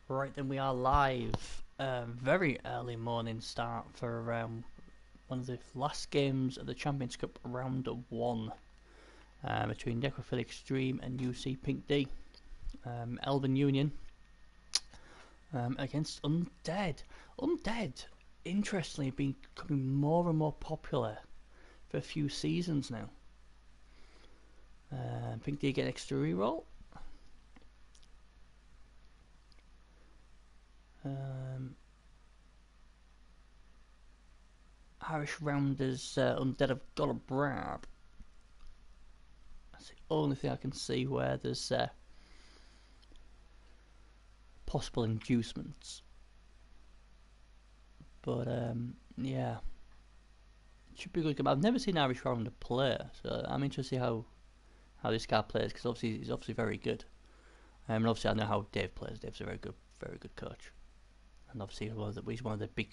Right then, we are live. Very early morning start for one of the last games of the Champions Cup round 1 between Necrophiliac Stream and UC Pink D. Elven Union against Undead. Undead, interestingly, been becoming more and more popular for a few seasons now. Pink D get extra reroll. Irish Rounders Undead have got a Brab. That's the only thing I can see where there's possible inducements. But yeah, it should be a good game. I've never seen Irish Rounder play, so I'm interested to see how this guy plays, because obviously he's obviously very good. And obviously I know how Dave plays. Dave's a very good coach, and obviously he's one of the big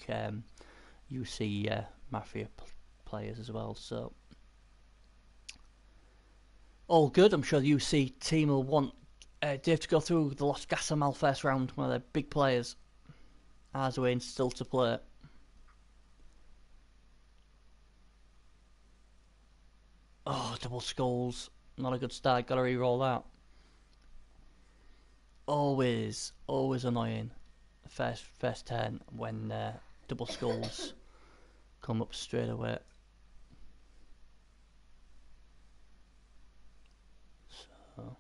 UC Mafia players as well. So all good. I'm sure the UC team will want Dave to go through the Lost Gasamal first round, one of their big players. Arswayne still to play. Oh, double skulls. Not a good start. Got to re-roll that. Always annoying. First turn when double skulls come up straight away. So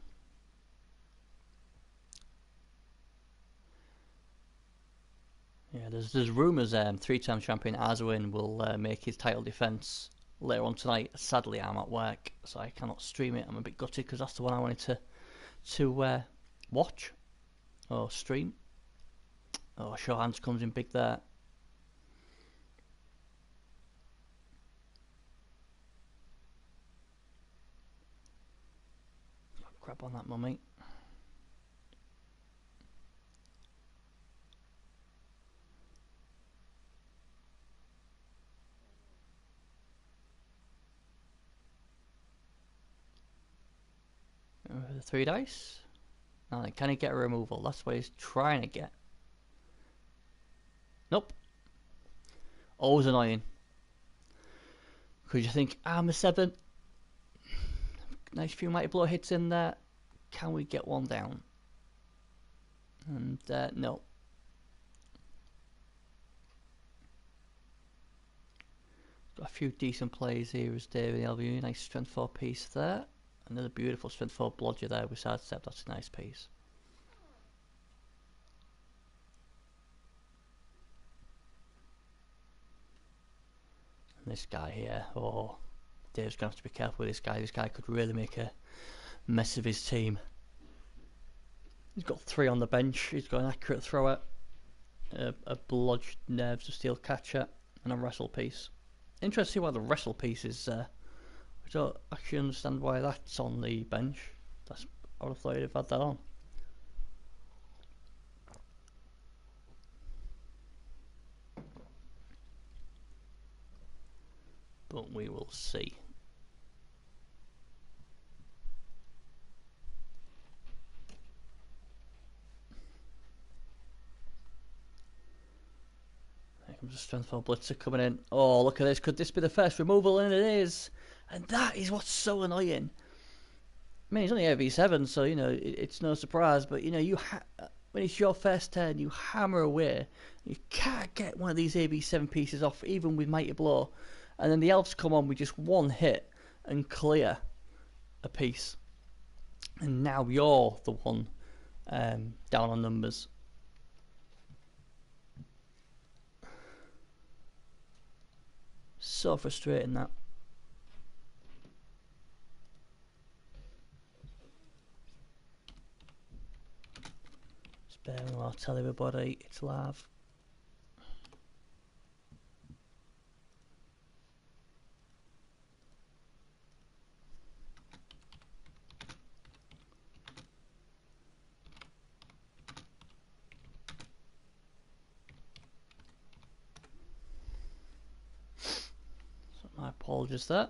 yeah, there's rumours 3-time champion Arswayne will make his title defence later on tonight. Sadly, I'm at work, so I cannot stream it. I'm a bit gutted because that's the one I wanted to watch or stream. Oh, Show Hands comes in big there. Grab on that, mummy. The 3 dice. Now, can he get a removal? That's what he's trying to get. Nope. Always annoying. Because you think, I'm a 7. Nice few Mighty Blow hits in there. Can we get one down? And no. Got a few decent plays here as David Elvie. Nice strength 4 piece there. Another beautiful strength 4 blodger there with sidestep. That's a nice piece. And this guy here, oh, Dave's going to have to be careful with this guy. This guy could really make a mess of his team. He's got 3 on the bench. He's got an accurate thrower, a blodged Nerves of Steel catcher, and a wrestle piece. Interesting to see why the wrestle piece is. I don't actually understand why that's on the bench. I would have thought you'd have had that on. But we will see. Here comes a Strength 4 Blitzer coming in. Oh, look at this. Could this be the first removal? And it is. And that is what's so annoying. I mean, he's only AV7, so, you know, it's no surprise. But, you know, when it's your first turn, you hammer away. You can't get one of these AV7 pieces off, even with Mighty Blow. And then the elves come on with just one hit and clear a piece. And now you're the one down on numbers. So frustrating, that. Spare me while I tell everybody it's live. My apologies there.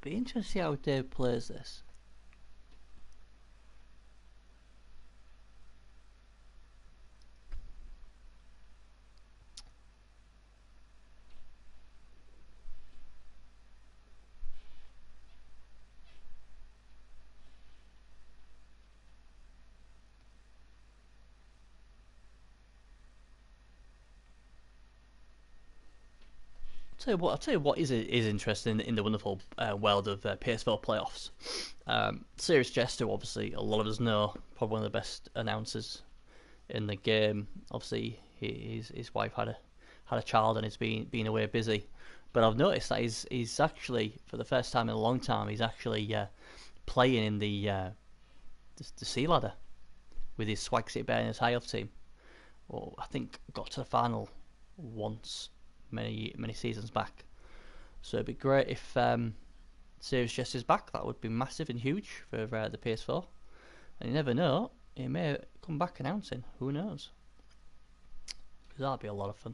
be interesting to see how Dave plays this. I'll tell you what is interesting in the wonderful world of PS4 playoffs. Serious Jester, obviously, a lot of us know, probably one of the best announcers in the game. Obviously, his wife had a child and he's been away busy. But I've noticed that he's actually, for the first time in a long time, he's actually playing in the Sea Ladder with his Swag City Bear and his High Elf team. Well, I think got to the final once many seasons back. So it'd be great if Serious Jester is back. That would be massive and huge for the PS4. And you never know, he may come back announcing. Who knows? Because that'd be a lot of fun.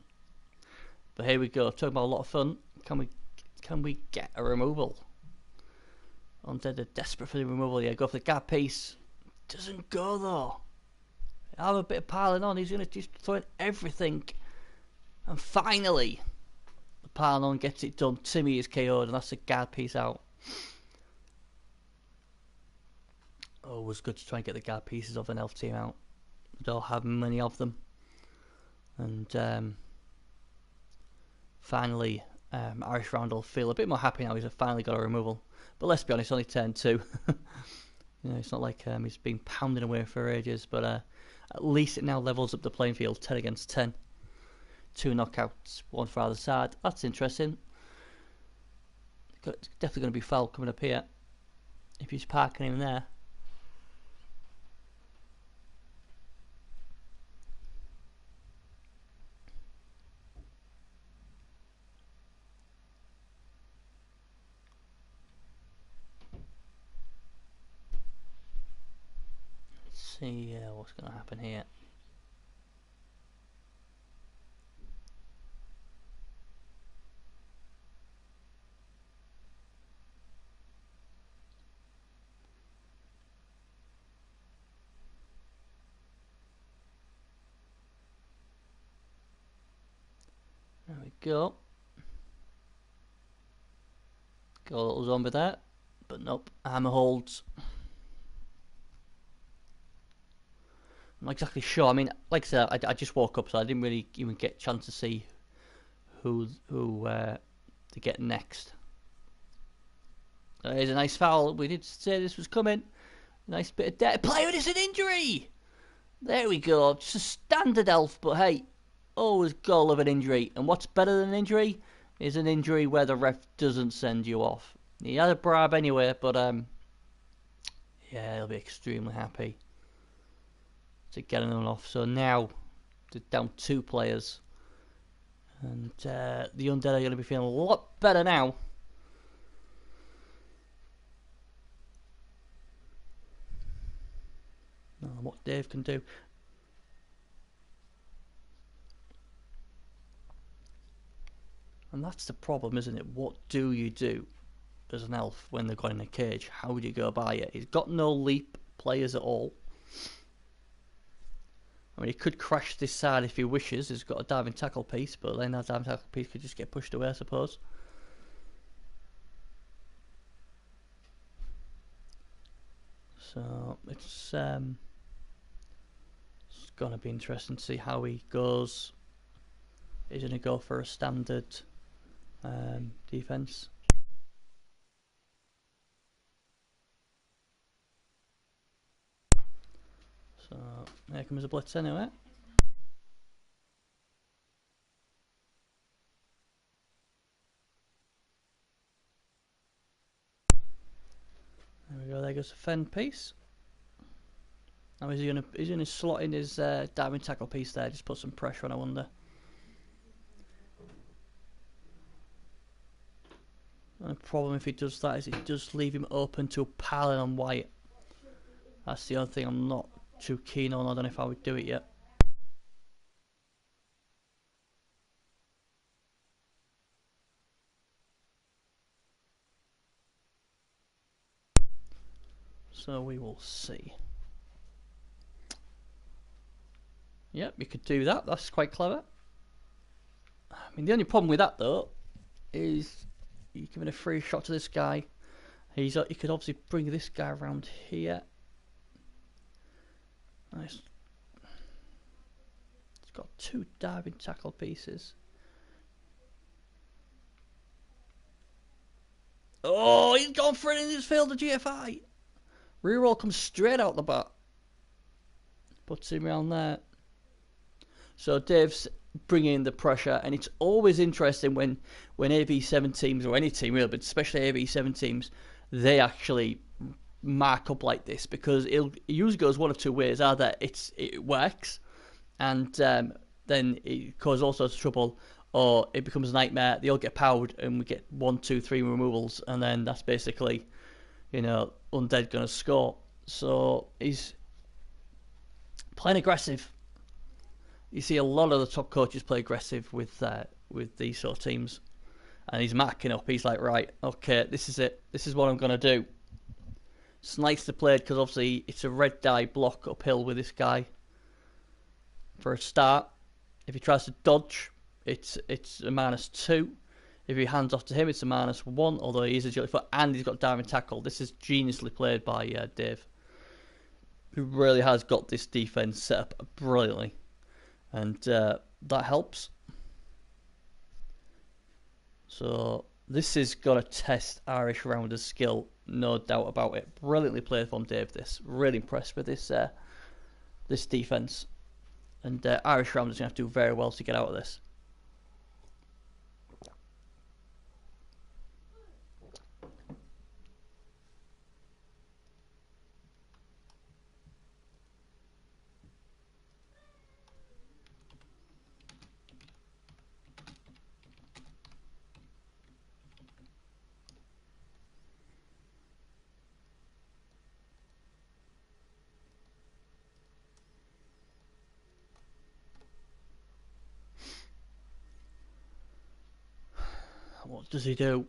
But here we go. Talking about a lot of fun. Can we get a removal? Undead are desperate for the removal. Yeah, go for the guard piece. Doesn't go though. Have a bit of piling on. He's gonna just throw in everything. And finally, the piling on gets it done. Timmy is KO'd, and that's the guard piece out. Oh, it was good to try and get the guard pieces of an elf team out. We don't have many of them. And finally, Irish Round will feel a bit more happy now. He's finally got a removal. But let's be honest, only turn 2. It's not like he's been pounding away for ages. But at least it now levels up the playing field, 10 against 10. 2 knockouts, 1 for either side. That's interesting. It's definitely going to be foul coming up here. If he's parking him there. Let's see what's going to happen here. There we go. Got a little zombie there. But nope, hammer holds. I'm not exactly sure. I mean, like I said, I just woke up, so I didn't really even get a chance to see who to get next. There's a nice foul. We did say this was coming. Nice bit of debt. Player, it's an injury! There we go. Just a standard elf, but hey, always goal of an injury. And what's better than an injury is an injury where the ref doesn't send you off. He had a bribe anyway, but yeah, he'll be extremely happy to get another off. So now they're down 2 players, and the undead are going to be feeling a lot better now. What Dave can do. And that's the problem, isn't it? What do you do as an elf when they've got in a cage? How do you go by it? He's got no leap players at all. I mean, he could crash this side if he wishes. He's got a diving tackle piece, but then that diving tackle piece could just get pushed away, I suppose. So it's going to be interesting to see how he goes. He's going to go for a standard defense. So here comes a blitz anyway. There we go. There goes the fend piece. Now is he gonna slot in his diving tackle piece there? Just put some pressure on, I wonder. And the problem if he does that is it does leave him open to a piling on white. That's the only thing I'm not too keen on. I don't know if I would do it yet. So we will see. Yep, you could do that. That's quite clever. I mean, the only problem with that though is you're giving a free shot to this guy. You could obviously bring this guy around here. Nice. It's got 2 diving tackle pieces. Oh, he's gone for it in his field of GFI. Reroll comes straight out the bat. Puts him around there. So Dave's bringing the pressure, and it's always interesting when AV7 teams, or any team really, but especially AV7 teams, they actually mark up like this, because it usually goes one of 2 ways. Either it works, and then it causes all sorts of trouble, or it becomes a nightmare. They all get powered, and we get 1, 2, 3 removals, and then that's basically, Undead going to score. So he's playing aggressive. You see a lot of the top coaches play aggressive with these sort of teams, and he's marking up. He's like, right, okay, this is it. This is what I'm going to do. It's nicely played, because obviously it's a red die block uphill with this guy for a start. If he tries to dodge, it's a -2. If he hands off to him, it's a -1, although he is a agility foot and he's got diving tackle. This is geniusly played by Dave, who really has got this defense set up brilliantly. And that helps. So this is going to test Irish Rounders' skill, no doubt about it. Brilliantly played from Dave. This really impressed with this defense, and Irish Rounders are going to have to do very well to get out of this. What does he do?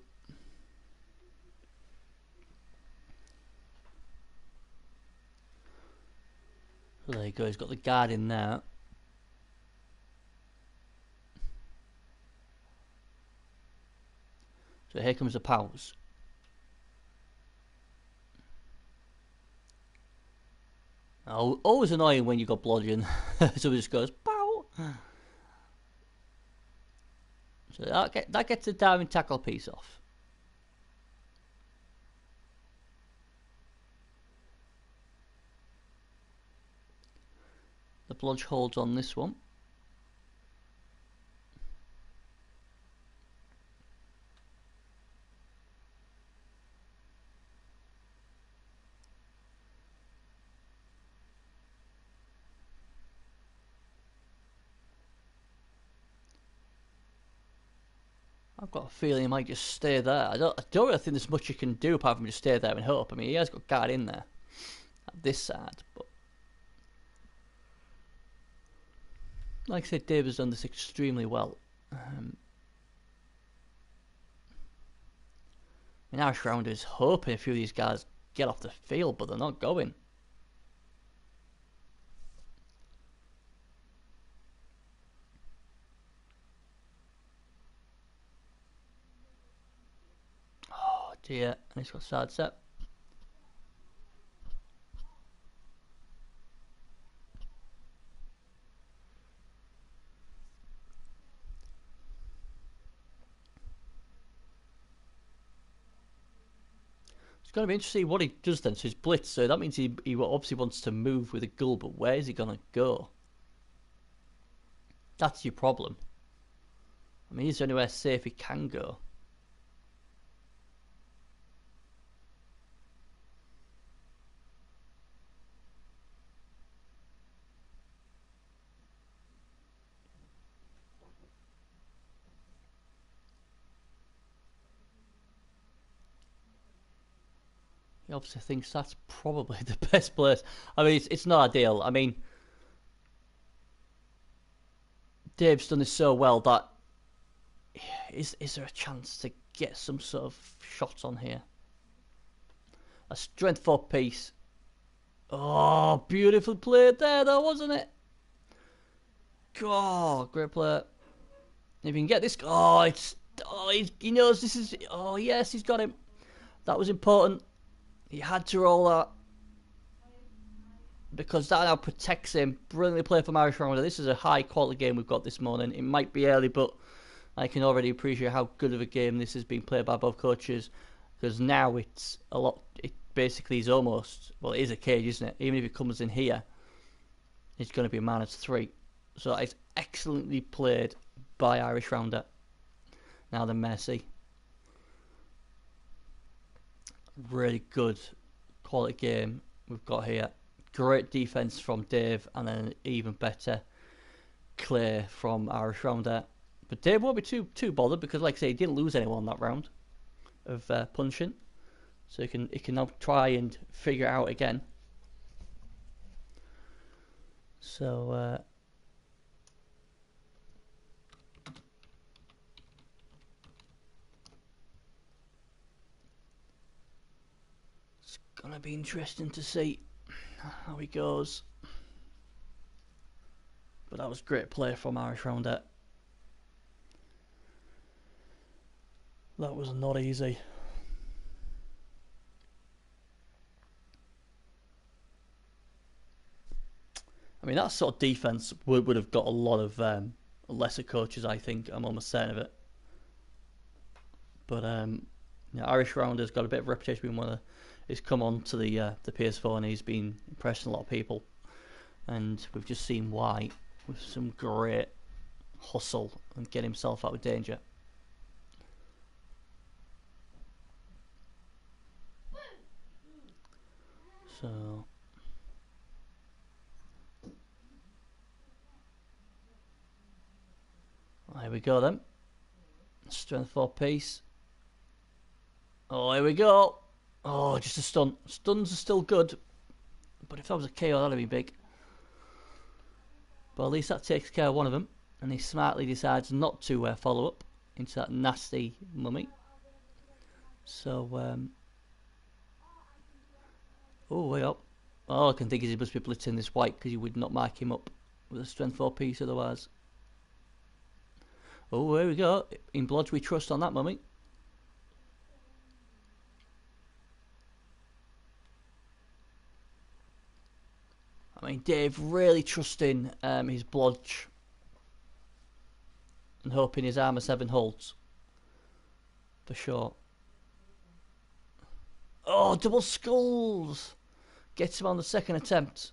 So there you go, he's got the guard in there. So here comes the pounce. Oh, always annoying when you got bludgeon. So it just goes, pow! So that gets the diving tackle piece off. The bludge holds on this one. I've got a feeling he might just stay there. I don't really think there's much you can do apart from just stay there and hope. I mean, he has got guard in there at this side, but like I said, Dave has done this extremely well. I mean, Irish Rounders hoping a few of these guys get off the field, but they're not going. Oh dear, and he's got side set. It's going to be interesting what he does then. So he's blitz, so that means he obviously wants to move with a gull, but where is he going to go? That's your problem. I mean, is there anywhere safe he can go? He obviously thinks that's probably the best place. I mean, it's not ideal. I mean, Dave's done this so well that is there a chance to get some sort of shot on here? A strength 4 piece Oh, beautiful play there, though, wasn't it? Oh, great play. If you can get this, he knows this is. Oh yes, he's got him. That was important. He had to roll that because that now protects him. Brilliantly played from Irish Rounder. This is a high quality game we've got this morning. It might be early, but I can already appreciate how good of a game this has been played by both coaches. Because now it's a lot. It basically is almost, well, it is a cage, isn't it? Even if it comes in here, it's going to be a -3. So it's excellently played by Irish Rounder. Now then, Messi. Really good quality game we've got here. Great defence from Dave, and then an even better clear from Irish Rounder. But Dave won't be too bothered because, like I say, he didn't lose anyone that round of punching, so he can now try and figure it out again. So it's gonna be interesting to see how he goes. But that was great play from Irish Rounder. That was not easy. I mean, that sort of defence would have got a lot of lesser coaches, I think. I'm almost certain of it. But yeah, Irish Rounder's got a bit of a reputation being one of he's come on to the PS4 and he's been impressing a lot of people. And we've just seen why with some great hustle and get himself out of danger. So here we go then. Strength 4 piece. Oh, here we go. Oh, just a stun. Stuns are still good. But if that was a KO, that'd be big. But at least that takes care of one of them. And he smartly decides not to follow up into that nasty mummy. So, oh, way up. All I can think is he must be blitzing this white because you would not mark him up with a strength 4 piece otherwise. Oh, here we go. In Bloods we trust on that mummy. I mean, Dave really trusting his Blodge and hoping his armour 7 holds. For sure. Oh, double skulls! Gets him on the second attempt.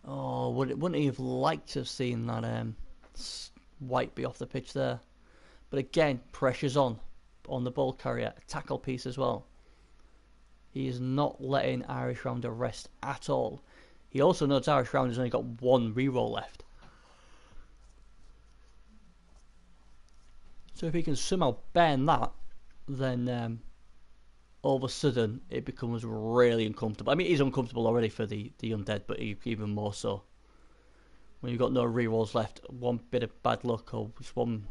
Oh, wouldn't he have liked to have seen that white be off the pitch there? But again, pressure's on the ball carrier. Tackle piece as well. He is not letting Irish Rounder rest at all. He also knows Irish Rounder's only got 1 reroll left. So if he can somehow bend that, then all of a sudden it becomes really uncomfortable. I mean, he's uncomfortable already for the undead, but even more so. When you've got no rerolls left, one bit of bad luck or just one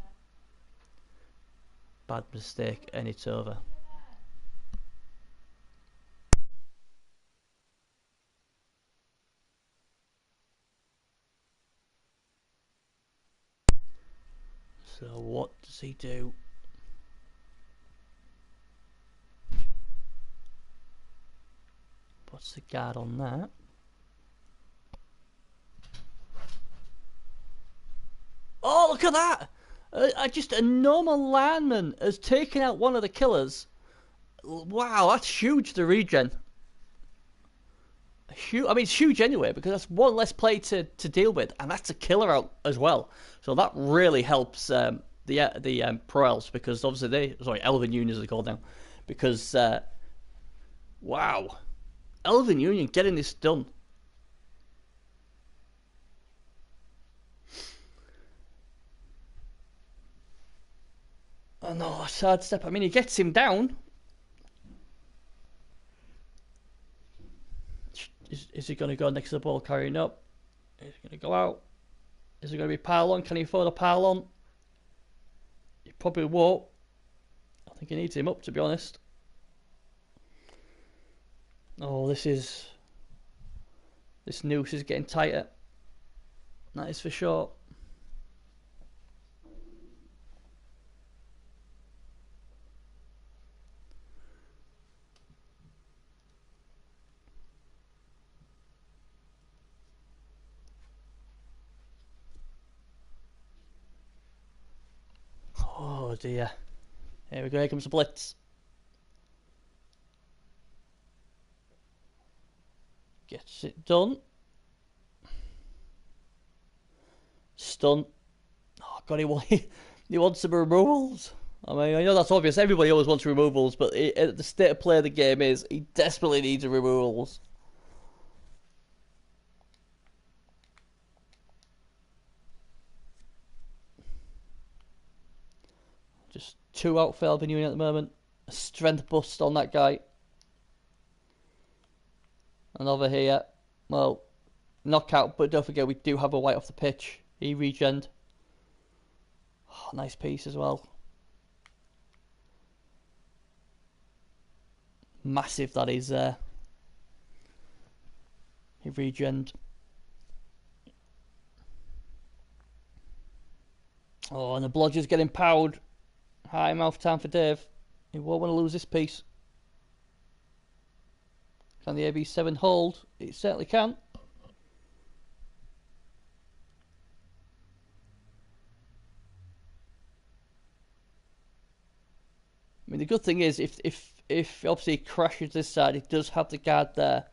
bad mistake and it's over. So what does he do? Puts the guard on that. Oh, look at that! Just a normal lineman has taken out one of the killers. Wow, that's huge, the regen. Huge, I mean, it's huge anyway, because that's one less play to deal with, and that's a killer out as well. So that really helps the Pro Elves, because obviously Elven Unions are called now. Because, wow. Elven Union getting this done. Oh no, sad step. I mean, he gets him down. Is he going to go next to the ball carrying up? Is he going to go out? Is it going to be pile on? Can he afford a pile on? He probably won't. I think he needs him up, to be honest. Oh, this noose is getting tighter. That is for sure. Oh dear. Here we go, here comes the blitz. Gets it done. Stun. Oh god, he wants some removals. I mean, I know that's obvious, everybody always wants removals, but the state of play of the game is, he desperately needs removals. Just 2 out for Alvin Union at the moment. A strength bust on that guy. And over here, well, knockout, but don't forget we do have a white off the pitch. He regened. Oh, nice piece as well. Massive that is there. He regened. Oh, and the blodger's getting powered. High mouth time for Dave. He won't want to lose this piece. Can the AB7 hold? It certainly can. I mean, the good thing is, if obviously he crashes this side, he does have the guard there.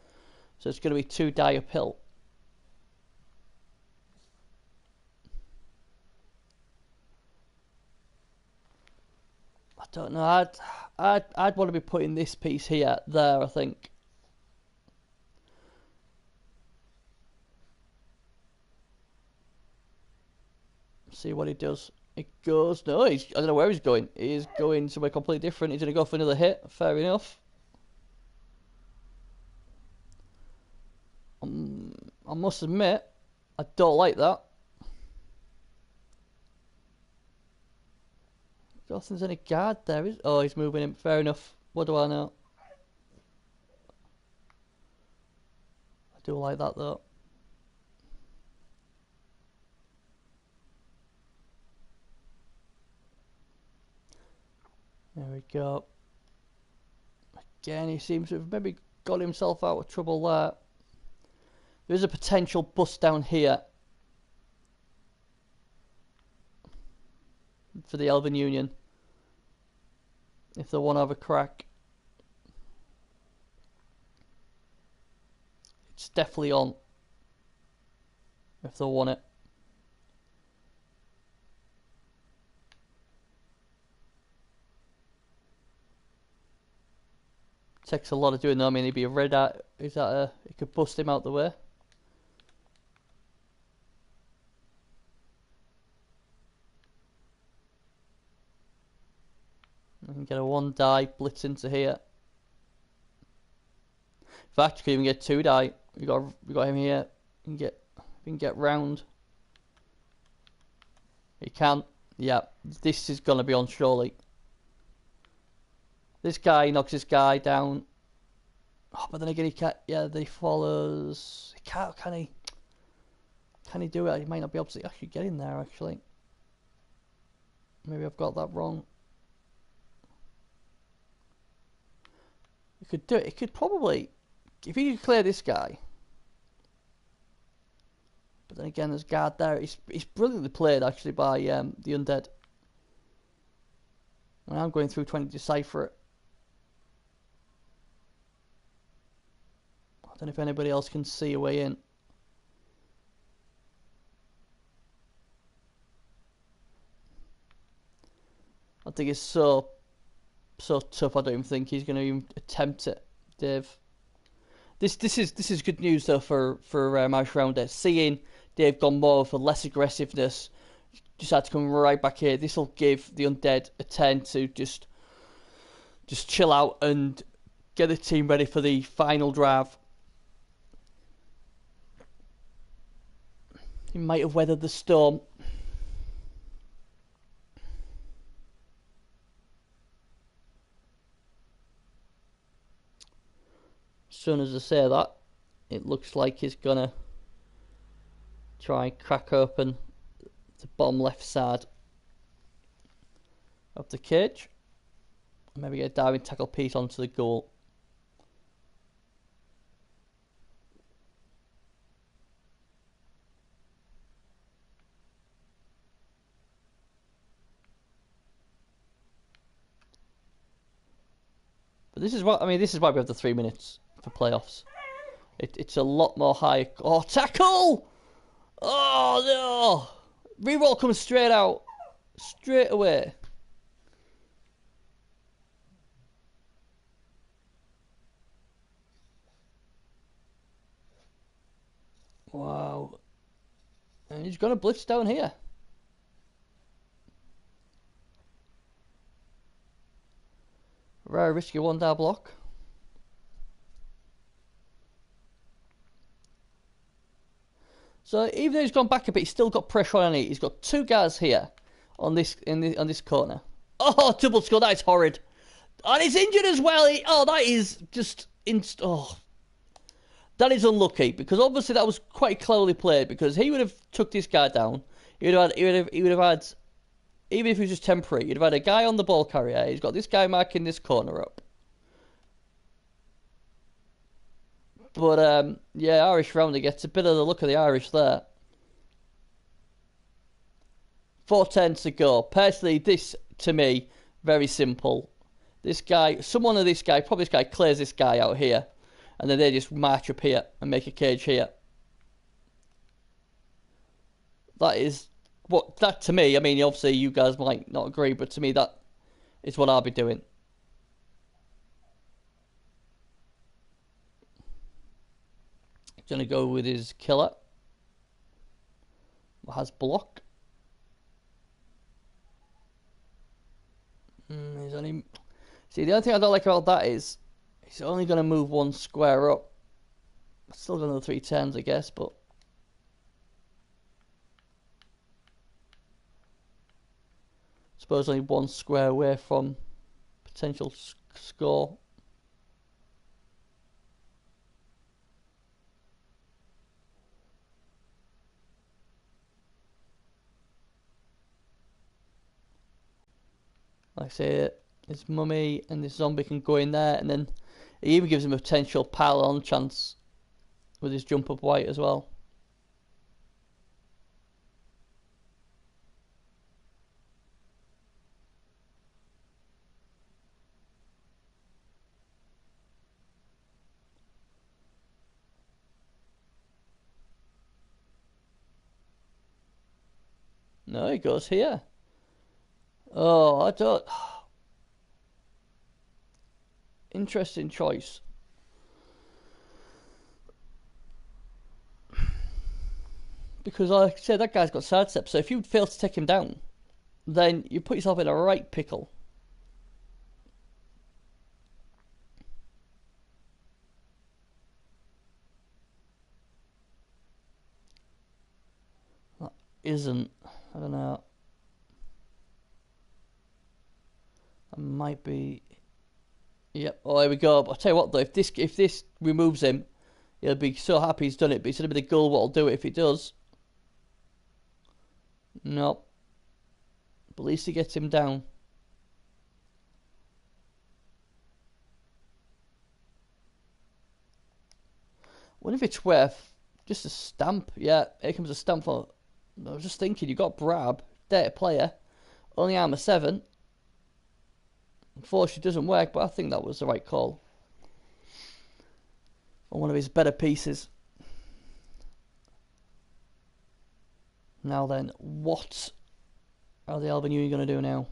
So it's going to be 2 die uphill. I don't know. I'd want to be putting this piece here, there, I think. See what he does. He goes. No, I don't know where he's going. He's going somewhere completely different. He's going to go for another hit. Fair enough. I must admit, I don't like that. I don't think there's any guard there. Oh, he's moving him. Fair enough. What do I know? I do like that though. There we go. Again, he seems to have maybe got himself out of trouble there. There's a potential bust down here for the Elven Union if they want to have a crack. It's definitely on if they want it. Takes a lot of doing though. I mean, he'd be a red eye. Is that a? It could bust him out the way. I can get a 1 die blitz into here. In fact, you can even get 2 die. We got him here. We can get round. He can. Yeah, this is gonna be on surely. This guy knocks this guy down. Oh, but then again, he can't. Yeah, he follows. He can't. Can he? Can he do it? He might not be able to actually get in there. Actually, maybe I've got that wrong. You could do it. It could probably, if you could clear this guy. But then again, there's guard there. It's brilliantly played actually by the undead. And I'm going through trying to decipher it. I don't know if anybody else can see a way in. I think it's so tough. I don't even think he's going to even attempt it, Dave. This is good news though for Marsh Rounder. Seeing Dave gone more for less aggressiveness, just had to come right back here. This will give the undead a turn to just chill out and get the team ready for the final drive. He might have weathered the storm. soon as I say that, it looks like he's gonna try and crack open the bottom left side of the cage. Maybe get a diving tackle piece onto the goal. But this is what I mean. This is why we have the 3 minutes for playoffs. It's a lot more high. Oh, tackle! Oh no! Reroll comes straight out, straight away. Wow! And he's gonna blitz down here. Very risky 1-down block. So even though he's gone back a bit, he's still got pressure on it. He's got 2 guys here on this on this corner. Oh, double score! That is horrid. And he's injured as well. That is just that is unlucky because obviously that was quite cleverly played because he would have took this guy down. He would have had even if he was just temporary. You'd have had a guy on the ball carrier. He's got this guy marking this corner up. But, yeah, Irish rounder gets a bit of the look of the Irish there. 4:10 to go. Personally, this, to me, very simple. This guy, probably this guy clears this guy out here. And then they just march up here and make a cage here. That to me, I mean, obviously you guys might not agree, but to me that is what I'll be doing. Gonna go with his killer. Has block. He's only. See, the only thing I don't like about that is he's only gonna move 1 square up. Still gonna do 310s, I guess, but. Suppose only 1 square away from potential score. Like I say, his mummy and this zombie can go in there, and then he even gives him a potential pile-on chance with his jump up white as well. No, he goes here. Oh, I don't. Interesting choice. Because, like I said, that guy's got sidestep. So if you fail to take him down, then you put yourself in a right pickle. That isn't. I don't know. That might be. Yep. Oh, here we go. But I'll tell you what, though, if this removes him, he'll be so happy he's done it. But it's going to be the goal what'll do it if he does. Nope. But at least he gets him down. Wonder if it's worth just a stamp. Yeah, here comes a stamp for. I was just thinking, you got Brab, data player, only armor 7. Unfortunately, it doesn't work, but I think that was the right call. On one of his better pieces. Now then, what are the Albion Union going to do now?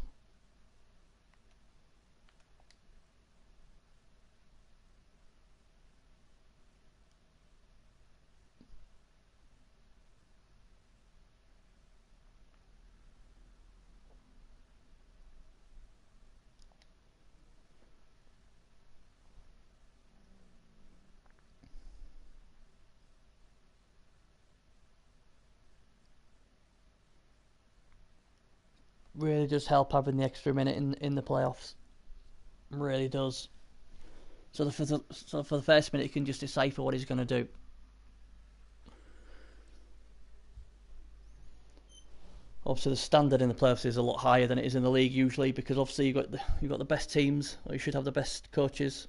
Really does help having the extra minute in the playoffs. Really does. So for the first minute, he can just decipher what he's going to do. Obviously, the standard in the playoffs is a lot higher than it is in the league usually, because obviously you've got the best teams, or you should have the best coaches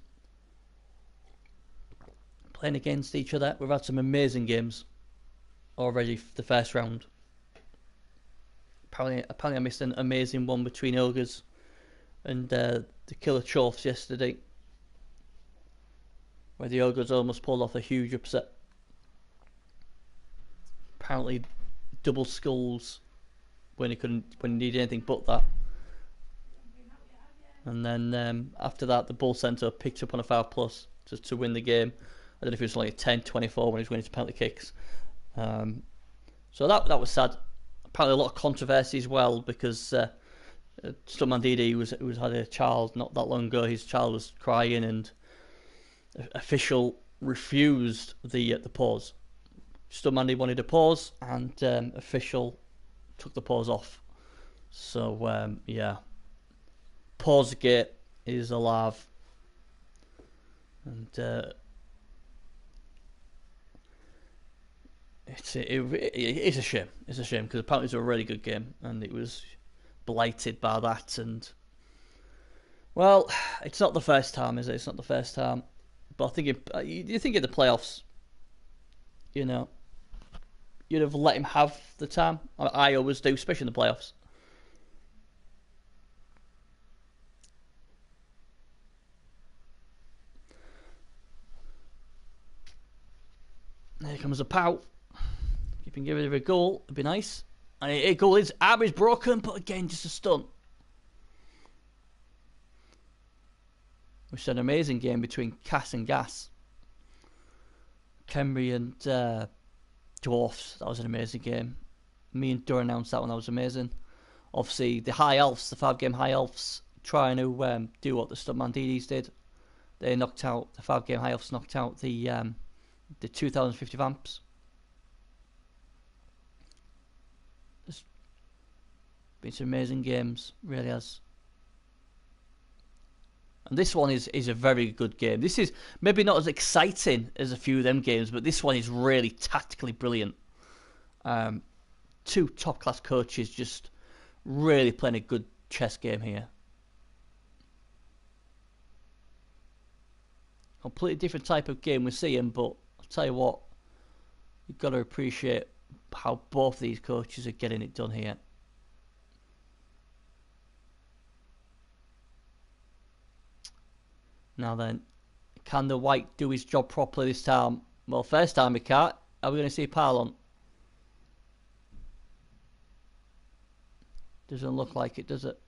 playing against each other. We've had some amazing games already for the first round. Apparently I missed an amazing one between Ogres and the Killer Chorfs yesterday, where the Ogres almost pulled off a huge upset. Apparently double skulls when he needed anything but that. And then after that, the Bull Centre picked up on a 5+ to win the game. I don't know if it was only a 10-24 when he was winning to penalty kicks. So that was sad. Apparently a lot of controversy as well, because Stuntman Didi had a child not that long ago. His child was crying, and official refused the pause. Stuntman Didi wanted a pause, and official took the pause off. So yeah, Pausegate is alive, and it's a shame. It's a shame, because apparently it was a really good game, and it was blighted by that. And well, it's not the first time, is it? It's not the first time. But I think you think in the playoffs, you know, you'd have let him have the time. I always do, especially in the playoffs. Here comes a pout. If you can give it a goal, it'd be nice. And a goal is arm is broken, but again, just a stunt. Which is an amazing game between Cass and Gas. Kemry and Dwarfs, that was an amazing game. Me and Dur announced that one, that was amazing. Obviously, the High Elves, the 5-game High Elves, trying to do what the Stuntman Didis did. They knocked out, the 5-game High Elves knocked out the 2050 Vamps. There's been some amazing games, really has. And this one is a very good game. This is maybe not as exciting as a few of them games, but this one is really tactically brilliant. Two top-class coaches just really playing a good chess game here. Completely different type of game we're seeing, but I'll tell you what, you've got to appreciate how both these coaches are getting it done here. Now then, can the white do his job properly this time? Well, first time he can't. Are we going to see Parlon? Doesn't look like it, does it?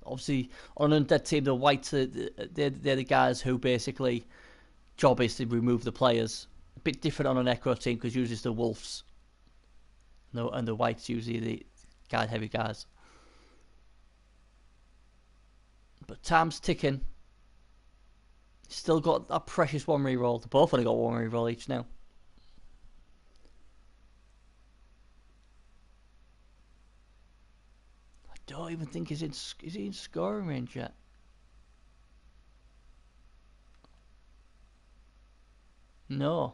Obviously, on an undead team, the whites they're the guys who basically job is to remove the players. A bit different on a Necro team, because usually it's the wolves. No, and the whites usually the guard heavy guys. But time's ticking. Still got that precious one reroll. They both only got one reroll each now. I don't even think is he in scoring range yet? No.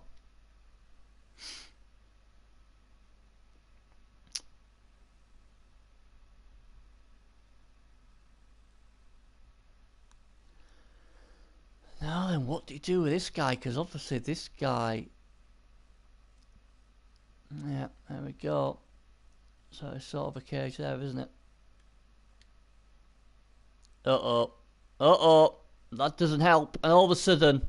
Now then, what do you do with this guy? Because obviously this guy... Yeah, there we go. So it's sort of a cage there, isn't it? Uh-oh. Uh-oh. That doesn't help. And all of a sudden,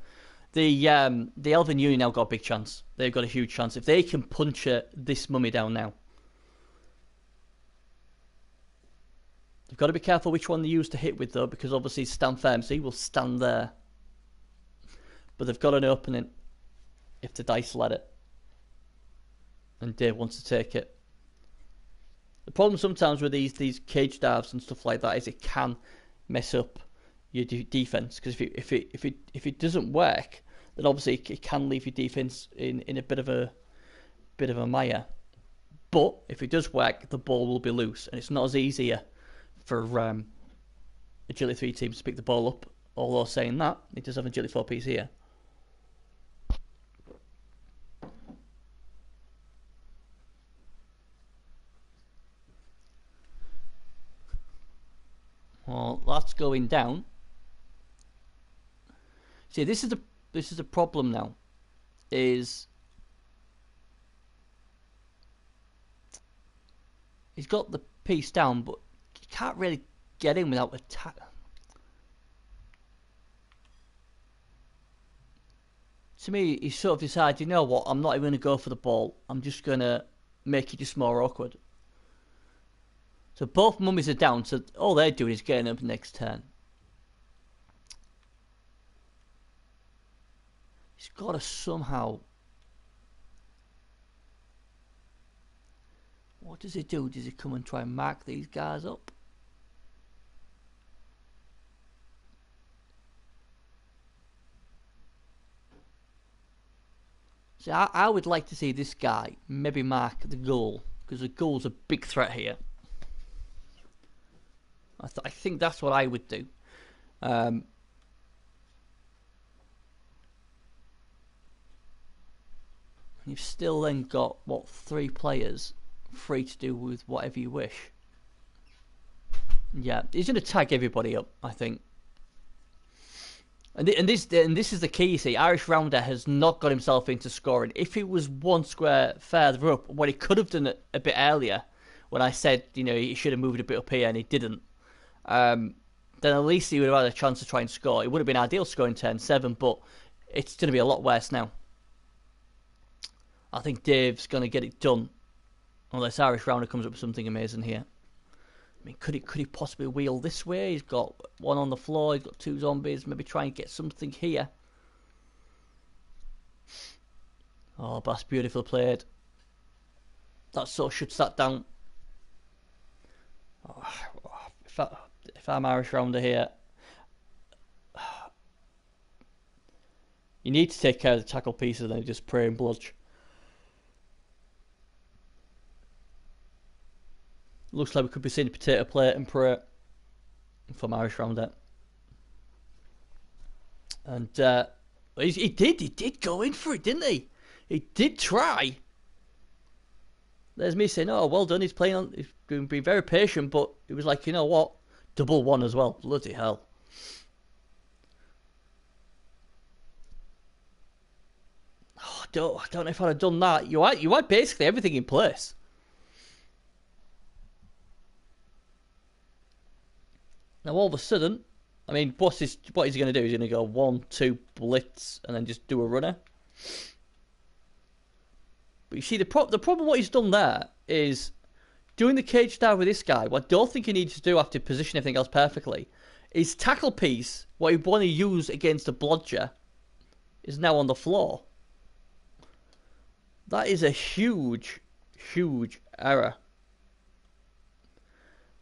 the Elven Union now got a big chance. They've got a huge chance. If they can punch this mummy down now. They've got to be careful which one they use to hit with, though, because obviously stand firm, so he will stand there. But they've got an opening if the dice let it. And Dave wants to take it. The problem sometimes with these cage dives and stuff like that is it can mess up your defense, because if it doesn't work, then obviously it can leave your defense in a bit of a mire. But if it does work, the ball will be loose, and it's not as easier for agility 3 teams to pick the ball up. Although saying that, he does have an agility 4 piece here. Well, that's going down. See, this is the problem now. Is he's got the piece down, but you can't really get in without attack. To me, he sort of decided, you know what, I'm not even going to go for the ball. I'm just going to make it just more awkward. So both mummies are down, so all they're doing is getting up next turn. He's got to somehow... What does he do? Does he come and try and mark these guys up? See, I would like to see this guy maybe mark the goal, because the goal's a big threat here. I think that's what I would do. You've still then got, what, 3 players free to do with whatever you wish. Yeah, he's going to tag everybody up, I think. And this is the key, you see. Irish Rounder has not got himself into scoring. If he was 1 square further up, what he could have done a bit earlier, when I said, you know, he should have moved a bit up here and he didn't, then at least he would have had a chance to try and score. It would have been ideal scoring turn 7, but it's going to be a lot worse now. I think Dave's going to get it done, unless Irish Rounder comes up with something amazing here. I mean, could he possibly wheel this way? He's got 1 on the floor, he's got 2 zombies, maybe try and get something here. Oh, but that's beautifully played. That sort of shuts that down. Oh, if I'm Irish Rounder here, you need to take care of the tackle pieces and then just pray and bludge. Looks like we could be seeing a potato plate and pray from Irish Rounder. And he did go in for it, didn't he? He did try. There's me saying, oh, well done, he's going to be very patient, but it was like, you know what? Double 1 as well. Bloody hell. Oh, I don't know if I'd have done that. You had basically everything in place. Now all of a sudden, I mean, what is he going to do? He's going to go 1, 2 blitz and then just do a runner. But you see, the problem what he's done there is doing the cage star with this guy. What I don't think he needs to do after position everything else perfectly is tackle piece. What he want to use against a blodger is now on the floor. That is a huge, huge error.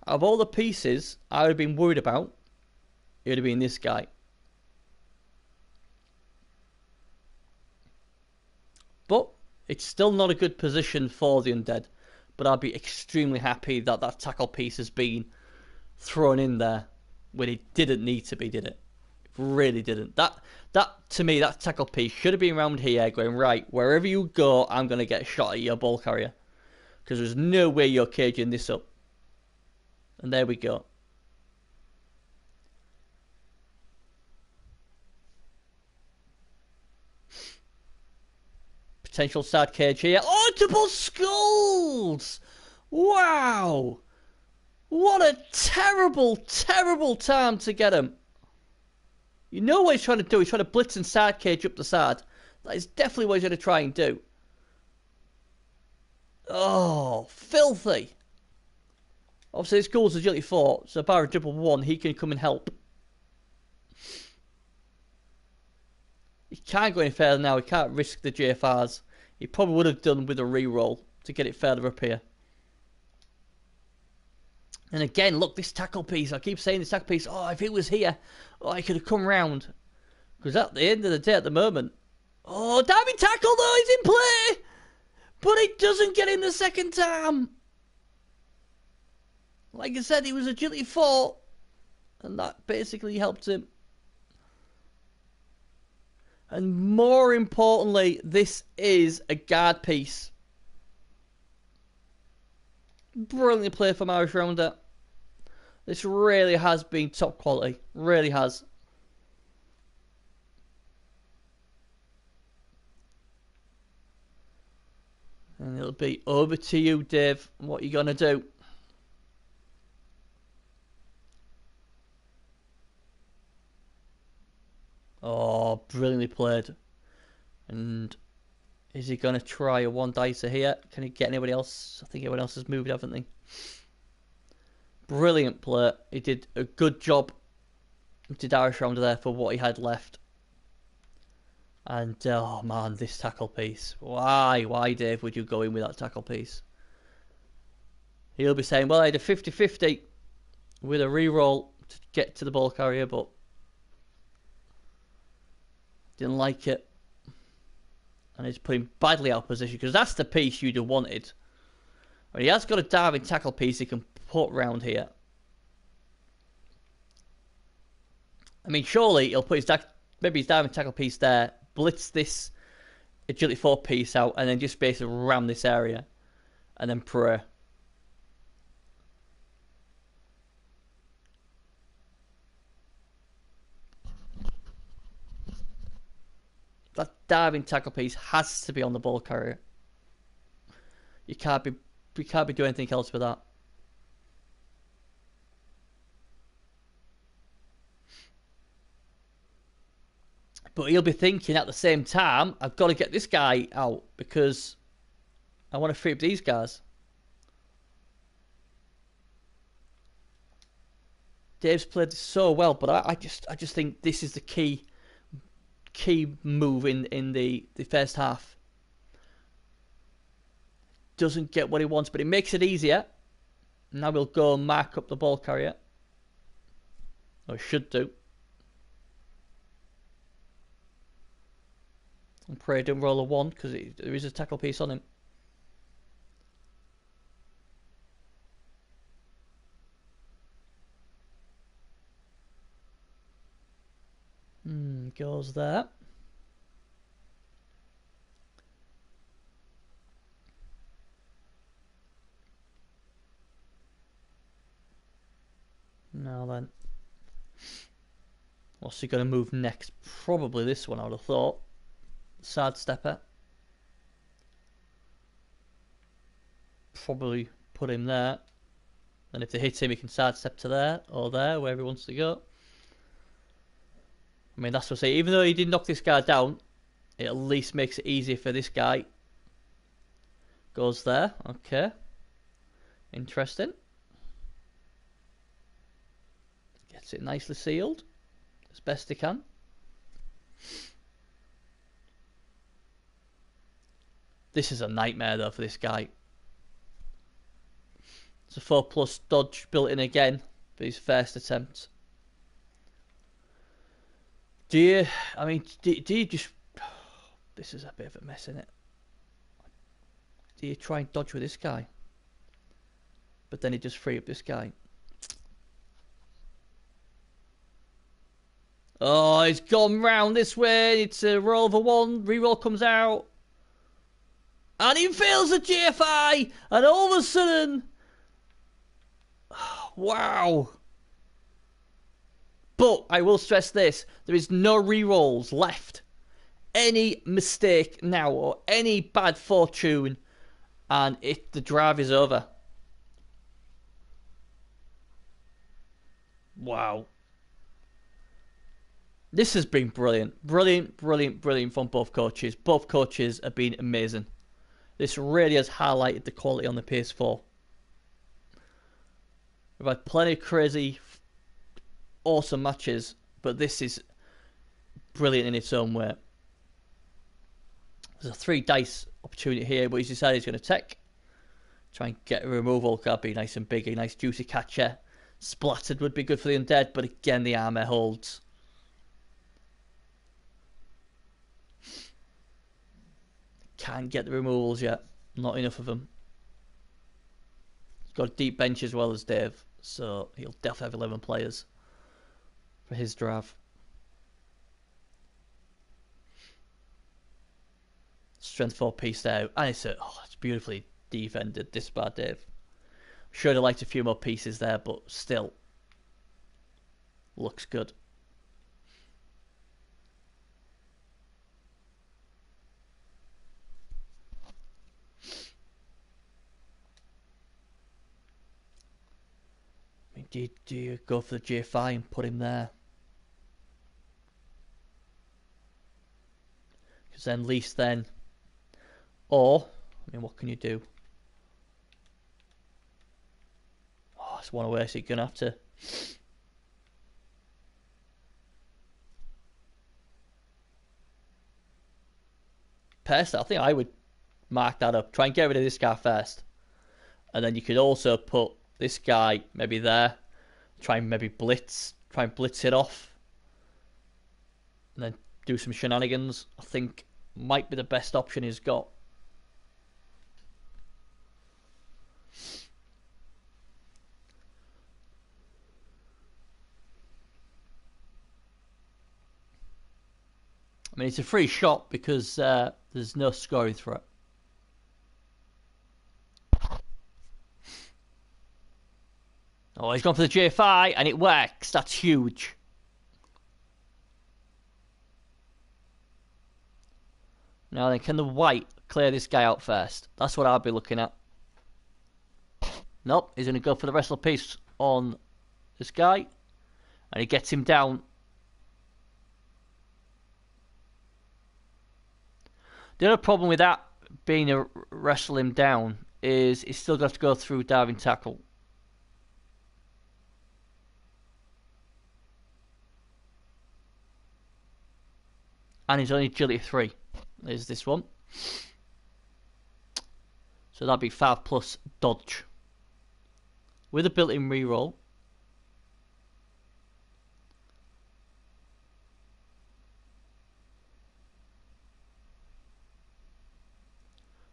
Out of all the pieces I would have been worried about, it would have been this guy. But it's still not a good position for the undead. But I'd be extremely happy that that tackle piece has been thrown in there when it didn't need to be, did it? It really didn't. That to me, that tackle piece should have been around here going, right, wherever you go, I'm going to get a shot at your ball carrier. Because there's no way you're caging this up. And there we go. Potential sad cage here. Oh, double skulls! Wow! What a terrible, terrible time to get him. You know what he's trying to do. He's trying to blitz and side cage up the side. That is definitely what he's going to try and do. Oh, filthy. Obviously, this goal's agility 4, so bar a double 1, he can come and help. He can't go any further now. He can't risk the JFRs. He probably would have done with a re-roll to get it further up here. And again, look, this tackle piece. I keep saying this tackle piece. Oh, if it was here, oh, I could have come round. Because at the end of the day, at the moment... Oh, diving tackle, though, he's in play! But it doesn't get in the second time. Like I said, he was agility 4. And that basically helped him. And more importantly, this is a guard piece. Brilliantly played from Irish Rounder. This really has been top quality. Really has. And it'll be over to you, Dave. What are you going to do? Oh, brilliantly played. And is he going to try a one dicer here? Can he get anybody else? I think everyone else has moved, haven't they? Brilliant play. He did a good job. He did Irish Rounder there for what he had left. And, oh man, this tackle piece. Why, Dave, would you go in with that tackle piece? He'll be saying, well, I had a 50-50 with a reroll to get to the ball carrier, but didn't like it. And it's put him badly out of position, because that's the piece you'd have wanted. I mean, he has got a diving tackle piece he can put round here. I mean, surely he'll put maybe his diving tackle piece there, blitz this agility 4 piece out, and then just basically ram this area, and then pray. That diving tackle piece has to be on the ball carrier. You can't be doing anything else with that. But he'll be thinking at the same time, I've got to get this guy out because I want to free up these guys. Dave's played so well, but I just think this is the key move in the first half. Doesn't get what he wants, but it makes it easier. Now we'll go and mark up the ball carrier. Or should do. And pray don't roll a 1 because there is a tackle piece on him. Goes there. Now then. What's he going to move next? Probably this one, I would have thought. Side stepper. Probably put him there. And if they hit him, he can sidestep to there or there, wherever he wants to go. I mean, that's what I say. Even though he did knock this guy down, it at least makes it easier for this guy. Goes there. Okay. Interesting. Gets it nicely sealed. As best he can. This is a nightmare, though, for this guy. It's a 4+ dodge built in again for his first attempt. Do you just... This is a bit of a mess, isn't it? Do you try and dodge with this guy? But then he just free up this guy. Oh, he's gone round this way. It's a roll of a 1. Reroll comes out. And he fails the GFI. And all of a sudden... Wow. But I will stress this. There is no rerolls left. Any mistake now or any bad fortune and the drive is over. Wow. This has been brilliant. Brilliant from both coaches. Both coaches have been amazing. This really has highlighted the quality on the PS4. We've had plenty of crazy, awesome matches, but this is brilliant in its own way. There's a 3 dice opportunity here, but he's decided he's going to take. Try and get a removal. That'd be nice and big, a nice juicy catcher. Splattered would be good for the undead, but again the armor holds. Can't get the removals yet. Not enough of them. He's got a deep bench as well as Dave, so he'll definitely have 11 players. for his draft. Strength 4 piece there. And it's beautifully defended, this by Dave. Should have liked a few more pieces there, but still looks good. I mean, do you go for the GFI and put him there? Because then, at least then, or I mean, what can you do? Oh, it's one away, so you're gonna have to. Personally, I think I would mark that up. Try and get rid of this guy first. And then you could also put this guy maybe there. Try and maybe blitz. Try and blitz it off. And then do some shenanigans. I think might be the best option he's got. I mean, it's a free shot because there's no scoring threat. Oh, he's gone for the GFI and it works. That's huge. Now then, can the white clear this guy out first? That's what I'll be looking at. Nope, he's going to go for the wrestle piece on this guy. And he gets him down. The other problem with that being a wrestle him down is he's still got to go through diving tackle. And he's only agility 3. There's this one. So that'd be 5 plus dodge. With a built-in reroll.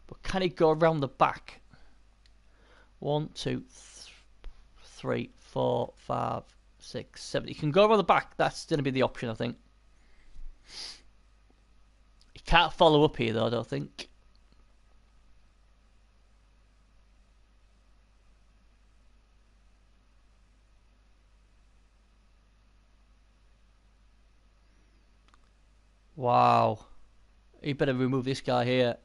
But can he go around the back? 1, 2, 3, 4, 5, 6, 7. He can go around the back. That's going to be the option, I think. He can't follow up here, though, I don't think. Wow. He better remove this guy here.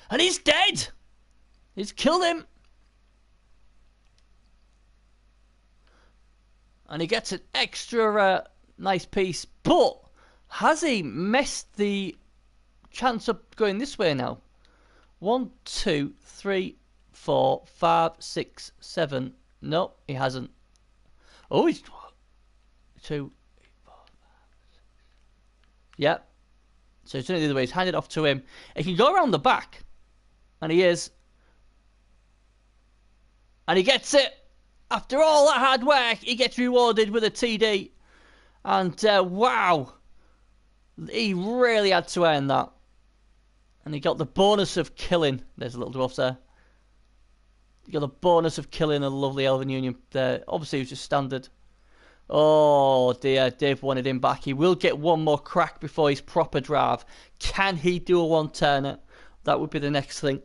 And he's dead! He's killed him! And he gets an extra nice piece. But has he missed the chance of going this way now? 1, 2, 3, 4, 5, 6, 7. No, he hasn't. Oh, he's 2. Yeah. So he's doing it the other way. He's handed it off to him. He can go around the back. And he is. And he gets it. After all that hard work, he gets rewarded with a TD. And wow. He really had to earn that. And he got the bonus of killing. There's a little dwarf there. He got the bonus of killing a lovely Elven Union there. Obviously, it was just standard. Oh dear, Dave wanted him back. He will get one more crack before his proper drive. Can he do a one-turner? That would be the next thing.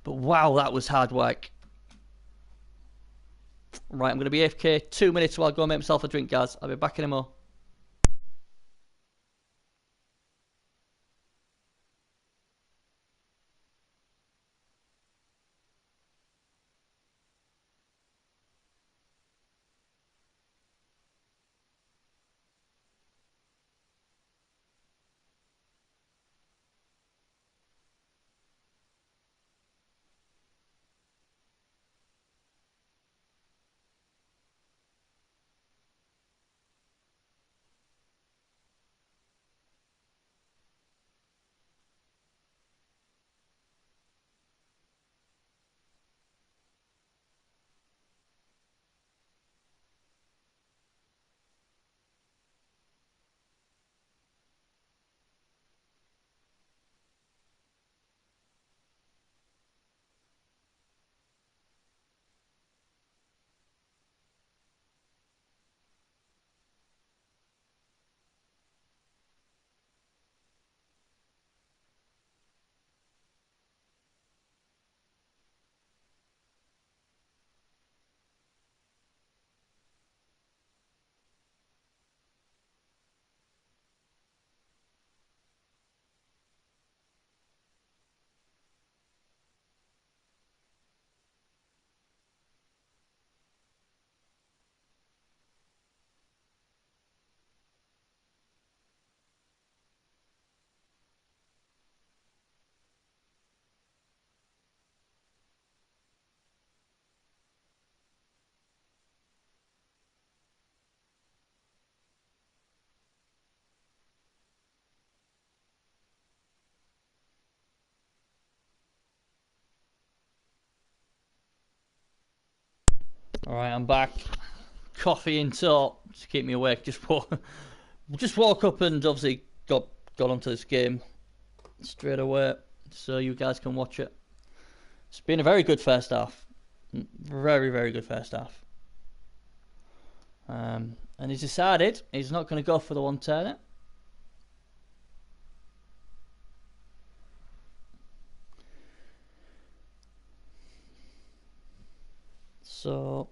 But wow, that was hard work. Right, I'm going to be AFK 2 minutes while I go and make myself a drink, guys. I'll be back in a more. Alright, I'm back. Coffee in tow to keep me awake. Just woke up and obviously got onto this game straight away so you guys can watch it. It's been a very good first half. Very, very good first half. And he's decided he's not going to go for the one-turner. So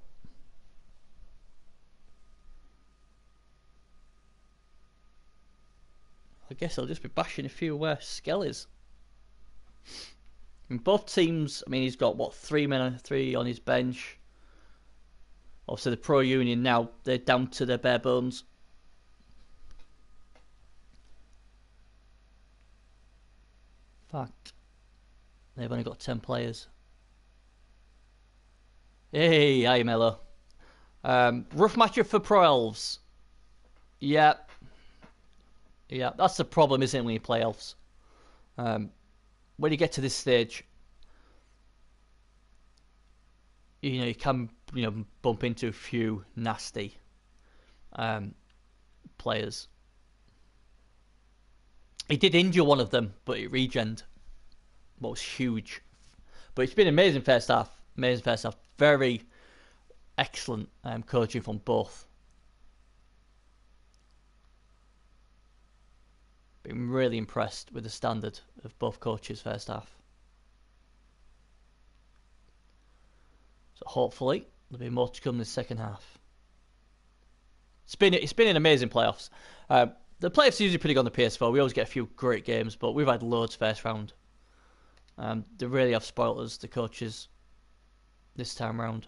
I guess I'll just be bashing a few skellies. I mean, both teams, I mean, he's got, what, three on his bench. Obviously, the Pro Union now, they're down to their bare bones. Fact, they've only got 10 players. Hey, hi, Mello. Rough matchup for Pro Elves. Yeah, that's the problem, isn't it, when you play Elves? When you get to this stage, you can bump into a few nasty players. He did injure one of them, but it regened. What was huge. But it's been an amazing first half. Very excellent coaching from both. Been really impressed with the standard of both coaches first half. So hopefully there'll be more to come in the second half. It's been an amazing playoffs. The playoffs are usually pretty good on the PS4. We always get a few great games, but we've had loads first round. They really have spoiled us, the coaches, this time round.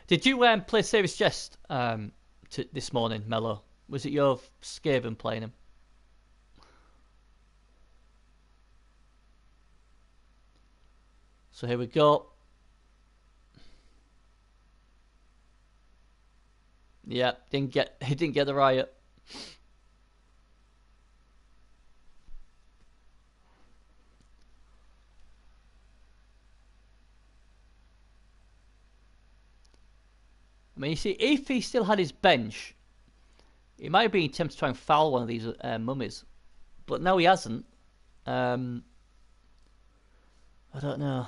Did you play Serious Jest this morning, Mello? Was it your Skaven playing him? So here we go. Yeah, he didn't get the riot. I mean, you see, if he still had his bench, he might be tempted to try and foul one of these mummies. But no, he hasn't. I don't know.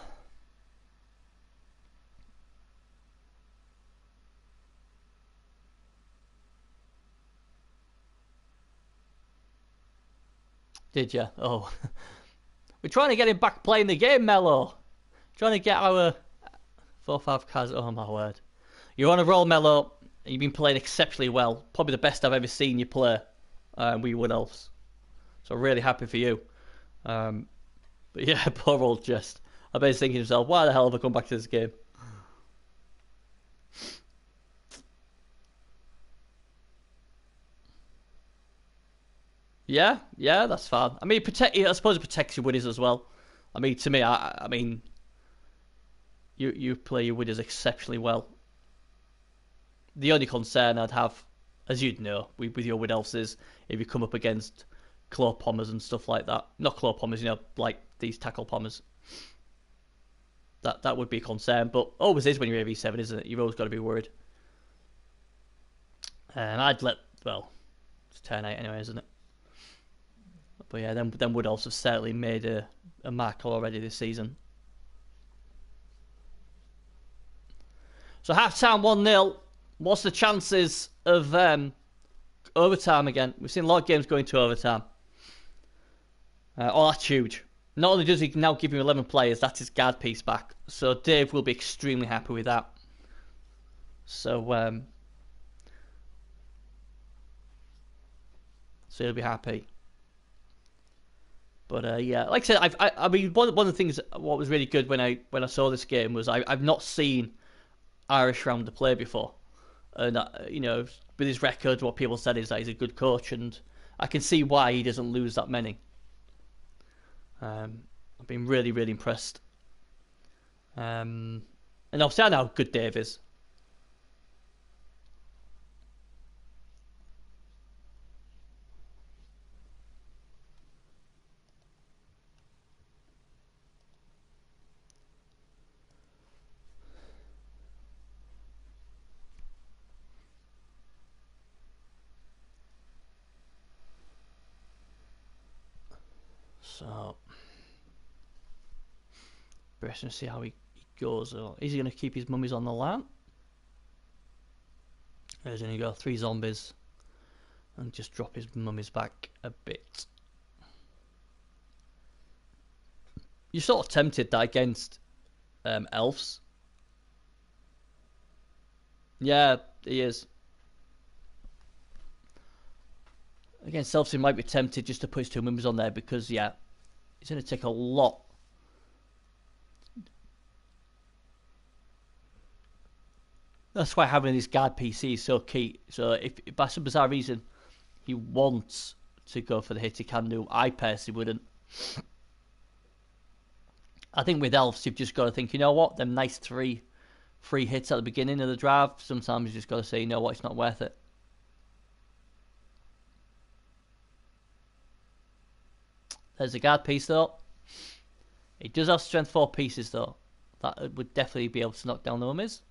Did you? Oh. We're trying to get him back playing the game, Mello. Trying to get our 4-5 cards. Oh, my word. You're on a roll, Mello. You've been playing exceptionally well. Probably the best I've ever seen you play with Wood Elves. So really happy for you. But yeah, poor old Jest. I bet he's thinking to himself, why the hell have I come back to this game? Yeah, that's fine. I mean, I suppose it protects your winners as well. I mean, to me, I mean, you play your winners exceptionally well. The only concern I'd have, as you'd know, with your Wood Elves is if you come up against claw pommers and stuff like that. Not claw pommers, like these tackle pommers. That would be a concern, but always is when you're AV7, isn't it? You've always got to be worried. And it's turn 8 anyway, isn't it? But yeah, then Wood Elves have certainly made a mark already this season. So half-time 1-0. What's the chances of overtime again? We've seen a lot of games going to overtime. That's huge. Not only does he now give him 11 players, that's his guard piece back. So Dave will be extremely happy with that. So he'll be happy. But yeah, like I said, I mean, one of the things what was really good when I saw this game was I've not seen Irish round the play before, and with his record, what people said is that he's a good coach, and I can see why he doesn't lose that many. I've been really, really impressed, and obviously I know how good Dave is. So, interesting to see how he goes. Is he going to keep his mummies on the lamp? Or is he going to go 3 zombies and just drop his mummies back a bit? You're sort of tempted that against elves. Yeah, he is. Against elves, he might be tempted just to put his 2 mummies on there because, yeah, it's going to take a lot. That's why having this guard PC is so key. So if by some bizarre reason he wants to go for the hit, he can do. I personally wouldn't. I think with elves, you've just got to think, you know what, them nice 3 free hits at the beginning of the drive, sometimes you just got to say, you know what, it's not worth it. There's a guard piece though. He does have strength 4 pieces though. That would definitely be able to knock down the mummies.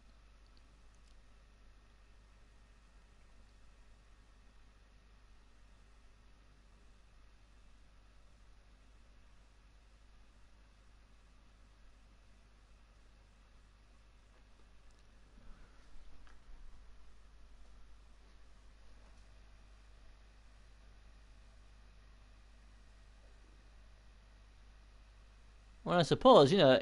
Well, I suppose, you know,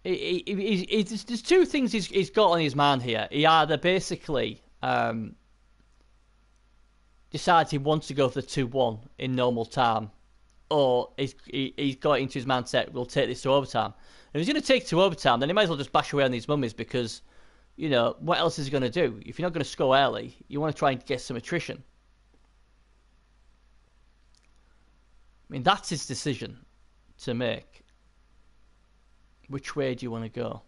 there's 2 things he's got on his mind here. He either basically decides he wants to go for the 2-1 in normal time, or he's got into his mindset, we'll take this to overtime. If he's going to take it to overtime, then he might as well just bash away on these mummies because, you know, what else is he going to do? If you're not going to score early, you want to try and get some attrition. I mean, that's his decision to make. Which way do you want to go?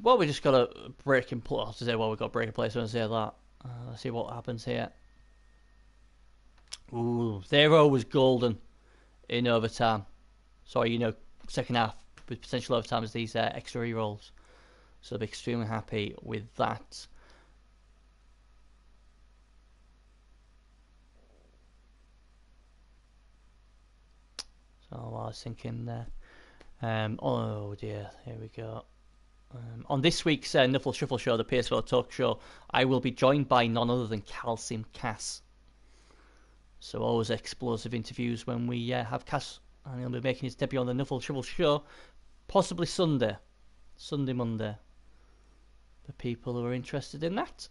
But we just got a breaking play. To say, well, we got a breaking play. So I say that. Let's see what happens here. Ooh, 0 was golden in overtime. Sorry, you know, second half with potential overtime as these extra rerolls. So I'll be extremely happy with that. So I was thinking there. Oh dear, here we go. On this week's Nuffle Shuffle Show, the PS4 Talk Show, I will be joined by none other than Calcium Cass. So always explosive interviews when we have Cass, and he'll be making his debut on the Nuffle Shuffle Show, possibly Monday. For people who are interested in that,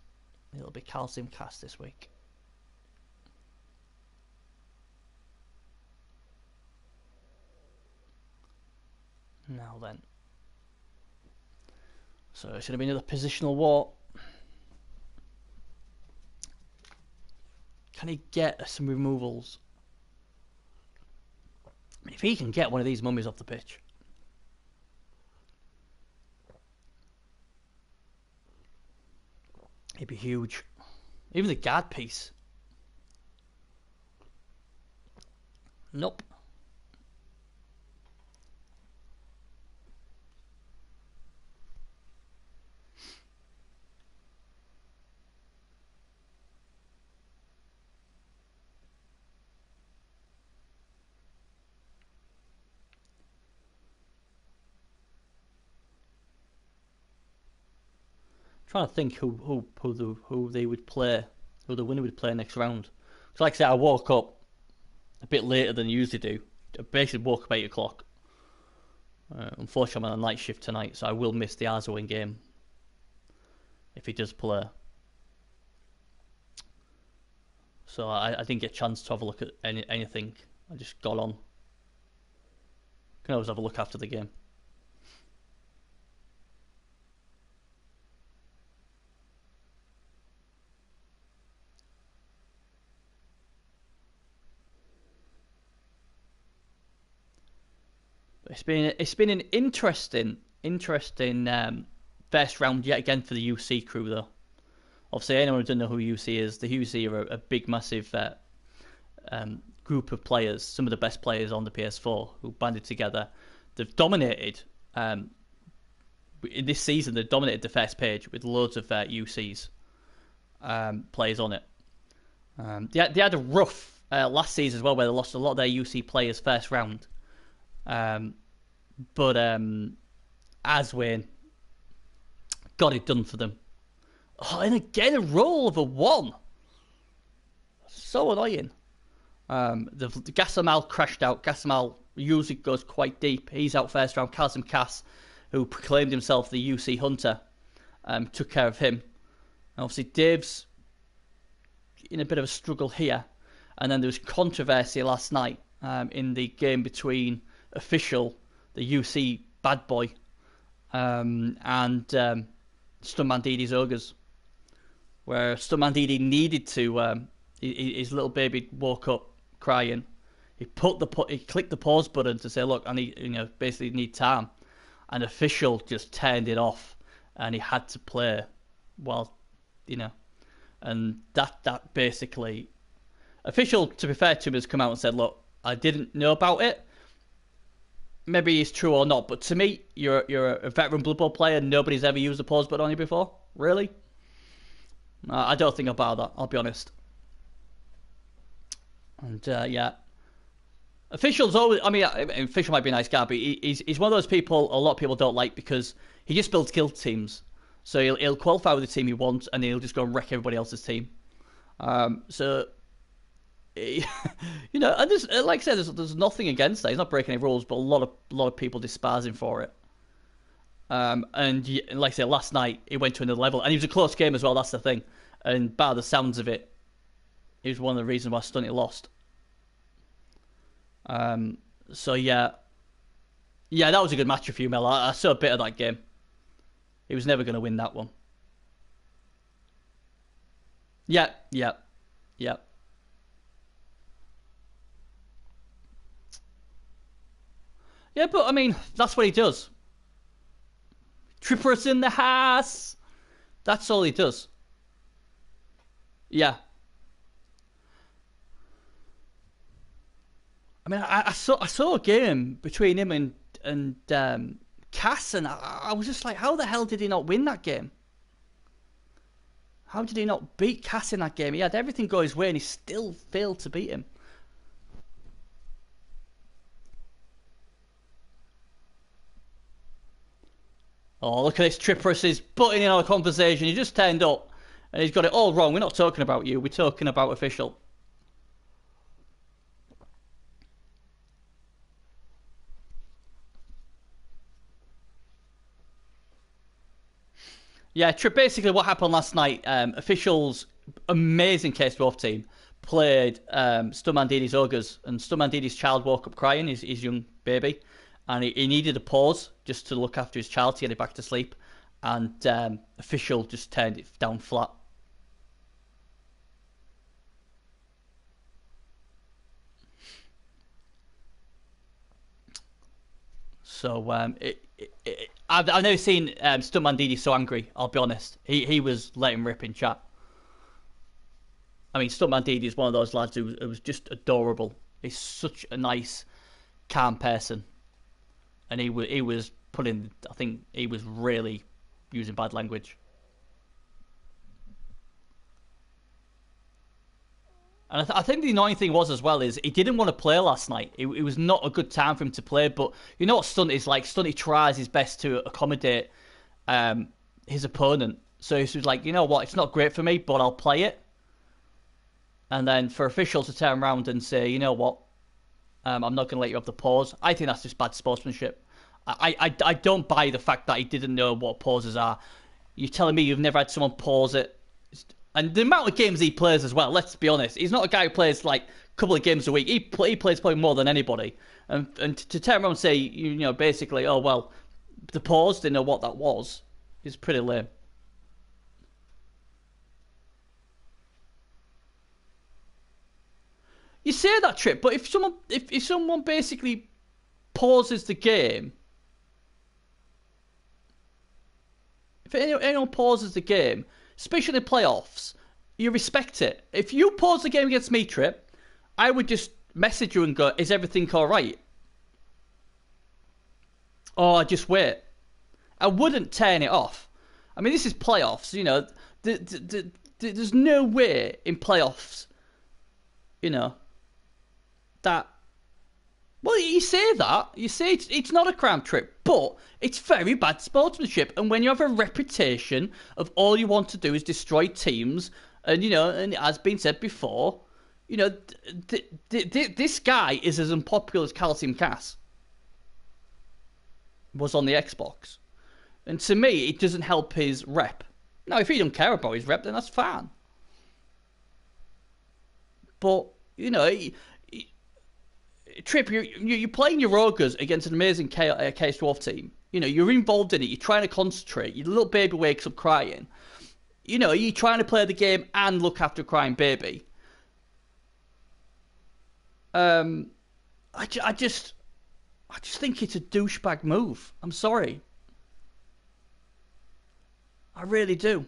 it'll be Calcium Cass this week. Now then. So it's going to be another positional war. Can he get some removals? I mean, if he can get one of these mummies off the pitch. It'd be huge. Even the guard piece. Nope. Trying to think who they would play, who the winner would play next round. So like I said, I woke up a bit later than I usually do. I basically woke up 8 o'clock. Unfortunately, I'm on a night shift tonight, so I will miss the Arzoin game if he does play. So I didn't get a chance to have a look at anything. I just got on. Can always have a look after the game. It's been an interesting first round yet again for the UC crew though. Obviously, anyone who doesn't know who UC is, the UC are a big, massive group of players, some of the best players on the PS4 who banded together. They've dominated in this season. They've dominated the first page with loads of UC's players on it. They had a rough last season as well, where they lost a lot of their UC players first round. But Aswin got it done for them. Oh, and again, a roll of a 1. So annoying. The Gasamal crashed out. Gasamal usually goes quite deep. He's out first round. Kazim Kass, who proclaimed himself the UC Hunter, took care of him. And obviously, Dave's in a bit of a struggle here. And then there was controversy last night in the game between Official, the UC bad boy, and Stunmandidi's Ogres, where Stunmandidi needed to. His little baby woke up crying. He clicked the pause button to say, "Look, I need, basically need time," and Official just turned it off, and he had to play, and that basically. Official, to be fair to him, has come out and said, "Look, I didn't know about it. Maybe it's true or not, but to me, you're a veteran Blood Bowl player. Nobody's ever used a pause button on you before. Really? I don't think about that. I'll be honest." And yeah, Official's always. I mean, Official might be a nice guy, but he's one of those people a lot of people don't like because he just builds kill teams. So he'll qualify with the team he wants, and he'll just go and wreck everybody else's team. So. And there's, like I said, there's nothing against that. He's not breaking any rules, but a lot of people despise him for it. And like I said, last night he went to another level, and it was a close game as well. That's the thing. And by the sounds of it, it was one of the reasons why Stunty lost. So yeah, that was a good match for you, Mel. I saw a bit of that game. He was never going to win that one. Yeah. Yeah, but I mean, that's what he does. Trippers in the house. That's all he does. Yeah. I mean, I saw a game between him and Cass, and I was just like, how the hell did he not win that game? How did he not beat Cass in that game? He had everything go his way, and he still failed to beat him. Oh, look at this. Trippers is butting in on a conversation. He just turned up and he's got it all wrong. We're not talking about you. We're talking about Official. Yeah, basically what happened last night, Official's amazing K-12 team played Stunmandidi's Ogres, and Stunmandidi's child woke up crying, his young baby. And he needed a pause just to look after his child to get it back to sleep. And Official just turned it down flat. So I've never seen Stuntmandidi so angry, I'll be honest. He was letting rip in chat. I mean, Stuntmandidi is one of those lads who was just adorable. He's such a nice, calm person. And he was putting. I think he was really using bad language. And I think the annoying thing was as well is he didn't want to play last night. It was not a good time for him to play. But you know what Stunt is like? Stunt, he tries his best to accommodate his opponent. So he was like, you know what? It's not great for me, but I'll play it. And then for Official to turn around and say, you know what? I'm not going to let you have the pause. I think that's just bad sportsmanship. I don't buy the fact that he didn't know what pauses are. You're telling me you've never had someone pause it? And the amount of games he plays as well, let's be honest. He's not a guy who plays like a couple of games a week. He plays probably more than anybody. And to turn around and say, basically, oh, well, the pause, didn't know what that was, is pretty lame. You say that, Trip, but if someone basically pauses the game, if anyone pauses the game, especially in the playoffs, you respect it. If you pause the game against me, Trip, I would just message you and go, is everything alright? Or just wait. I wouldn't turn it off. I mean, this is playoffs, you know. There's no way in playoffs, you know, that... Well, you say that. You say it's not a crime, Trip, but it's very bad sportsmanship. And when you have a reputation of all you want to do is destroy teams, and, you know, and as been said before, you know, this guy is as unpopular as Calcium Cass was on the Xbox. And to me, it doesn't help his rep. Now, if he don't care about his rep, then that's fine. But, you know, Trip, you're playing your ogres against an amazing Chaos Dwarf team. You know, you're involved in it. You're trying to concentrate. Your little baby wakes up crying. You know, you're trying to play the game and look after a crying baby. I just think it's a douchebag move. I'm sorry. I really do.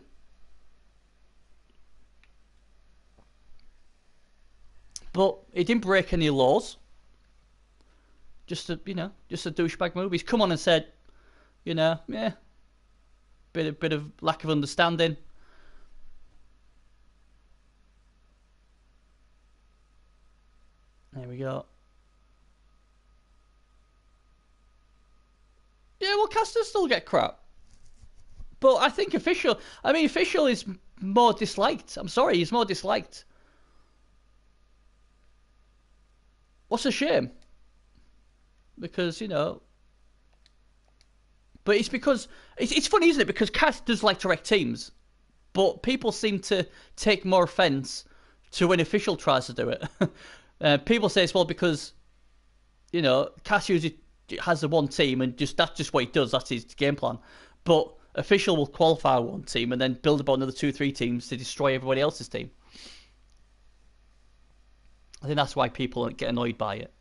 But he didn't break any laws. Just a douchebag move. He's come on and said, you know, yeah, bit of lack of understanding. There we go. Yeah, well, casters still get crap. But I think official is more disliked. I'm sorry, he's more disliked. What's a shame? Because, you know... But it's because... It's funny, isn't it? Because Cass does like to wreck teams. But people seem to take more offence to when official tries to do it. People say it's well because, you know, Cass usually has the one team and that's just what he does. That's his game plan. But official will qualify one team and then build about another 2-3 teams to destroy everybody else's team. I think that's why people get annoyed by it.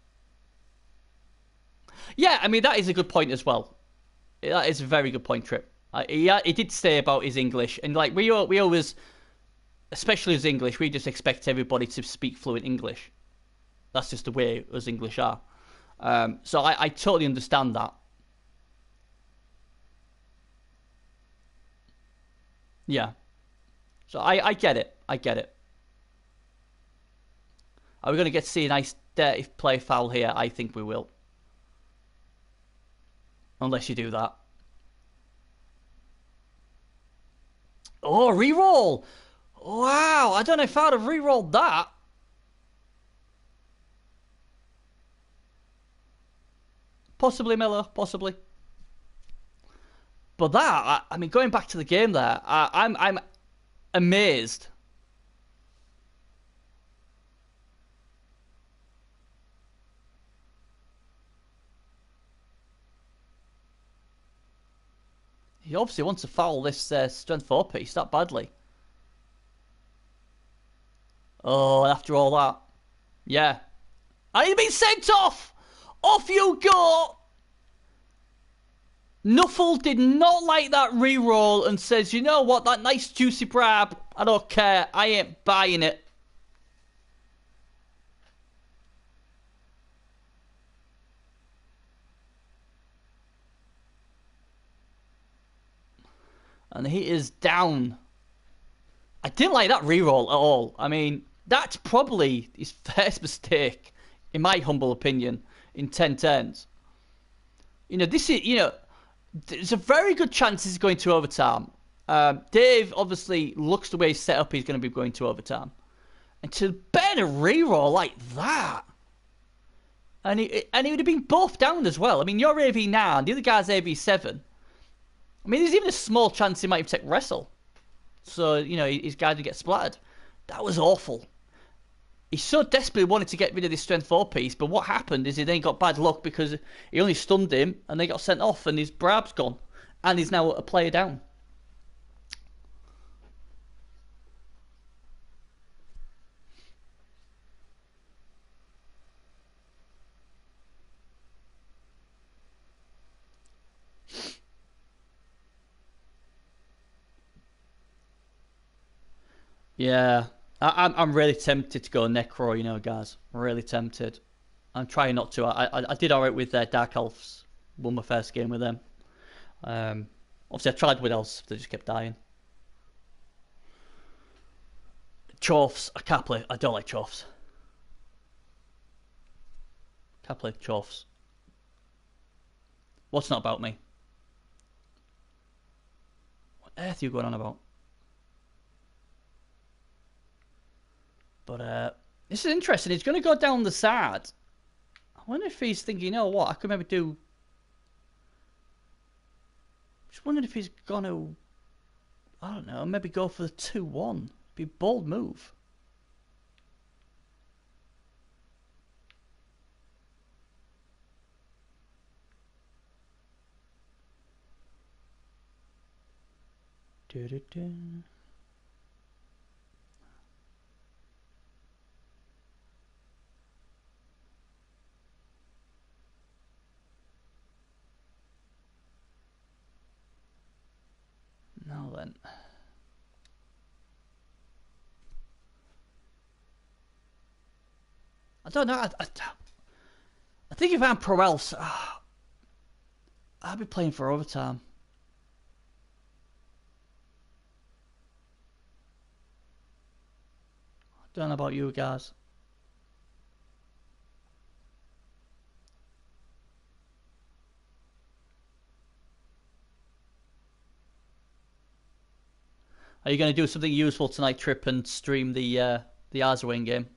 Yeah, I mean, that is a good point as well. That is a very good point, Trip. He did say about his English, and like we always, especially as English, we just expect everybody to speak fluent English. That's just the way us English are. So I totally understand that. Yeah. So I get it. I get it. Are we going to get to see a nice dirty play foul here? I think we will. Unless you do that. Oh, reroll! Wow, I don't know if I'd have rerolled that. Possibly, Miller, possibly. But that, I mean, going back to the game there, I'm amazed. He obviously wants to foul this strength 4 piece that badly. Oh, after all that. Yeah. And he's been sent off! Off you go! Nuffle did not like that reroll and says, you know what, that nice juicy brab, I don't care, I ain't buying it. And he is down. I didn't like that reroll at all. I mean, that's probably his first mistake, in my humble opinion, in 10 turns. You know, this is, you know, there's a very good chance this is going to overtime. Dave obviously looks the way he's set up, he's going to be going to overtime. And to burn a reroll like that. And he would have been both down as well. I mean, you're AV9, the other guy's AV7. I mean, there's even a small chance he might take wrestle. So, you know, his guy to get splattered. That was awful. He so desperately wanted to get rid of this strength 4 piece, but what happened is he then got bad luck because he only stunned him and they got sent off and his brab's gone. And he's now a player down. Yeah, I'm really tempted to go Necro, you know, guys. I'm really tempted. I'm trying not to. I did alright with Dark Elves. Won my first game with them. Um, Obviously I tried with elves. They just kept dying. Chorfs, I can't play. I don't like Chorfs. Can't play Chorfs. What's not about me? What earth are you going on about? But this is interesting. He's going to go down the side. I wonder if he's thinking, you know what, I could maybe do... Just wondering if he's going to, I don't know, maybe go for the 2-1. Be a bold move. Do-do-do. Now then. I don't know. I think if I'm pro elves, I'll be playing for overtime. I don't know about you guys. Are you going to do something useful tonight, Trip, and stream the Arzawain game?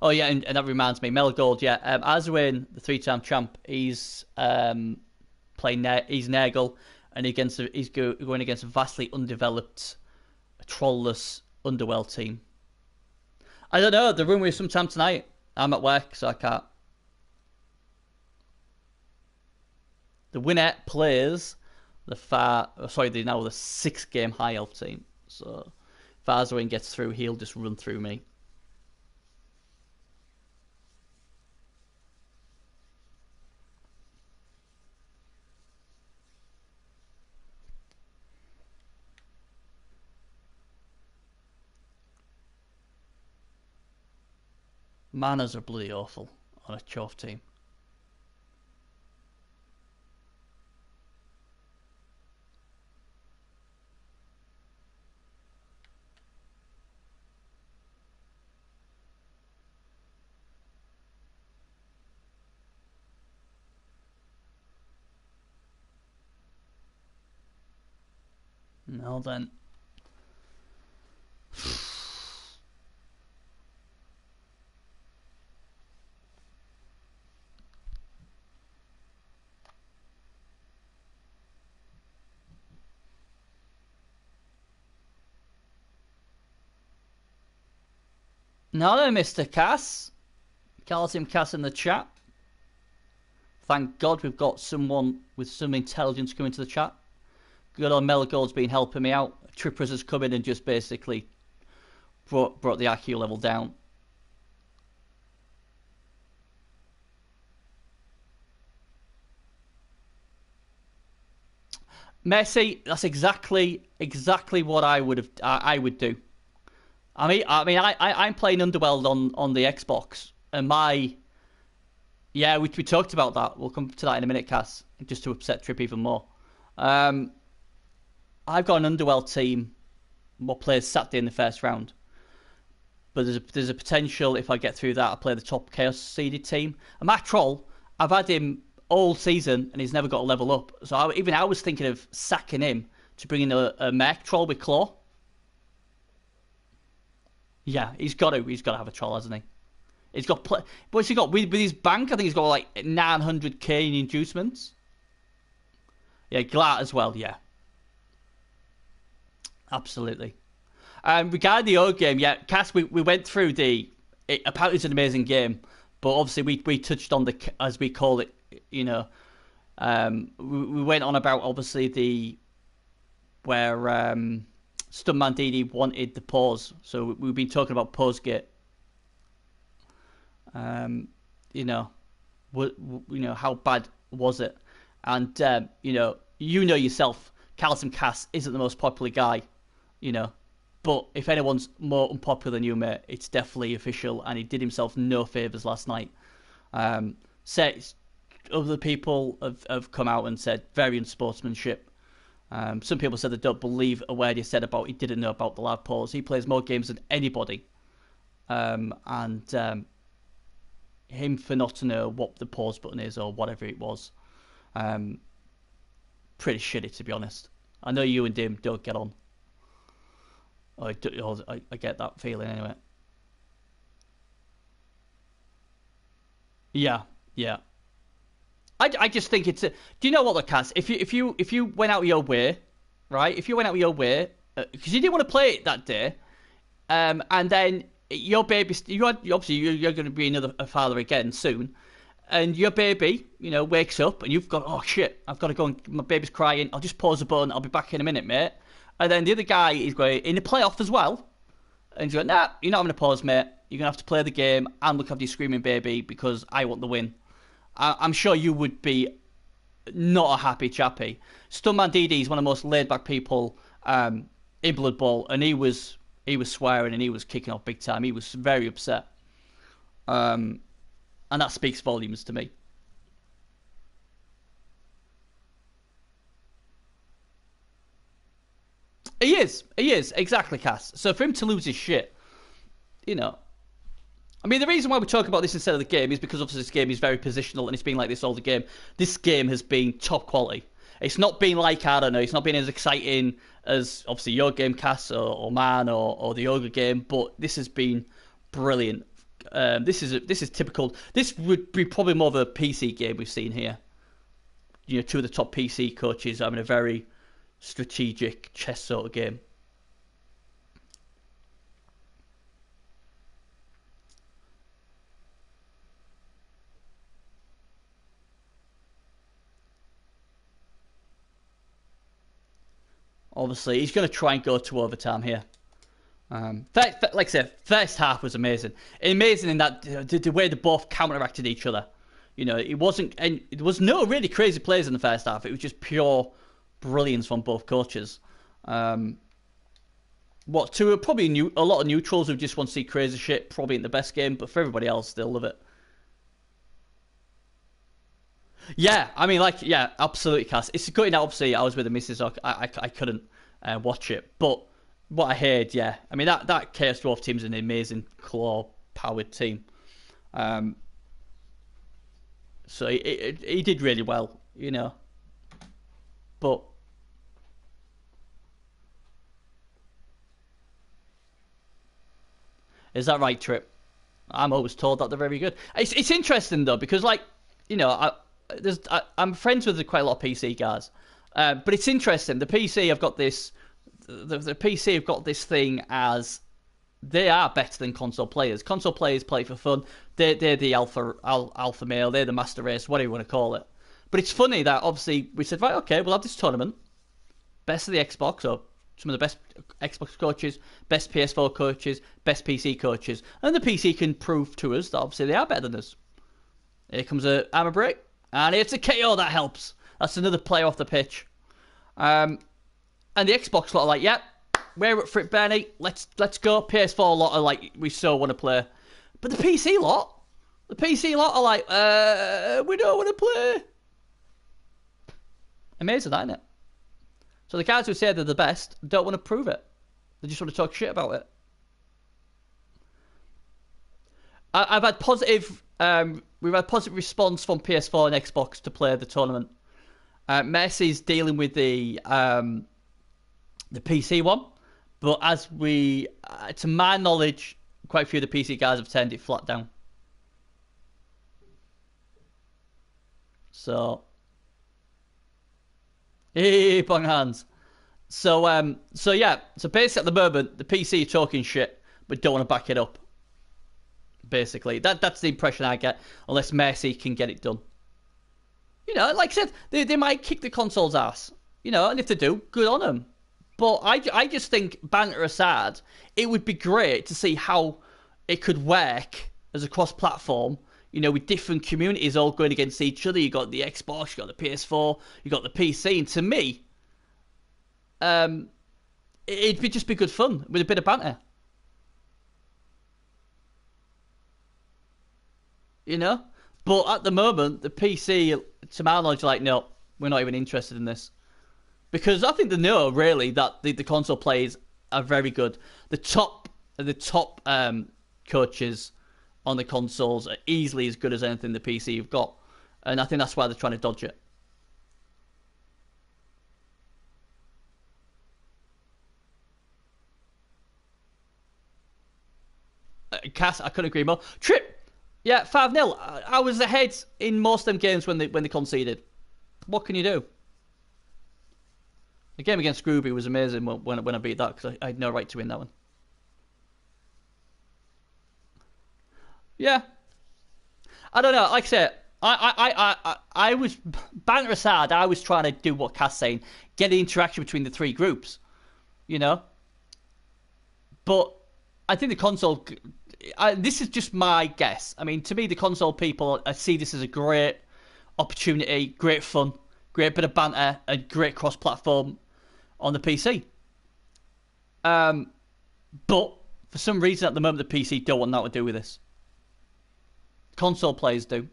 Oh yeah, and that reminds me, Melgold. Yeah, Arzawain, the 3-time champ, he's playing. He's Nurgle, and he's going against a vastly undeveloped, trollless Underworld team. I don't know. The rumour is sometime tonight. I'm at work, so I can't. The winner plays the now the 6-game high elf team. So if Arzawain gets through, he'll just run through me. Manners are bloody awful on a Chorf team. Now then. Now then, Mr. Cass. Calcium Cass in the chat. Thank God we've got someone with some intelligence coming to the chat. Good old Melgold's been helping me out. Trippers has come in and just basically brought the IQ level down. Messi, that's exactly what I would do. I'm playing Underworld on the Xbox, and we talked about that. We'll come to that in a minute, Cass, just to upset Trip even more. I've got an Underworld team. What plays Saturday in the first round, but there's a potential if I get through that, I play the top Chaos seeded team. And Matt Troll, I've had him all season, and he's never got a level up. So I was thinking of sacking him to bring in a Mech Troll with Claw. Yeah, he's got to have a troll, hasn't he? He's got what's he got with his bank? I think he's got like 900k in inducements. Yeah, Glat as well. Yeah, absolutely. Regarding the old game, yeah, Cass, we went through apparently it's an amazing game, but obviously we touched on as we call it, you know, we went on about obviously where Stuntman DD wanted the pause, so we've been talking about Pausegate. You know, how bad was it? And you know yourself, Calcium Cass isn't the most popular guy, you know, But if anyone's more unpopular than you, mate, it's definitely official, and he did himself no favours last night. Other people have come out and said very unsportsmanship. Some people said they don't believe a word he said about he didn't know about the live pause. He plays more games than anybody. Him for not to know what the pause button is or whatever it was, pretty shitty, to be honest. I know you and Dim don't get on. I get that feeling anyway. Yeah. I just think it's. Do you know what, Cass? If you went out of your way, right? If you went out of your way because you didn't want to play it that day, and then your baby, obviously you're going to be a father again soon, and your baby, wakes up and you've got, oh shit, I've got to go and my baby's crying. I'll just pause the button. I'll be back in a minute, mate. And then the other guy is going in the playoff as well, and he's going, nah, you're not having a pause, mate. You're going to have to play the game and look after your screaming baby because I want the win. I'm sure you would be not a happy chappy. Stuntman DD is one of the most laid-back people in Blood Bowl, and he was swearing and he was kicking off big time. He was very upset. And that speaks volumes to me. He is, exactly, Cass. So for him to lose his shit, I mean, the reason why we talk about this instead of the game is because obviously this game is very positional and it's been like this all the game. This game has been top quality. It's not been like, I don't know, it's not been as exciting as obviously your game, Cass, or mine, or the Ogre game, but this has been brilliant. This is typical. This would be probably more of a PC game we've seen here. Two of the top PC coaches having a very strategic chess sort of game. Obviously, he's going to try and go to overtime here. Like I said, first half was amazing. Amazing in that the way they both counteracted each other. It wasn't, and there was no really crazy plays in the first half. It was just pure brilliance from both coaches. To probably a lot of neutrals who just want to see crazy shit, probably in the best game, but for everybody else, they'll love it. Yeah, I mean, absolutely, Cass. It's good now. Obviously, I was with the missus, so I couldn't watch it. But what I heard, yeah, I mean that Chaos Dwarf team's an amazing claw-powered team. So he did really well, But is that right, Trip? I'm always told that they're very good. It's interesting though because I'm friends with quite a lot of PC guys, but it's interesting. The PC have got this. The PC have got this thing as they are better than console players. Console players play for fun. They're the alpha male. They're the master race, whatever you want to call it. But it's funny that obviously we said, right, okay, we'll have this tournament. Best of the Xbox, or some of the best Xbox coaches, best PS4 coaches, best PC coaches, and the PC can prove to us that obviously they are better than us. Here comes a armor break. And it's a KO that helps. That's another player off the pitch. And the Xbox lot are like, yep, we're up for it, Bernie. Let's go. PS4 lot are like, we so want to play. But the PC lot are like, we don't want to play. Amazing, isn't it? So the guys who say they're the best don't want to prove it. They just want to talk shit about it. I've had positive. We've had positive response from PS4 and Xbox to play the tournament. Messi's dealing with the PC one, but to my knowledge, quite a few of the PC guys have turned it flat down. So, bong hands. So yeah. So basically, at the moment, the PC are talking shit, but don't want to back it up. Basically, that's the impression I get. Unless Messi can get it done, like I said, they might kick the console's ass, and if they do, good on them. But I just think, banter aside, it would be great to see how it could work as a cross-platform. With different communities all going against each other. You got the Xbox, you got the PS4, you got the PC, and to me, It'd just be good fun with a bit of banter. You know? But at the moment, the PC, to my knowledge, are like, no, we're not even interested in this. Because I think they know, really, that the console players are very good. The top coaches on the consoles are easily as good as anything the PC you've got. And I think that's why they're trying to dodge it. Cass, I couldn't agree more. Trip, yeah, 5-0. I was ahead in most of them games when they conceded. What can you do? The game against Scrooby was amazing when I beat that because I had no right to win that one. Yeah, I don't know. Like I said, I was banter aside. I was trying to do what Cass saying, get the interaction between the three groups, you know. But I think the console. This is just my guess. I mean, to me, the console people, I see this as a great opportunity, great fun, great bit of banter, and great cross-platform on the PC. But for some reason, at the moment, the PC don't want nothing to do with this. Console players do.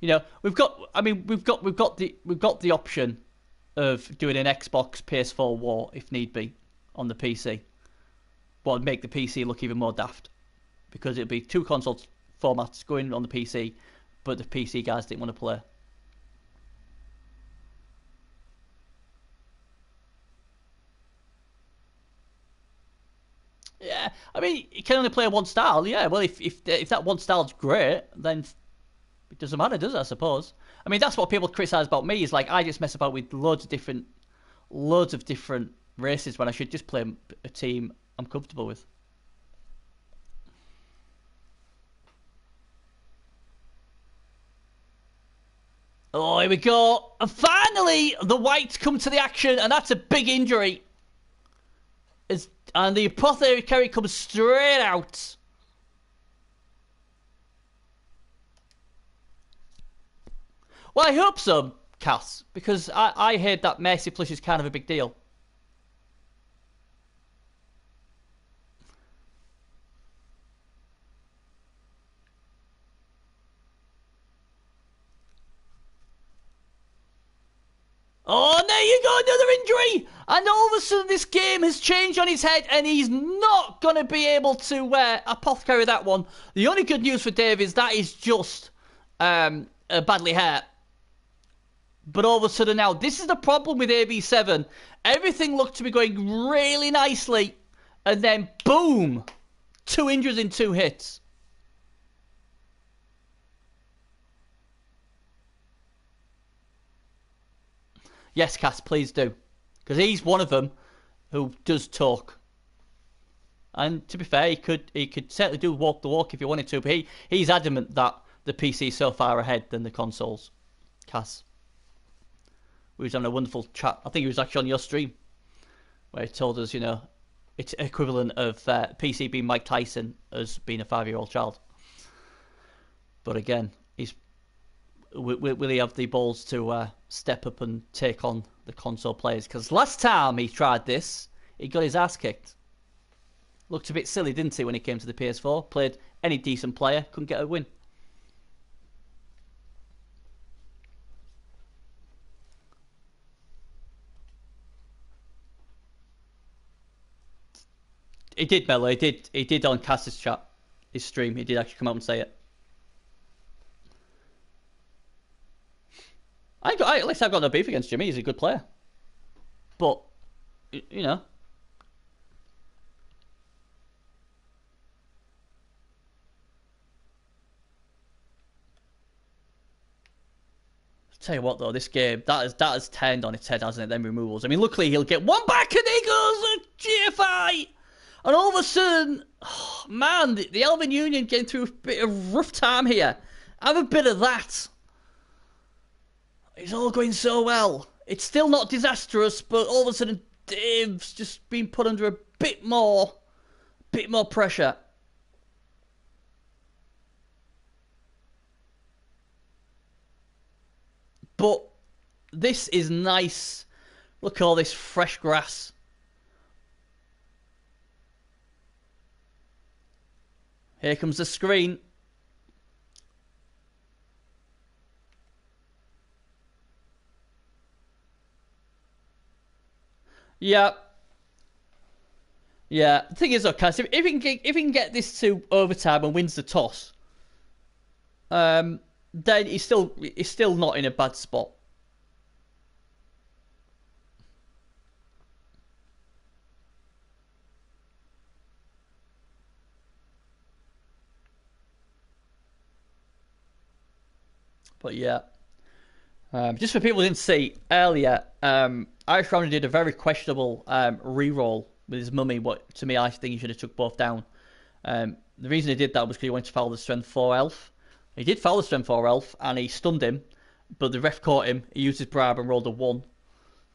You know, we've got the option of doing an Xbox PS4 war if need be on the PC. What would make the PC look even more daft because it'd be two console formats going on the PC, but the PC guys didn't want to play. Yeah, I mean, you can only play one style. Yeah, well, if that one style's great, then it doesn't matter, does it? I suppose. I mean, that's what people criticize about me. Is like I just mess about with loads of different races when I should just play a team I'm comfortable with. Oh, here we go. And finally, the whites come to the action, and that's a big injury. And the apothecary comes straight out. Well, I hope so, Cass, because I heard that Mercy Plush is kind of a big deal. Oh, there you go, another injury! And all of a sudden this game has changed on his head and he's not going to be able to apothecary that one. The only good news for Dave is that is just badly hurt. But all of a sudden now, this is the problem with AB7. Everything looked to be going really nicely. And then, boom! 2 injuries in 2 hits. Yes, Cass, please do. Because he's one of them who does talk. And to be fair, he could certainly do walk the walk if he wanted to. But he's adamant that the PC is so far ahead than the consoles. Cass. We was having a wonderful chat. I think he was actually on your stream. Where he told us, you know, it's equivalent of PC being Mike Tyson as being a 5-year-old child. But again, will he have the balls to step up and take on the console players? Because last time he tried this, he got his ass kicked. Looked a bit silly, didn't he, when he came to the PS4? Played any decent player, couldn't get a win. He did, Mello. He did on Cass's chat, his stream. He did actually come out and say it. At least I've got no beef against Jimmy. He's a good player. But, you know. Tell you what, though, this game, that has turned on its head, hasn't it? Them removals. I mean, luckily he'll get one back and he goes a GFI. And all of a sudden, oh, man, the Elven Union getting through a bit of rough time here. Have a bit of that. It's all going so well. It's still not disastrous, but all of a sudden, Dave's just been put under a bit more pressure. But this is nice Look at all this fresh grass. Here comes the screen. Yeah. Yeah. The thing is, though, Cass, if he can get this to overtime and wins the toss, then he's still not in a bad spot. But yeah. Just for people who didn't see earlier, Irish Rounder did a very questionable re-roll with his mummy. What to me, I think he should have took both down. The reason he did that was because he wanted to foul the strength 4 elf. He did foul the strength 4 elf and he stunned him, but the ref caught him. He used his bribe and rolled a 1.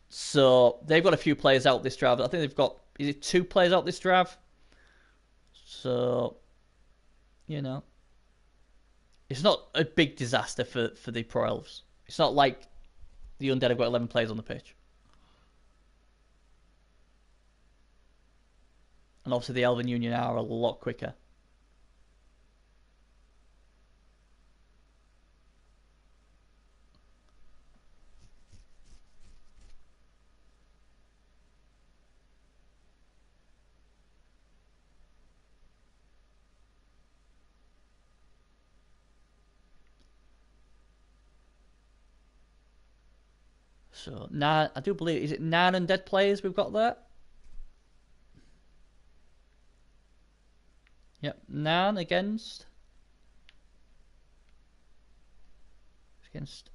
So they've got a few players out this drive. I think they've got, is it 2 players out this drive? So, you know, it's not a big disaster for the Pro Elves. It's not like the Undead have got 11 players on the pitch. And obviously the Elven Union are a lot quicker. So, I do believe, is it 9 Undead players we've got there? Yep, 9 against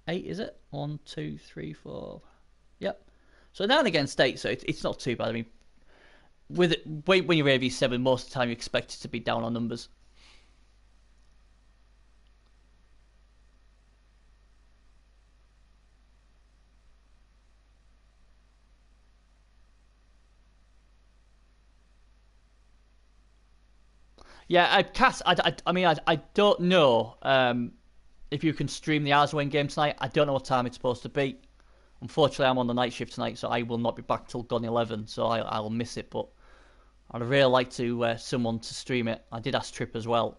8, is it? 1, 2, 3, 4. Yep. So 9 against 8, so it's not too bad. I mean, with it, when you're AV7, most of the time you expect it to be down on numbers. Yeah, Cass, I mean, I don't know if you can stream the Arswayne game tonight. I don't know what time it's supposed to be. Unfortunately, I'm on the night shift tonight, so I will not be back till gone 11, so I'll miss it. But I'd really like to someone to stream it. I did ask Trip as well.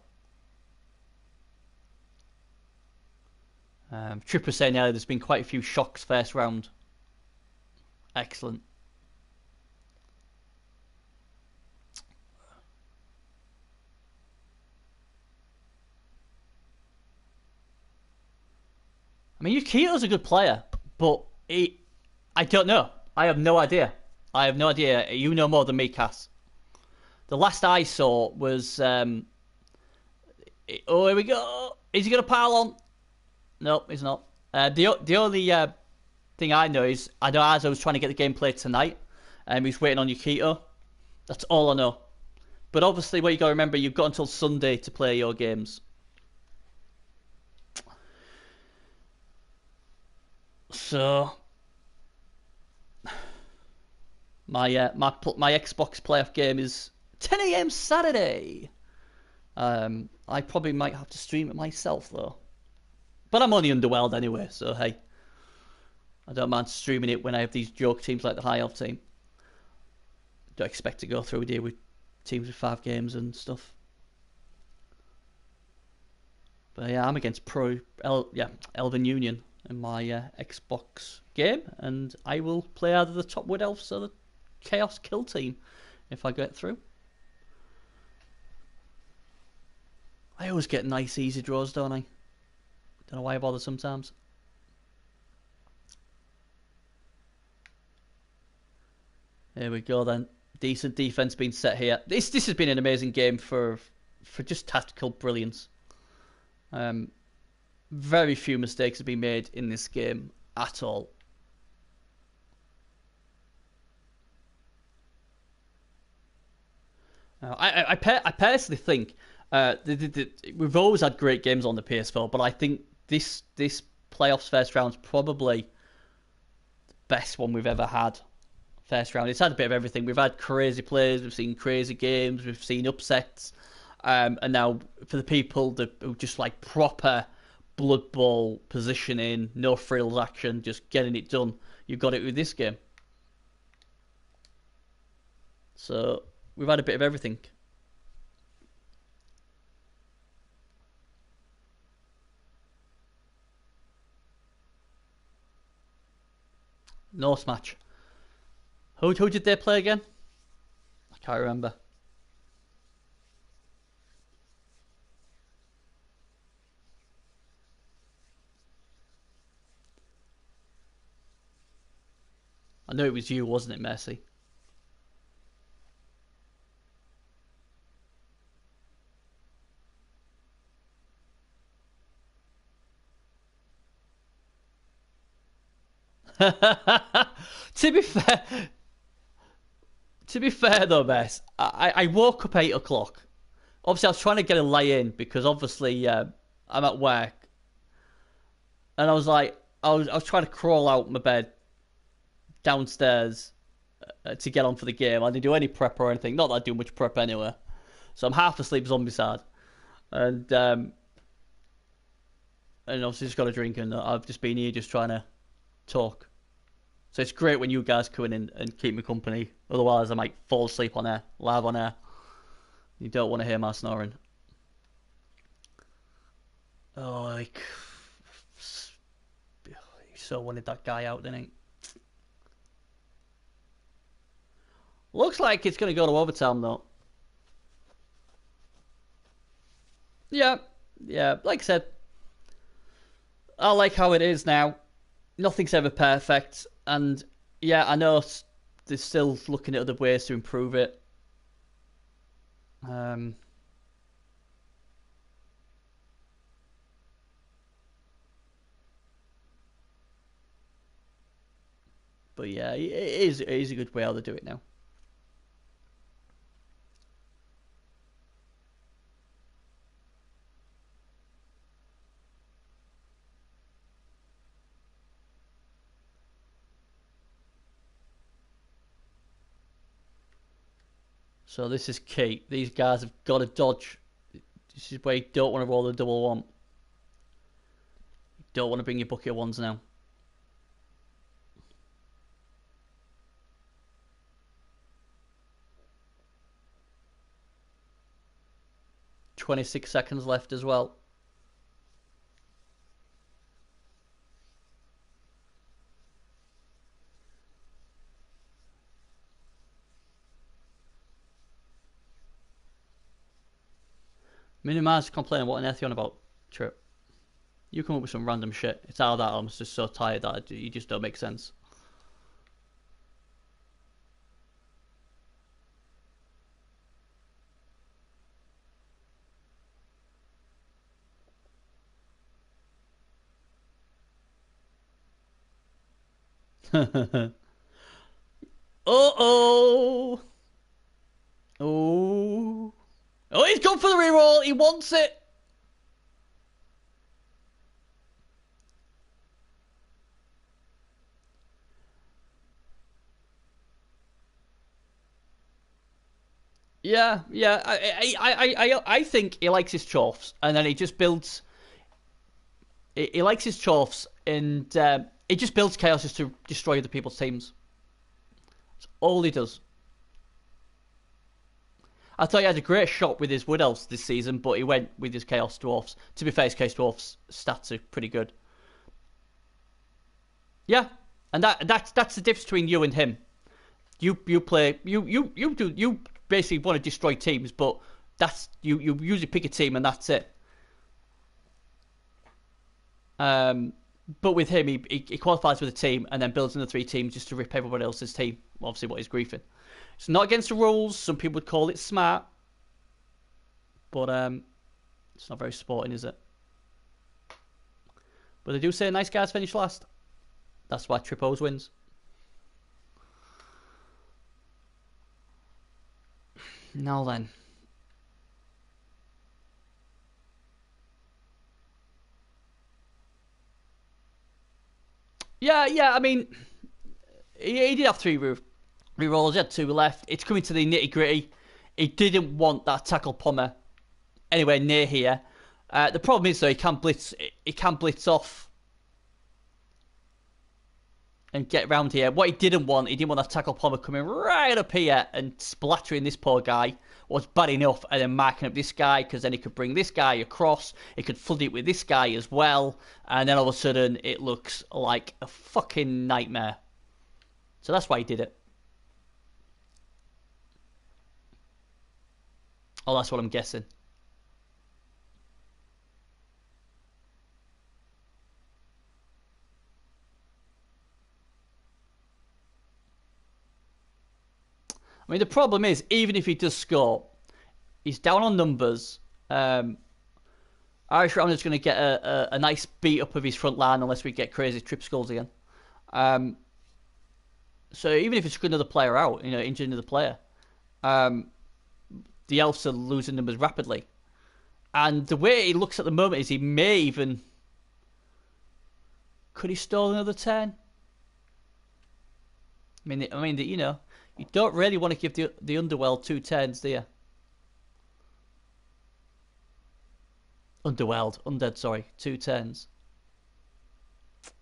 Trip was saying earlier there's been quite a few shocks first round. Excellent. I mean, Yukito's a good player, but I don't know. I have no idea. I have no idea. You know more than me, Cass. The last I saw was... oh, here we go. Is he going to pile on? No, he's not. The only thing I know is, I know Arzo was trying to get the game played tonight, and he's waiting on Yukito. That's all I know. But obviously, what you got to remember, you've got until Sunday to play your games. So, my Xbox playoff game is 10 a.m. Saturday. I probably might have to stream it myself though, but I'm only Underworld anyway, so hey, I don't mind streaming it when I have these joke teams like the High Elf team. Don't expect to go through a day with teams with 5 games and stuff. But yeah, I'm against Elven Union in my Xbox game, and I will play either the Top Wood Elves or the Chaos Kill team if I get through. I always get nice easy draws, don't I? Don't know why I bother sometimes. There we go then. Decent defense being set here. This has been an amazing game for just tactical brilliance. Very few mistakes have been made in this game at all. I personally think we've always had great games on the PS4, but I think this playoffs first round's probably the best one we've ever had. First round, it's had a bit of everything. We've had crazy plays, we've seen crazy games, we've seen upsets, and now for the people who just like proper Blood Bowl positioning, no frills action, just getting it done. You've got it with this game. So we've had a bit of everything. Norse match. Who did they play again? I can't remember. I know it was you, wasn't it, Messi? to be fair, to be fair though, Mess, I woke up 8 o'clock. Obviously, I was trying to get a lay in because obviously I'm at work, and I was like, I was trying to crawl out my bed downstairs to get on for the game. I didn't do any prep or anything. Not that I do much prep anyway. So I'm half asleep, zombicide, and obviously just got a drink, and I've just been here just trying to talk. So it's great when you guys come in and keep me company. Otherwise, I might fall asleep on air, live on air. You don't want to hear my snoring. Oh, like, he so wanted that guy out, didn't he? Looks like it's going to go to overtime, though. Yeah, yeah. Like I said, I like how it is now. Nothing's ever perfect, and yeah, I know they're still looking at other ways to improve it. Um, but yeah, it is a good way how they do it now. So this is key. These guys have got to dodge. This is where you don't want to roll the double one. You don't want to bring your bucket of ones now. $26 left as well. Minimise complaining. What on earth are you on about, Trip? You come up with some random shit. It's out of that I'm just so tired that you just don't make sense. Uh-oh. Oh. Oh, he's gone for the reroll. He wants it. Yeah, yeah. I think he likes his chuffs, and then he just builds. He likes his chuffs, and he just builds chaos just to destroy other people's teams. That's all he does. I thought he had a great shot with his Wood Elves this season, but he went with his Chaos Dwarfs. To be fair, his Chaos Dwarfs stats are pretty good. Yeah, and that's the difference between you and him. You play you basically want to destroy teams, but that's you usually pick a team and that's it. But with him, he qualifies with a team and then builds another three teams just to rip everybody else's team. Obviously, what he's griefing. It's not against the rules. Some people would call it smart, but it's not very sporting, is it? But they do say nice guys finish last. That's why Trip always wins. Now then. Yeah. I mean, he did have three rerolls. He had two left. It's coming to the nitty gritty. He didn't want that tackle pommer anywhere near here. The problem is though he can blitz. He can blitz off and get round here. What he didn't want that tackle bomber coming right up here and splattering this poor guy was bad enough, and then marking up this guy, because then he could bring this guy across, he could flood it with this guy as well, and then all of a sudden it looks like a fucking nightmare. So that's why he did it. Oh, that's what I'm guessing. I mean, the problem is, even if he does score, he's down on numbers. Irish Rounder's going to get a nice beat up of his front line unless we get crazy trip skulls again. So even if it's another player out, injure another player, the Elves are losing numbers rapidly. And the way he looks at the moment is he may even... Could he stall another 10? I mean, you don't really want to give the Underworld 2 10s, do you? Undead, sorry, 2 10s.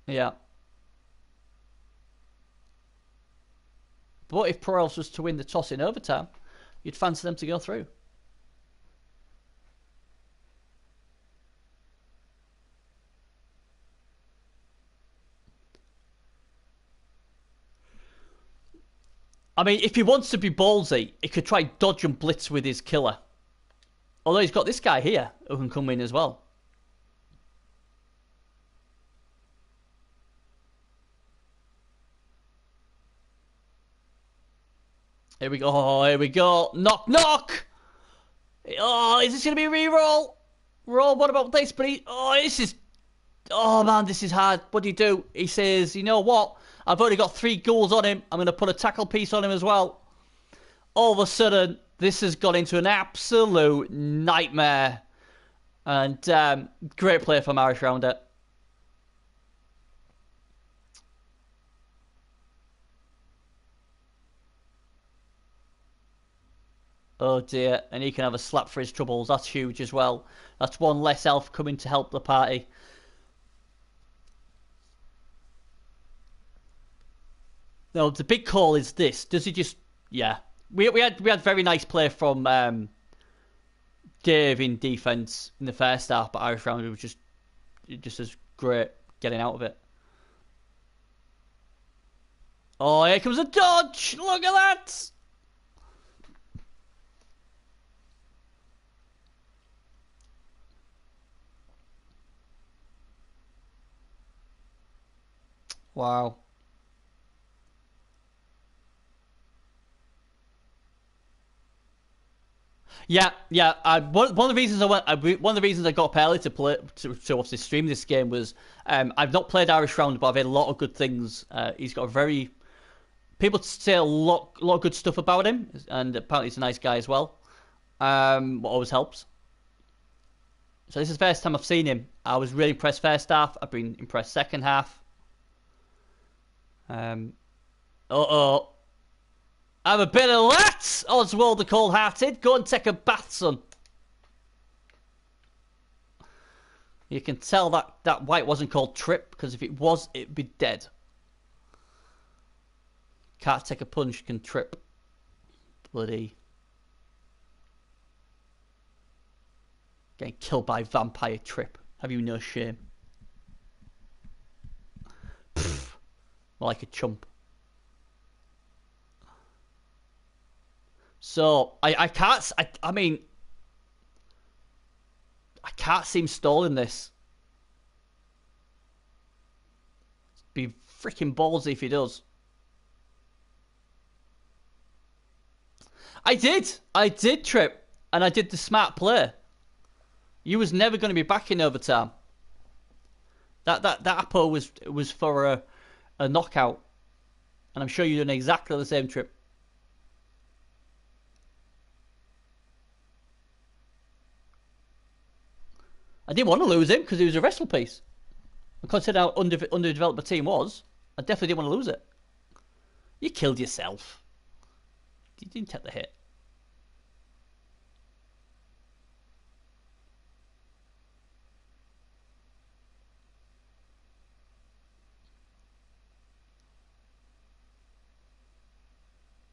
Yeah. But if Pro Elves was to win the toss in overtime, you'd fancy them to go through. I mean, if he wants to be ballsy, he could try dodge and blitz with his killer. Although he's got this guy here who can come in as well. Here we go. Oh, here we go. Knock, knock. Oh, is this going to be a reroll? Roll, what about this? But this is... Oh, man, this is hard. What do? He says, you know what? I've already got 3 goals on him. I'm going to put a tackle piece on him as well. All of a sudden, this has got into an absolute nightmare. And great play from Irish Rounder. Oh dear, and he can have a slap for his troubles. That's huge as well. That's one less elf coming to help the party. No, the big call is this. Does he just... Yeah. We had very nice play from Dave in defence in the first half, but Irish Rounder was just as great getting out of it. Oh, here comes a dodge! Look at that! Wow. Yeah. One of the reasons I got up early to watch this stream this game was I've not played Irish Round, but I've heard a lot of good things. He's got a very... People say a lot of good stuff about him, and apparently he's a nice guy as well. What always helps. So this is the first time I've seen him. I was really impressed first half. I've been impressed second half. Uh-oh. Have a bit of that, Oswald the Cold-Hearted. Go and take a bath, son. You can tell that white wasn't called Trip, because if it was, it'd be dead. Can't take a punch, can trip. Bloody. Getting killed by vampire Trip. Have you no shame? Pfft. More like a chump. So, I can't... I mean... I can't see him stalling this. Be freaking ballsy if he does. I did Trip. And I did the smart play. You was never going to be back in overtime. That Apo was for a knockout. And I'm sure you're doing exactly the same, Trip. I didn't want to lose him because he was a wrestle piece. And considering how underdeveloped the team was, I definitely didn't want to lose it. You killed yourself. You didn't take the hit.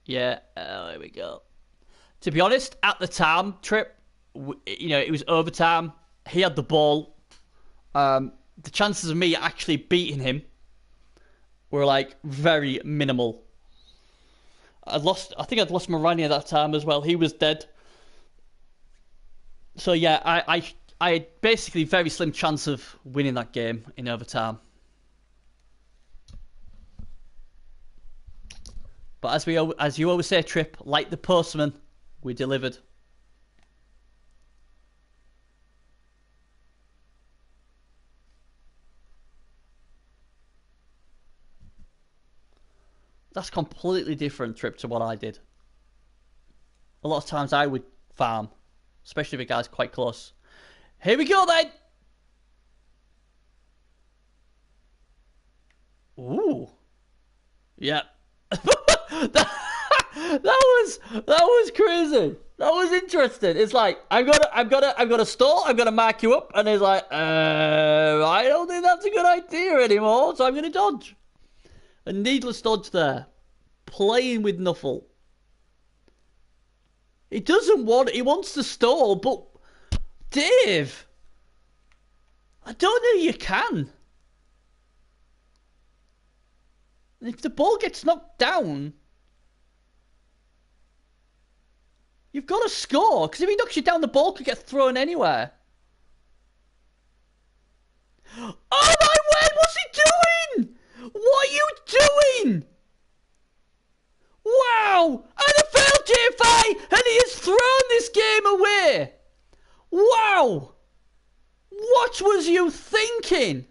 Yeah, there we go. To be honest, at the time, Trip, you know, it was overtime. He had the ball. The chances of me actually beating him were like very minimal. I think I'd lost Morani at that time as well. He was dead. So yeah, I had basically very slim chance of winning that game in overtime. But as you always say, Trip, like the postman, we delivered. That's completely different, Trip, to what I did. A lot of times I would farm, especially if a guy's quite close. Here we go then! Ooh. Yeah. that was crazy. That was interesting. It's like I'm gonna stall. I'm gonna mark you up, and he's like, I don't think that's a good idea anymore. So I'm gonna dodge. A needless dodge there. Playing with Nuffle. He doesn't want. He wants to stall, but Dave, I don't know you can. If the ball gets knocked down, you've got to score, because if he knocks you down, the ball could get thrown anywhere. Oh my word, what's he doing? What are you doing? Wow! NFL GFI, and he has thrown this game away. Wow! What was you thinking?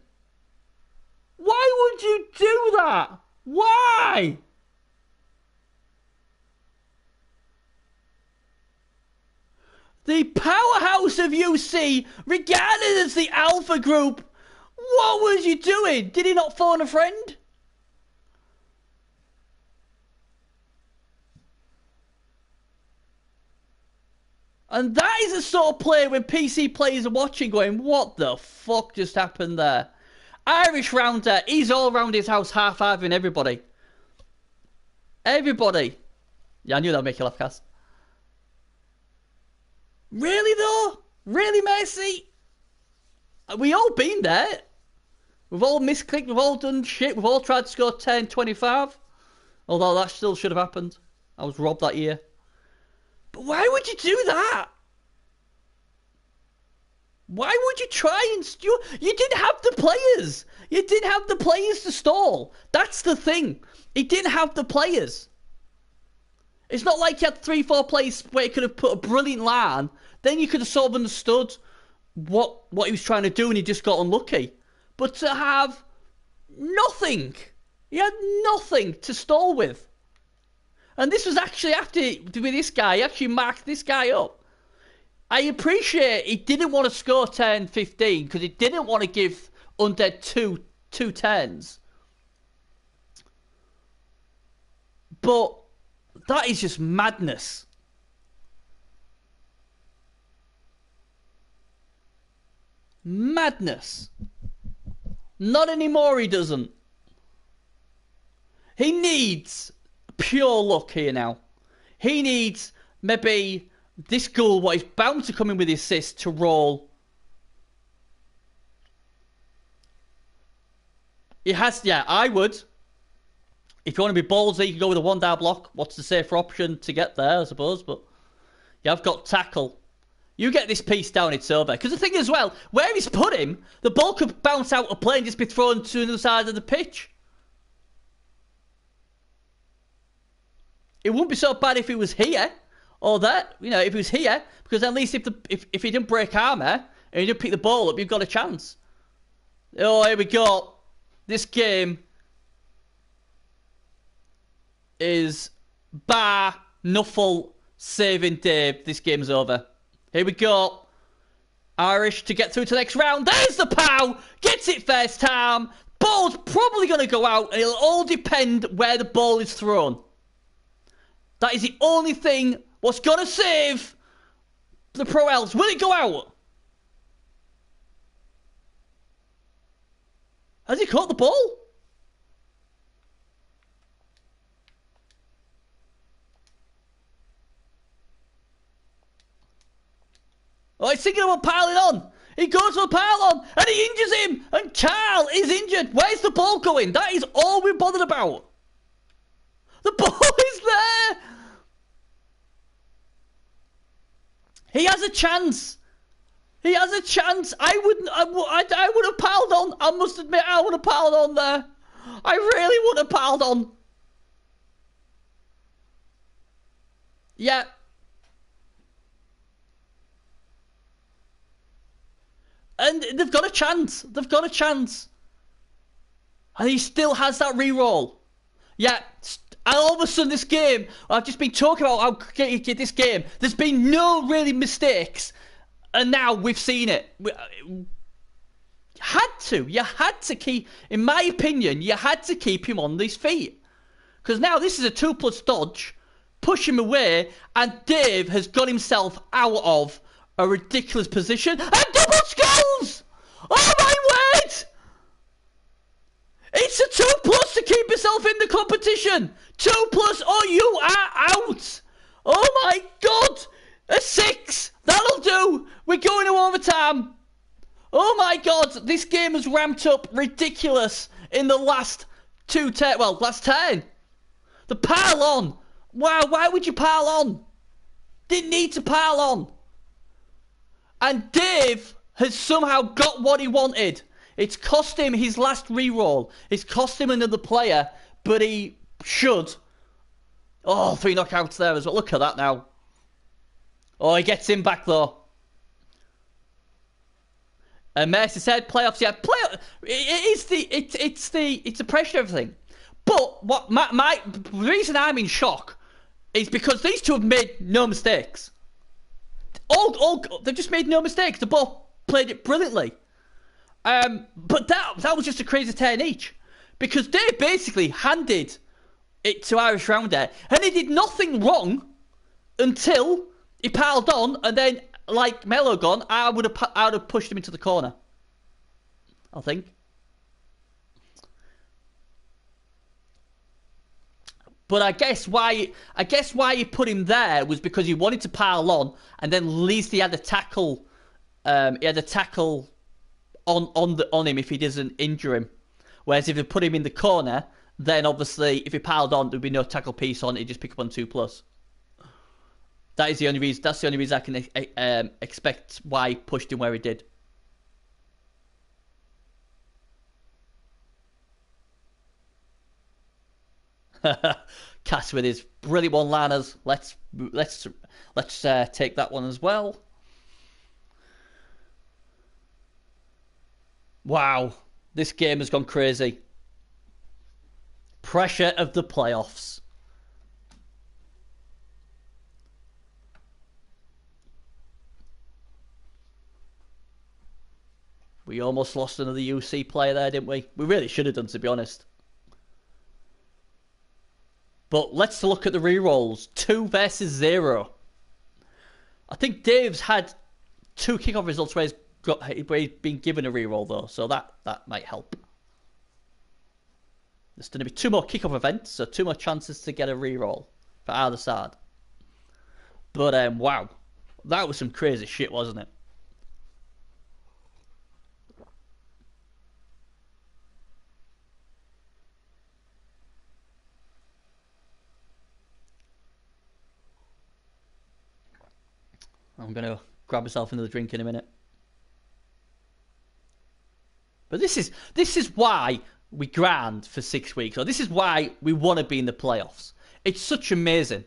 Why would you do that? Why? The powerhouse of UC, regarded as the Alpha Group. What was you doing? Did he not phone a friend? And that is the sort of play when PC players are watching going, what the fuck just happened there? Irish rounder, he's all around his house half-hiving everybody. Everybody. Yeah, I knew that would make you laugh, Cass. Really though? Really, Mercy? We all been there. We've all misclicked, we've all done shit, we've all tried to score 10, 25. Although that still should have happened. I was robbed that year. But why would you do that? Why would you try and... You didn't have the players. You didn't have the players to stall. That's the thing. He didn't have the players. It's not like you had 3-4 players where you could have put a brilliant line. Then you could have sort of understood what he was trying to do and he just got unlucky. But to have nothing. He had nothing to stall with. And this was actually after, with this guy, he actually marked this guy up. I appreciate he didn't want to score 10, 15 because he didn't want to give Undead two tens. But that is just madness. Madness. Not anymore, he doesn't. He needs pure luck here now. He needs maybe this goal, what he's bound to come in with the assist to roll. It has, yeah, I would. If you want to be ballsy, you can go with a 1-down block. What's the safer option to get there, I suppose, but you have got tackle. You get this piece down, it's over. Because the thing as well, where he's put him, the ball could bounce out of play and just be thrown to the other side of the pitch. It wouldn't be so bad if it was here or that, you know, if it was here, because at least if he didn't break armour and he didn't pick the ball up, you've got a chance. Oh, here we go. This game is bar Nuffle saving Dave. This game's over. Here we go. Irish to get through to the next round. There's the pow. Gets it first time. Ball's probably going to go out, and it'll all depend where the ball is thrown. That is the only thing what's going to save the Pro Elves. Will it go out? Has he caught the ball? He's thinking about piling on. He goes for a pile on, and he injures him. And Carl is injured. Where's the ball going? That is all we're bothered about. The ball is there. He has a chance. He has a chance. I would have piled on. I must admit, I would have piled on there. I really would have piled on. Yeah. And they've got a chance. They've got a chance. And he still has that reroll. Yeah. And all of a sudden this game, I've just been talking about how get this game. There's been no really mistakes. And now we've seen it. You had to keep, in my opinion, you had to keep him on his feet. Because now this is a 2+ dodge. Push him away. And Dave has got himself out of a ridiculous position. And double skulls! Oh my word! It's a 2+ to keep yourself in the competition. 2+, or you are out. Oh my god! A 6! That'll do! We're going to overtime! Oh my god! This game has ramped up ridiculous in the last last 10. The pile on! Wow, why would you pile on? Didn't need to pile on. And Dave has somehow got what he wanted. It's cost him his last reroll. It's cost him another player, but he should. Oh, 3 knockouts there as well. Look at that now. Oh, he gets him back though. And Mercy said, "Playoffs, yeah, playoff. It's the pressure of everything." But what the reason I'm in shock is because these two have made no mistakes. They've just made no mistakes. They both played it brilliantly. But that was just a crazy 10 each, because they basically handed it to Irish Rounder, and he did nothing wrong until he piled on, and then, like Melo gone, I would have pushed him into the corner, I think. But I guess why he put him there was because he wanted to pile on, and then at least he had a tackle. He had a tackle on him if he doesn't injure him. Whereas if you put him in the corner, then obviously if he piled on, there'd be no tackle piece on. He'd just pick up on 2+. That's the only reason I can expect why he pushed him where he did. Cass with his brilliant one-liners. Let's take that one as well. Wow, this game has gone crazy. Pressure of the playoffs. We almost lost another UC player there, didn't we? We really should have done, to be honest. But let's look at the rerolls. 2 versus 0. I think Dave's had 2 kickoff results where he's been given a reroll though, so that might help. There's going to be 2 more kickoff events, so 2 more chances to get a reroll for either side. But wow, that was some crazy shit, wasn't it? I'm going to grab myself another drink in a minute. But this is why we grind for 6 weeks, or this is why we want to be in the playoffs. It's such amazing.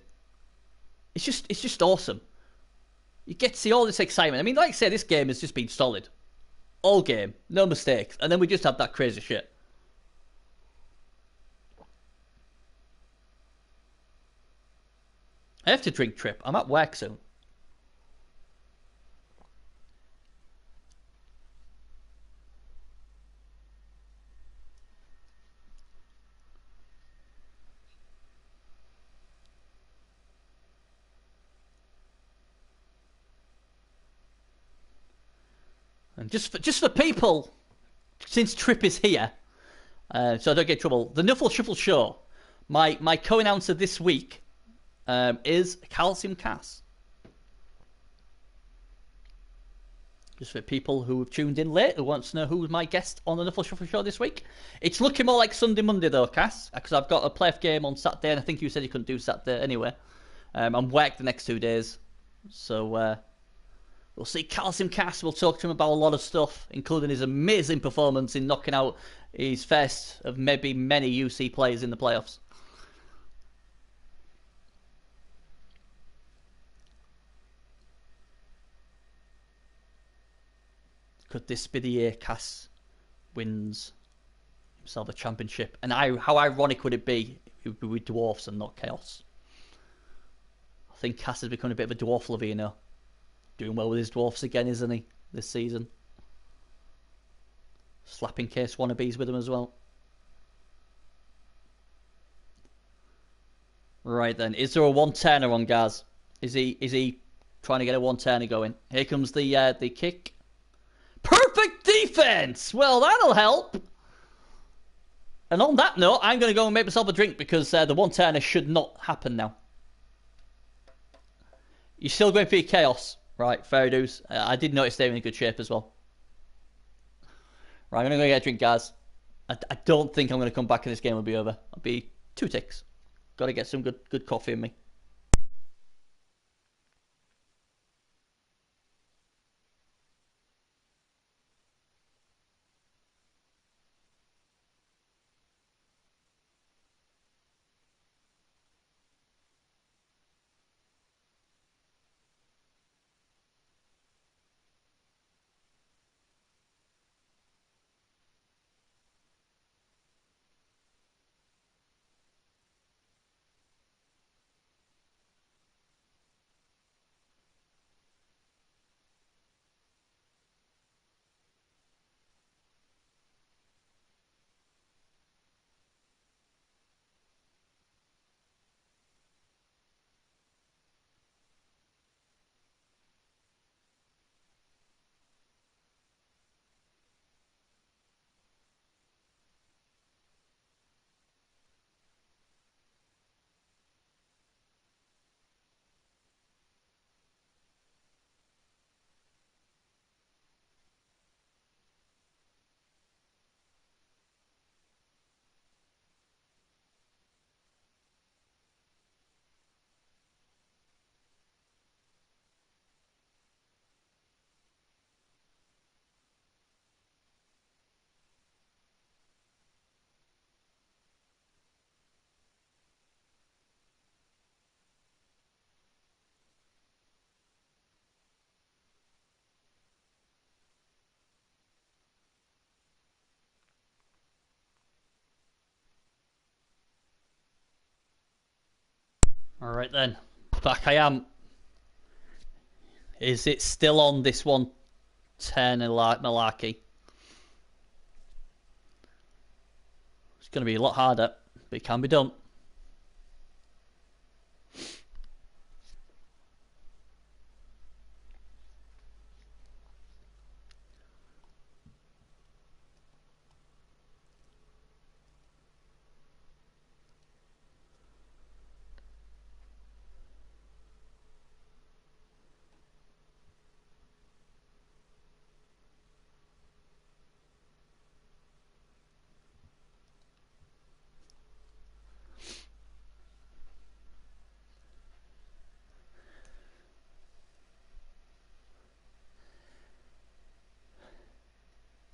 It's just awesome. You get to see all this excitement. I mean, like I say, this game has just been solid. All game, no mistakes, and then we just have that crazy shit. I have to drink Trip. I'm at work soon. And just for people, since Trip is here, so I don't get in trouble, the Nuffle Shuffle Show, my co-announcer this week is Calcium Cass. Just for people who have tuned in late, who wants to know who's my guest on the Nuffle Shuffle Show this week. It's looking more like Sunday, Monday though, Cass, because I've got a playoff game on Saturday, and I think you said you couldn't do Saturday anyway. I'm worked the next 2 days, so we'll see Calcium Cass. We'll talk to him about a lot of stuff, including his amazing performance in knocking out his first of maybe many UC players in the playoffs. Could this be the year Cass wins himself a championship? And how ironic would it be if it would be with dwarfs and not chaos? I think Cass has become a bit of a dwarf lover, you know. Doing well with his dwarfs again, isn't he, this season? Slapping case wannabes with him as well. Right then, is there a one-turner on Gaz? Is he trying to get a one-turner going? Here comes the kick. Perfect defense! Well, that'll help. And on that note, I'm going to go and make myself a drink because the one-turner should not happen now. You're still going for your chaos. Right, fair dues. I did notice they were in good shape as well. Right, I'm going to go get a drink, guys. I don't think I'm going to come back and this game will be over. I'll be 2 ticks. Got to get some good coffee in me. Alright then. Back I am. Is it still on this one turn malarkey? It's going to be a lot harder, but it can be done.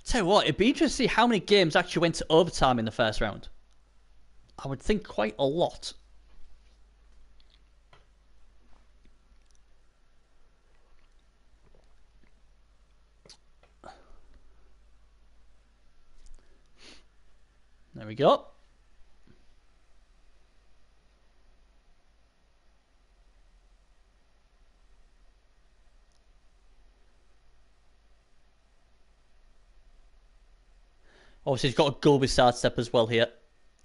Tell you what, it'd be interesting to see how many games actually went to overtime in the first round. I would think quite a lot. There we go. Obviously, he's got a Gulby side step as well here.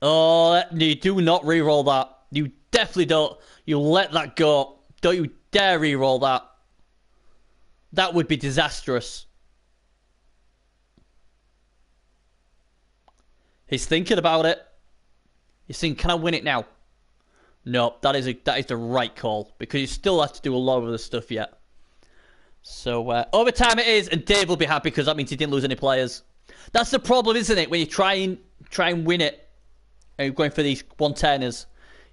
Oh, you do not re-roll that. You definitely don't. You let that go. Don't you dare re-roll that. That would be disastrous. He's thinking about it. He's thinking, can I win it now? No, that is the right call. Because you still have to do a lot of the stuff yet. So overtime it is, and Dave will be happy because that means he didn't lose any players. That's the problem, isn't it? When you try and win it, and you're going for these 110ers,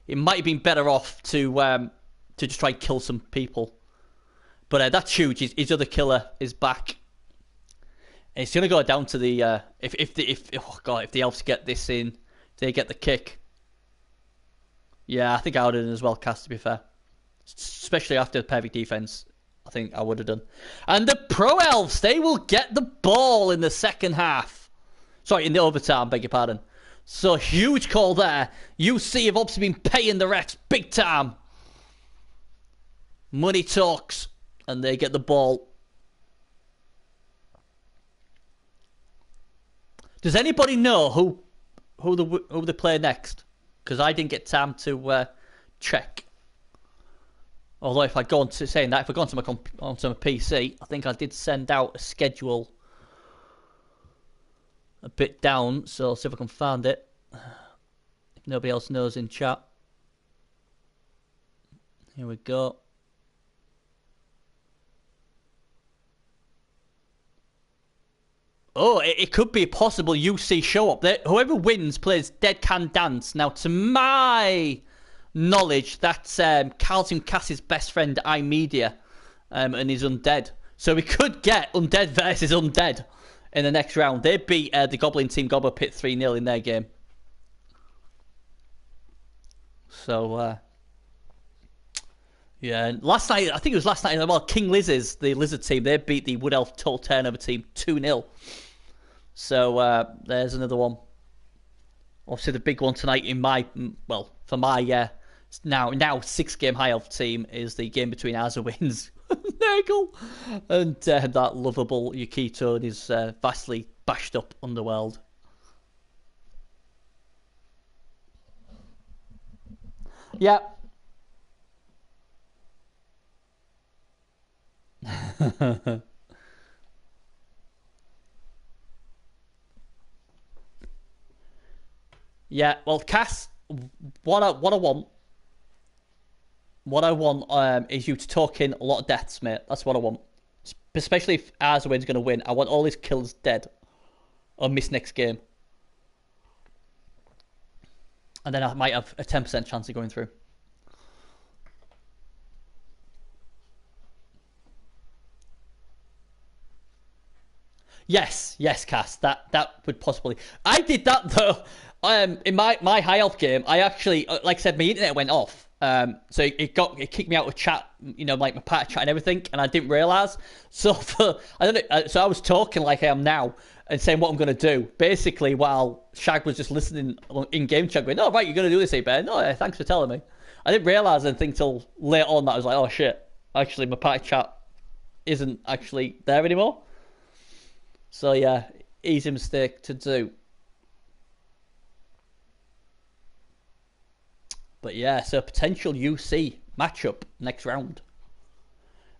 it might have been better off to just try and kill some people. But that's huge. His other killer is back. And it's going to go down to the if the elves get this in, if they get the kick. Yeah, I think I would have done as well, Cass, to be fair. Especially after the perfect defense, I think I would have done. And the Pro Elves, they will get the ball in the second half. Sorry, in the overtime, beg your pardon. So, huge call there. UC have obviously been paying the refs big time. Money talks, and they get the ball. Does anybody know who they play next? Because I didn't get time to check. Although if I go on to saying that, if I go onto my PC, I think I did send out a schedule a bit down, so I'll see if I can find it. If nobody else knows in chat. Here we go. Oh, it could be a possible UC show up there. Whoever wins plays Dead Can Dance. Now, to my knowledge, that's Carlton Cass's best friend, iMedia, and he's Undead. So we could get Undead versus Undead in the next round. They beat the Goblin team Gobbler Pit 3-0 in their game. So, yeah. Last night, I think it was last night, well, King Liz's, the Lizard team, they beat the Wood Elf Total Turnover team 2-0. So, there's another one. Obviously, the big one tonight for my now 6-game High Elf team is the game between Azawins Nagel and that lovable Yukito and his vastly bashed up Underworld. Yeah. Yeah, well, Cass, what I want is you to talk in a lot of deaths, mate. That's what I want. Especially if Arzawin's going to win. I want all his kills dead or miss next game. And then I might have a 10% chance of going through. Yes, Cass. That would possibly. I did that though. In my high elf game, I actually, like I said, my internet went off. So it kicked me out of chat, like my party chat and everything, and I didn't realise. So so I was talking like I am now and saying what I'm going to do, basically, while Shag was just listening in game chat, going, "Oh right, you're going to do this, eh, Ben? Oh yeah, thanks for telling me." I didn't realise anything till later on that I was like, "Oh shit, actually my party chat isn't actually there anymore." So yeah, easy mistake to do. But yeah, so potential UC matchup next round.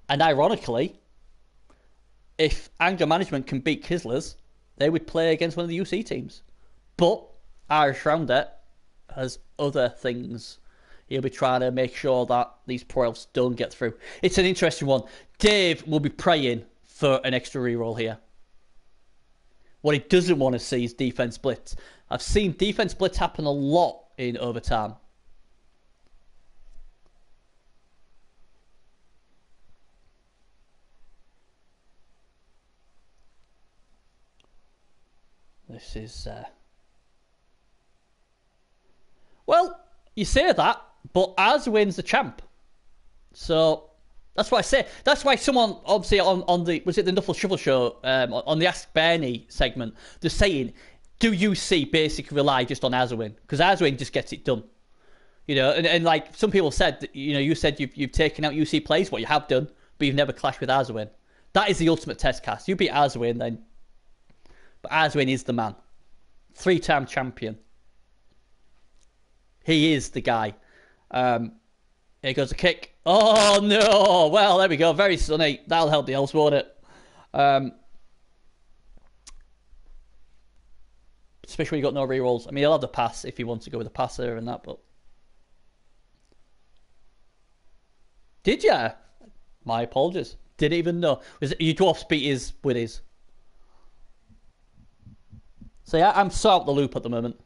And ironically, if Anger Management can beat Kislers, they would play against one of the UC teams. But Irish Rounder has other things. He'll be trying to make sure that these Pro Elves don't get through. It's an interesting one. Dave will be praying for an extra reroll here. What he doesn't want to see is defense blitz. I've seen defense blitz happen a lot in overtime. This is... Well, you say that, but Az wins the champ. So... That's what I say. That's why someone, obviously, on the, was it the Nuffle Shuffle show, on the Ask Bernie segment, they're saying, do UC basically rely just on Azwin? Because Azwin just gets it done. And like some people said, that, you said you've taken out UC plays, what you have done, but you've never clashed with Azwin. That is the ultimate test cast. You beat Azwin, then. But Azwin is the man. 3-time champion. He is the guy. Here goes a kick. Oh, no. Well, there we go. Very sunny. That'll help the elves, won't it? Especially when you've got no rerolls. I mean, he'll have the pass if he wants to go with the passer and that, but... Did ya? My apologies. Didn't even know. Your dwarfs beat his with his. So yeah, I'm so out the loop at the moment.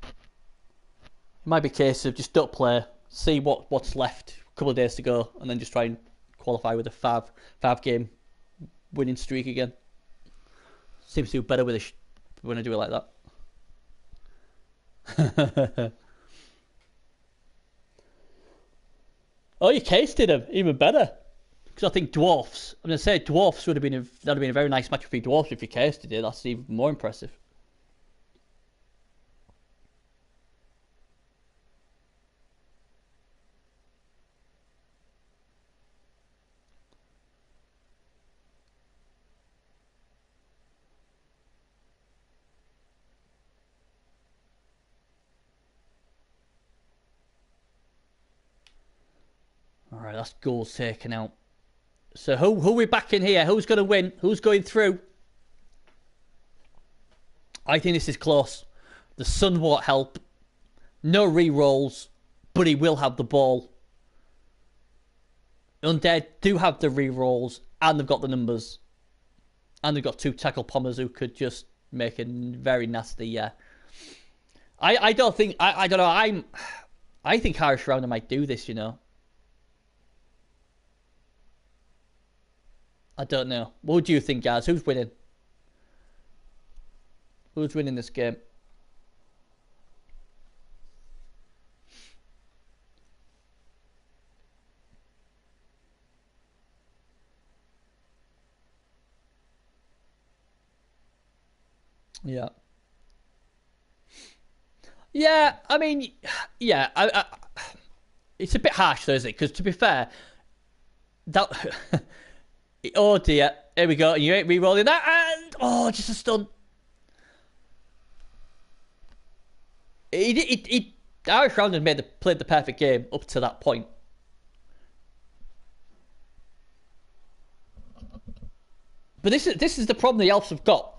It might be a case of just don't play, see what's left, a couple of days to go, and then just try and qualify with a five game winning streak again. Seems to do better with when I do it like that. Oh, you casted him, even better. Because I think dwarfs. I'm gonna say dwarfs would have been a very nice match for you dwarfs if you casted it. That's even more impressive. All right, that's goals taken out. So who are we back in here? Who's going to win? Who's going through? I think this is close. The sun won't help. No re-rolls, but he will have the ball. Undead do have the re-rolls, and they've got the numbers. And they've got 2 tackle pommers who could just make a very nasty, yeah. I don't think, I don't know, I think Irish Rounder might do this, you know. I don't know. What do you think, guys? Who's winning? Who's winning this game? Yeah. Yeah, I mean, yeah, it's a bit harsh though, isn't it? Because to be fair, that... oh dear, here we go, and you ain't re-rolling that, and... oh, just a stun. Irish Round had played the perfect game up to that point. But this is the problem the elves have got.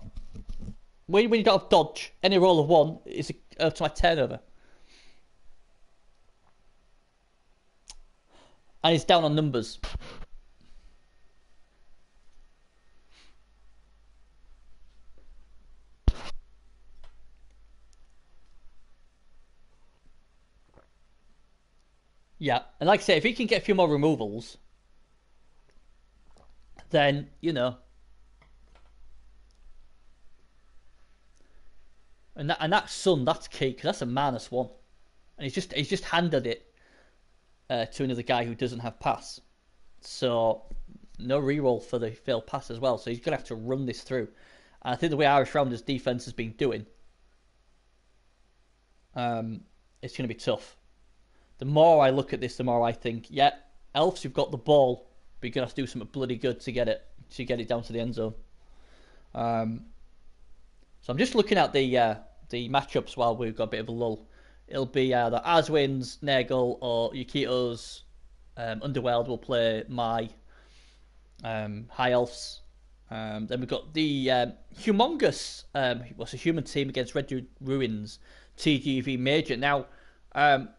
When you don't have dodge, any roll of 1 is an automatic turnover. And it's down on numbers. Yeah, and like I say, if he can get a few more removals, then, you know. And that sun, that's key, because that's a -1. And he's just handed it to another guy who doesn't have pass. So, no reroll for the failed pass as well. So he's going to have to run this through. And I think the way Irish Rounders' defense has been doing, it's going to be tough. The more I look at this, the more I think, yeah, Elves, you've got the ball, but you're going to have to do something bloody good to get it down to the end zone. So I'm just looking at the matchups while we've got a bit of a lull. It'll be the Aswins, Nagel, or Yukito's Underworld will play my High Elves. Then we've got the humongous what's a human team against Red Ruins, TGV Major. Now, I'm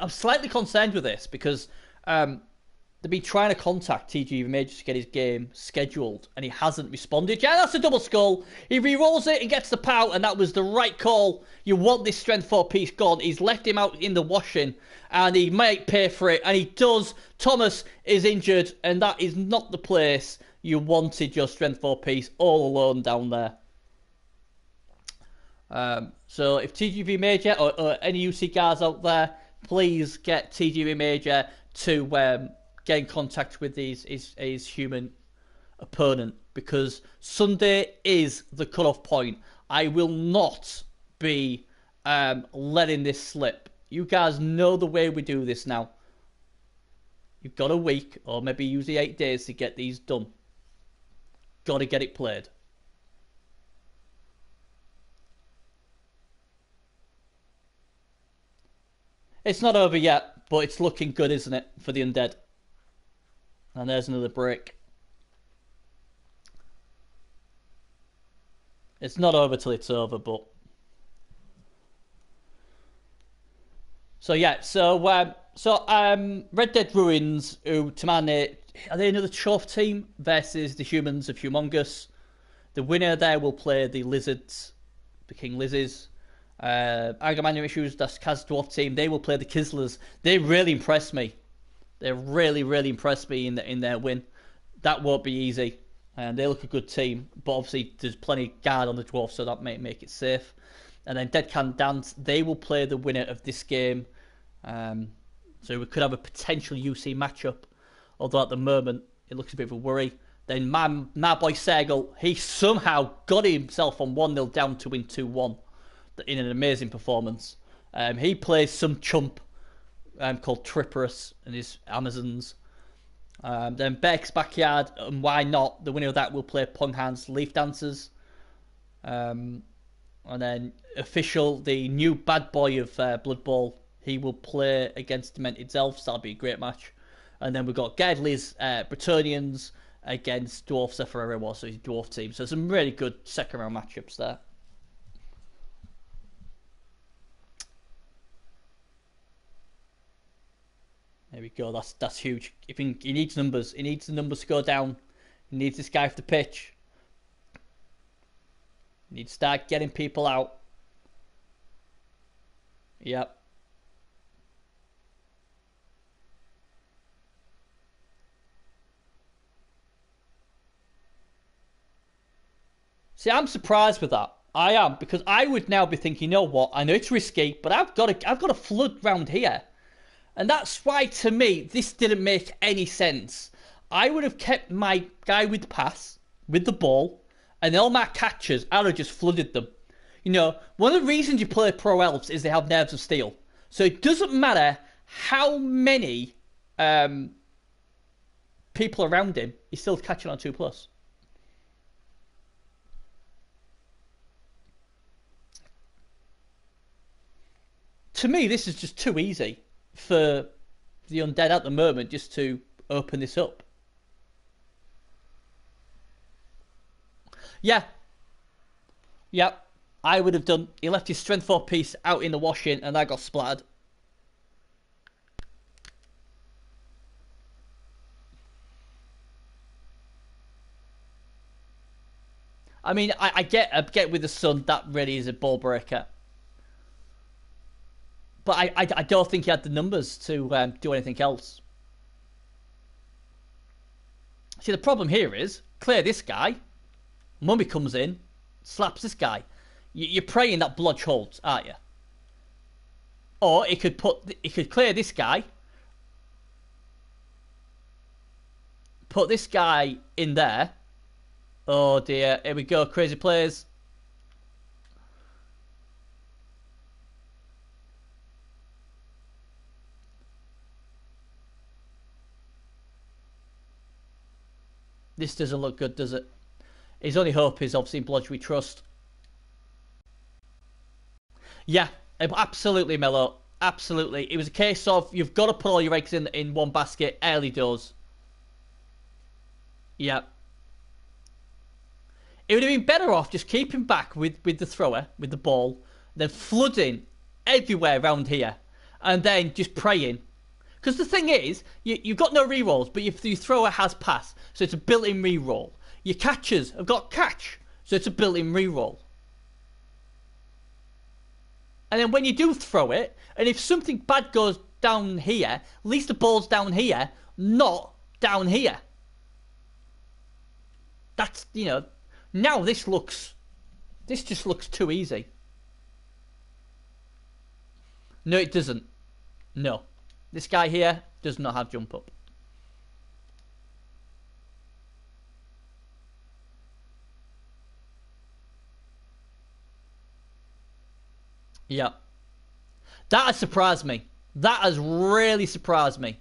slightly concerned with this because they've been trying to contact TGV Major to get his game scheduled, and he hasn't responded. Yeah, that's a double skull. He re-rolls it and gets the pout, and that was the right call. You want this strength 4 piece gone. He's left him out in the washing, and he might pay for it, and he does. Thomas is injured, and that is not the place you wanted your strength 4 piece all alone down there. So if TGV Major or any UC guys out there, please get TGV Major to get in contact with his human opponent, because Sunday is the cut-off point. I will not be letting this slip. You guys know the way we do this now. You've got a week, or maybe usually 8 days to get these done. Got to get it played. It's not over yet, but it's looking good, isn't it, for the Undead? And there's another break. It's not over till it's over, but... So yeah, so So Red Dead Ruins, who to my name, are they another trophy team versus the humans of Humongous? The winner there will play the lizards, the King Lizzies. Agamanium Issues, that's Kaz Dwarf team. They will play the Kislers. They really impressed me. They really, really impressed me in their win. That won't be easy. And they look a good team. But obviously, there's plenty of guard on the Dwarf, so that may make it safe. And then Dead Can Dance, they will play the winner of this game. So we could have a potential UC matchup. Although at the moment, it looks a bit of a worry. Then my boy Sergal, he somehow got himself on 1-0 down to win 2-1 in an amazing performance. He plays some chump called Triporus and his Amazons. Then Beck's Backyard, and why not? The winner of that will play Punghan's Leaf Dancers. And then Official, the new bad boy of Blood Bowl, he will play against Demented Elves. That'll be a great match. And then we've got Gedley's Bretonians against Dwarf Sephiroth, so his Dwarf team. So some really good second round matchups there. There we go. That's huge. If he needs numbers, he needs the numbers to go down. He needs this guy for the pitch. He needs to start getting people out. Yep. See, I'm surprised with that. I am, because I would now be thinking, you know what? I know it's risky, but I've got a flood round here. And that's why, to me, this didn't make any sense. I would have kept my guy with the pass, with the ball, and all my catchers, I would have just flooded them. You know, one of the reasons you play Pro Elves is they have Nerves of Steel. So it doesn't matter how many people around him, he's still catching on 2+. To me, this is just too easy for the undead at the moment just to open this up. Yeah. Yep. I would have done. He left his strength 4 piece out in the washing and I got splattered. I mean, I get with the sun, that really is a ball breaker. But I don't think he had the numbers to do anything else. See, the problem here is, clear this guy. Mummy comes in, slaps this guy. You're praying that Blodge holds, aren't you? Or he could clear this guy. Put this guy in there. Oh dear, here we go, crazy players. This doesn't look good, does it? His only hope is obviously in Blodge we trust. Yeah, absolutely, Mello. Absolutely. It was a case of you've got to put all your eggs in one basket early doors. Yeah. It would have been better off just keeping back with the thrower, with the ball, then flooding everywhere around here, and then just praying. Because the thing is, you've got no rerolls, but your thrower has pass, so it's a built-in reroll. Your catchers have got catch, so it's a built-in reroll. And then when you do throw it, and if something bad goes down here, at least the ball's down here, not down here. That's, you know, now this just looks too easy. No, it doesn't. No. This guy here does not have jump up. Yeah. That has surprised me. That has really surprised me.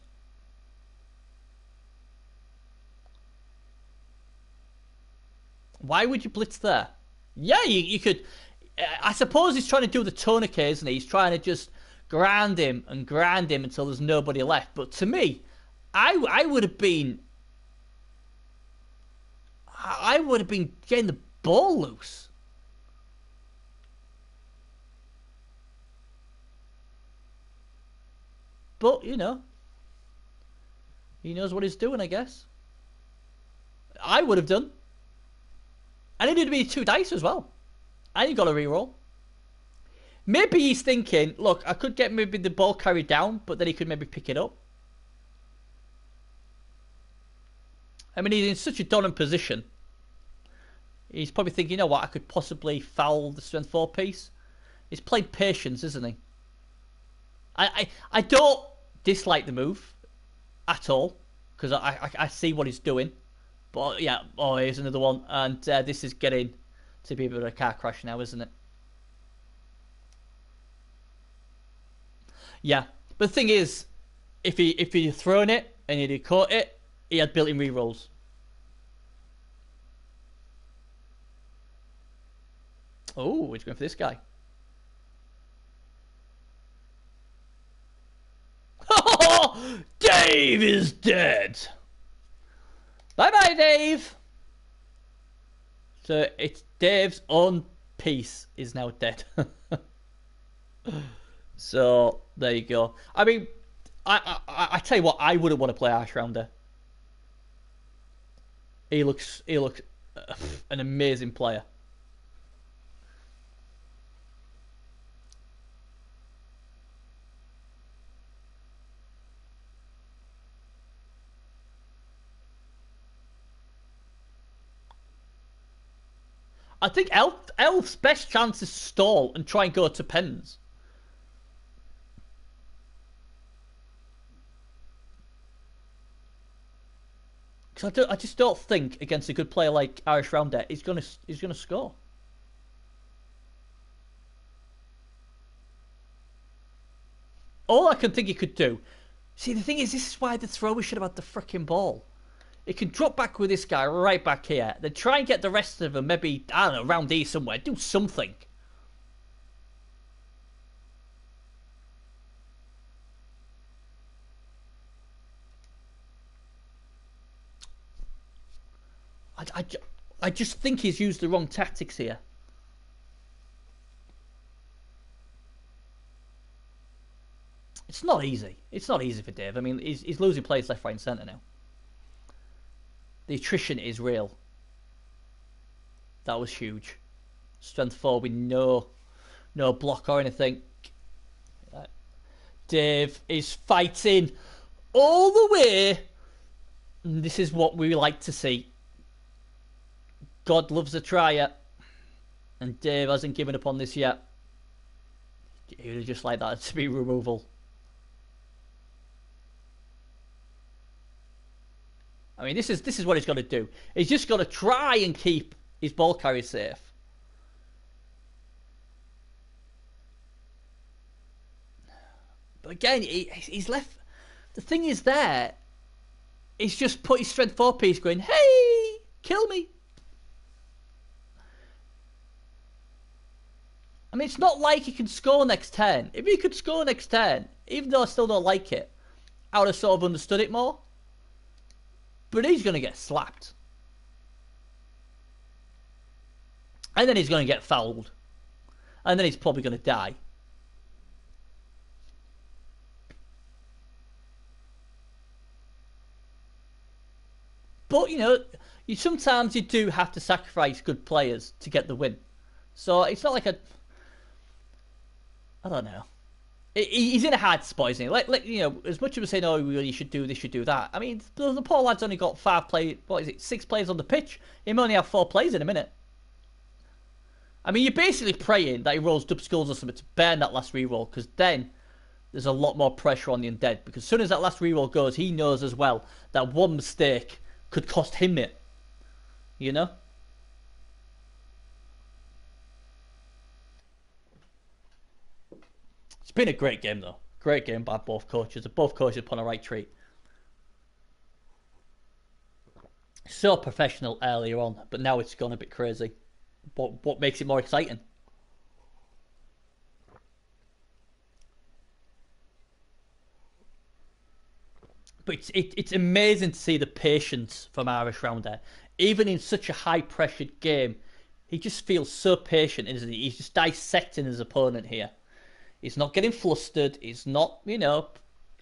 Why would you blitz there? Yeah, you could. I suppose he's trying to do the tourniquet, isn't he? He's trying to just grind him until there's nobody left. But to me, I would have been getting the ball loose. but, you know, he knows what he's doing, I guess. I would have done. And it would be 2 dice as well. And you got a reroll. Maybe he's thinking, look, I could get maybe the ball carried down, but then he could maybe pick it up. I mean, he's in such a dominant position. He's probably thinking, you know what, I could possibly foul the strength 4 piece. He's playing patience, isn't he? I don't dislike the move at all, because I see what he's doing. But yeah, oh, here's another one. And this is getting to be a bit of a car crash now, isn't it? Yeah, but the thing is, if he'd thrown it and he'd caught it, he had built-in rerolls. Oh, he's going for this guy. Dave is dead. Bye-bye, Dave. So it's Dave's own piece is now dead. So there you go. I mean, I tell you what, I wouldn't want to play Ash Rounder. He looks an amazing player. I think Elf's best chance is stall and try and go to pens. Because I just don't think against a good player like Irish Rounder he's gonna score. All I can think he could do. See, the thing is, this is why the thrower should have had the frickin' ball. It can drop back with this guy right back here. Then try and get the rest of them, maybe, I don't know, around here somewhere. Do something. I just think he's used the wrong tactics here. It's not easy. It's not easy for Dave. I mean, he's losing players left, right, and centre now. The attrition is real. That was huge. Strength 4 with no block or anything. Dave is fighting all the way. And this is what we like to see. God loves a trier. And Dave hasn't given up on this yet. He would have just like that to be removal. I mean, this is what he's got to do. He's just got to try and keep his ball carrier safe. But again, he's left. The thing is there, he's just put his strength 4 piece going, hey, kill me. I mean, it's not like he can score next turn. If he could score next turn, even though I still don't like it, I would have sort of understood it more. But he's going to get slapped. And then he's going to get fouled. And then he's probably going to die. But, you know, sometimes you do have to sacrifice good players to get the win. So it's not like I don't know. He's in a hard spot, isn't he? Like you know, as much as we're saying, oh, you should do this, should do that. I mean, the poor lad's only got 6 players on the pitch. He may only have 4 players in a minute. I mean, you're basically praying that he rolls double skulls or something to burn that last reroll, because then there's a lot more pressure on the undead. Because as soon as that last reroll goes, he knows as well that one mistake could cost him it. You know? It's been a great game, though. Great game by both coaches. Both coaches put on a right treat. So professional earlier on, but now it's gone a bit crazy. What makes it more exciting? But it's amazing to see the patience from Irish Rounder. Even in such a high-pressured game, he just feels so patient, isn't he? He's just dissecting his opponent here. He's not getting flustered. He's not, you know,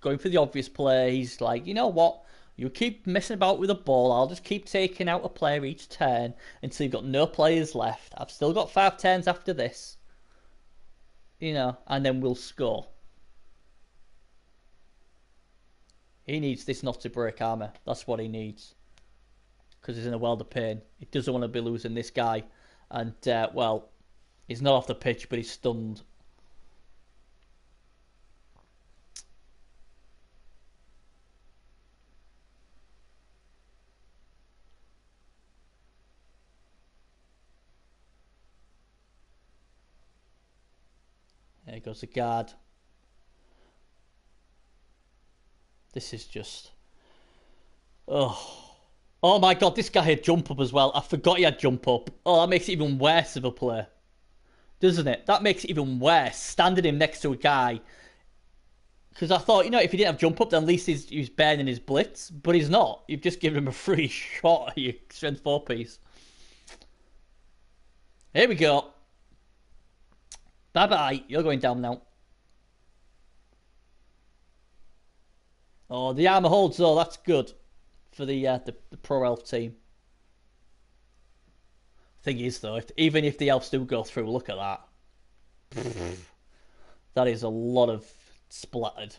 going for the obvious play. He's like, you know what? You keep messing about with the ball. I'll just keep taking out a player each turn until you've got no players left. I've still got 5 turns after this. You know, and then we'll score. He needs this not to break armor. That's what he needs. Because he's in a world of pain. He doesn't want to be losing this guy. And, well, he's not off the pitch, but he's stunned. There goes the guard. This is just... Oh my god, this guy had jump up as well. I forgot he had jump up. Oh, that makes it even worse of a play. Doesn't it? That makes it even worse. Standing him next to a guy. Because I thought, you know, if he didn't have jump up, then at least he's burning his blitz. But he's not. You've just given him a free shot at your strength 4 piece. Here we go. Bye-bye. You're going down now. Oh, the armor holds though. That's good for the pro elf team. Thing is though, even if the elves do go through, look at that. That is a lot of splattered,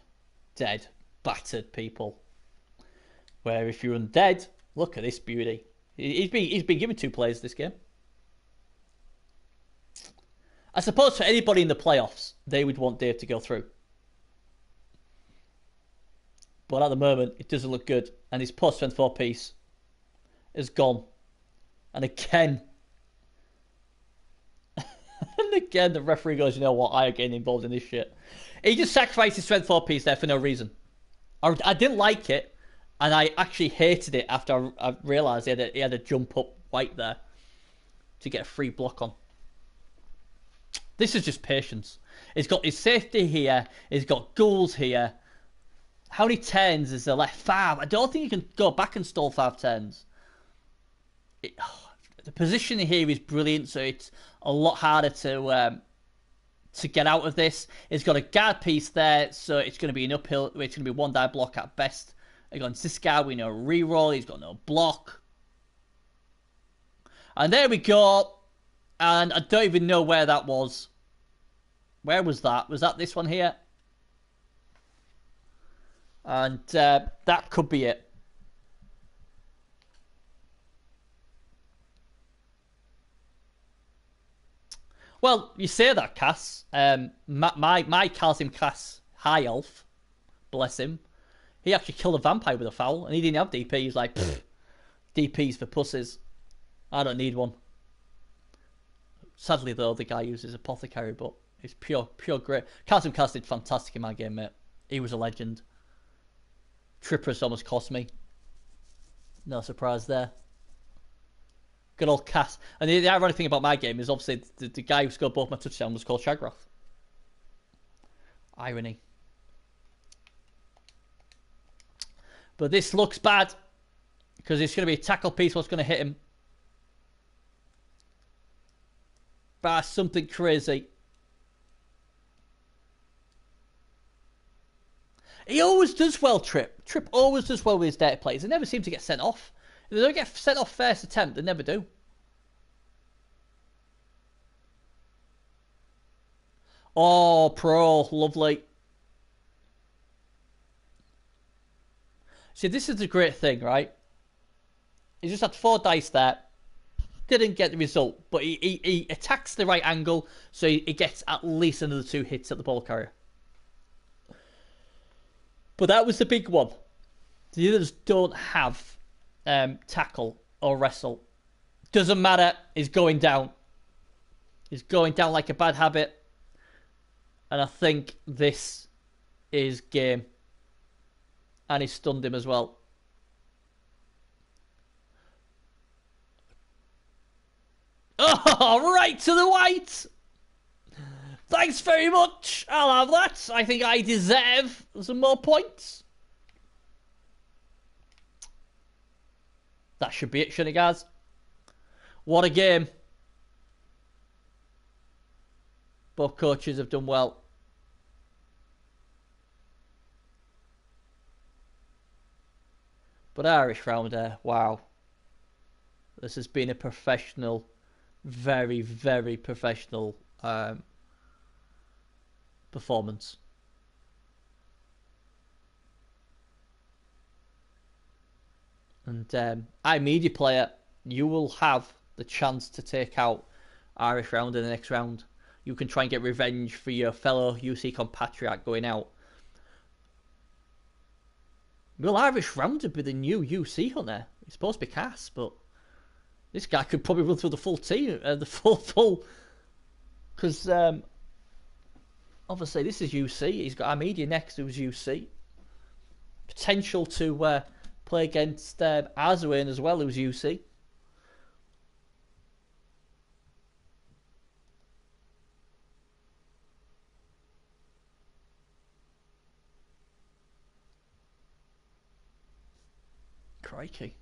dead, battered people. Where if you're undead, look at this beauty. He's been given 2 players this game. I suppose for anybody in the playoffs, they would want Dave to go through. But at the moment, it doesn't look good. And his post-strength 4 piece is gone. And again... and again, the referee goes, you know what, I am getting involved in this shit. He just sacrificed his strength 4 piece there for no reason. I didn't like it. And I actually hated it after I realised he had a jump up white there. To get a free block on. This is just patience. He's got his safety here. He's got ghouls here. How many turns is there left? 5. I don't think you can go back and stall 5 turns. The position here is brilliant, so it's a lot harder to get out of this. It's got a guard piece there, so it's going to be an uphill. It's going to be 1 die block at best. Against this guy, we know reroll. He's got no block. And there we go. And I don't even know where that was. Where was that? Was that this one here? And that could be it. Well, you say that, Cass. My calls him Cass High Elf. Bless him. He actually killed a vampire with a foul, and he didn't have DP. He's like, DP's for pussies. I don't need one. Sadly, though, the guy uses Apothecary, but it's pure great. Carlton Cass did fantastic in my game, mate. He was a legend. Trippers almost cost me. No surprise there. Good old Cass. And the ironic thing about my game is obviously the guy who scored both my touchdowns was called Shagrath. Irony. But this looks bad. Because it's going to be a tackle piece what's going to hit him. But something crazy. He always does well, Trip. Trip always does well with his data plays. They never seem to get sent off. If they don't get sent off first attempt, they never do. Oh, pro. Lovely. See, this is the great thing, right? He just had 4 dice there. Didn't get the result, but he attacks the right angle, so he gets at least another 2 hits at the ball carrier. But that was the big one. The others don't have tackle or wrestle. Doesn't matter. He's going down. He's going down like a bad habit. And I think this is game. And he stunned him as well. Oh, right to the white. Thanks very much. I'll have that. I think I deserve some more points. That should be it, shouldn't it, guys? What a game. Both coaches have done well. But Irish rounder, wow. This has been a professional, very, very professional performance. And iMedia player, you will have the chance to take out Irish round in the next round. You can try and get revenge for your fellow UC compatriot going out. Will Irish Rounder be the new UC hunter? He's supposed to be Cass, but this guy could probably run through the full team, the full. Because obviously this is UC. He's got iMedia next, who's UC. Potential to play against Arzuin as well, who's UC. Crikey.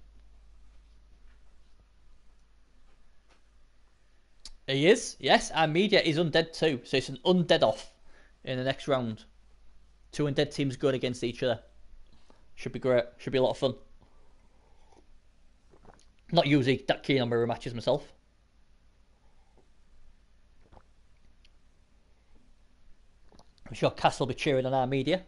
He is, yes, and Media is undead too, so it's an undead off in the next round. Two undead teams going against each other. Should be great, should be a lot of fun. Not usually that keen on mirror matches myself. I'm sure Cass will be cheering on our Media.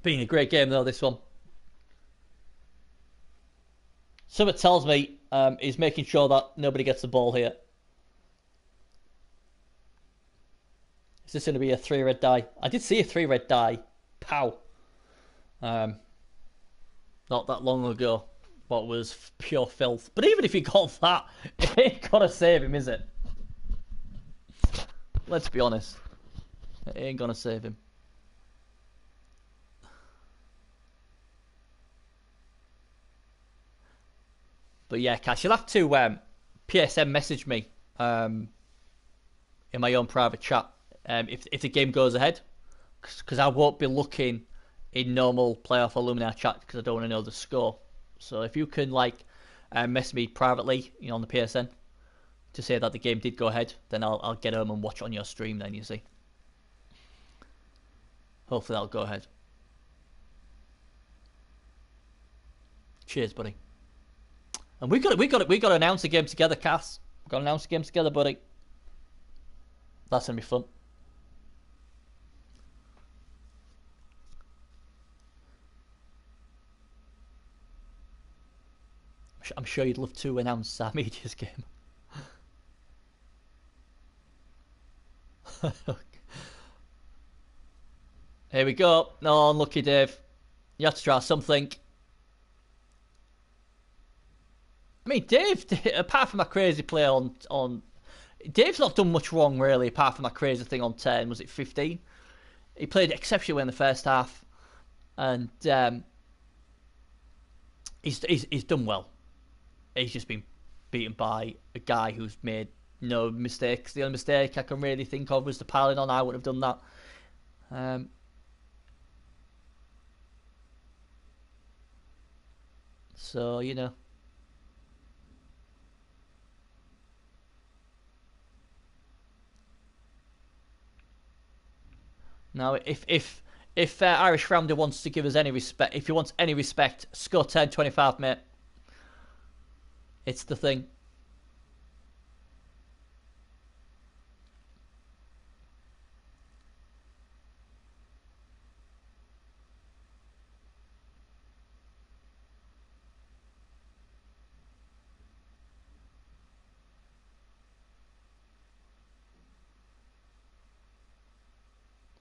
Been a great game though, this one. Something tells me he's making sure that nobody gets the ball here. Is this going to be a 3 red die? I did see a 3 red die. Pow. Not that long ago. What was pure filth. But even if he got that, it ain't gonna save him, is it? Let's be honest. It ain't gonna save him. But yeah, Cash, you'll have to PSN message me in my own private chat if the game goes ahead, because I won't be looking in normal playoff Illumina chat because I don't want to know the score. So if you can message me privately, on the PSN to say that the game did go ahead, then I'll get home and watch it on your stream. Then you see, hopefully that'll go ahead. Cheers, buddy. And we got to announce the game together, Cass. We've got to announce the game together, buddy. That's gonna be fun. I'm sure you'd love to announce Sam Media's game. Here we go. No, unlucky, Dave. You have to try something. I mean, Dave, apart from that crazy play on... Dave's not done much wrong, really, apart from that crazy thing on 10. Was it 15? He played exceptionally well in the first half. And he's done well. He's just been beaten by a guy who's made no mistakes. The only mistake I can really think of was the piling on. I wouldn't have done that. So, Now, if Irish Rounder wants to give us any respect, if he wants any respect, score 10-25, mate. It's the thing.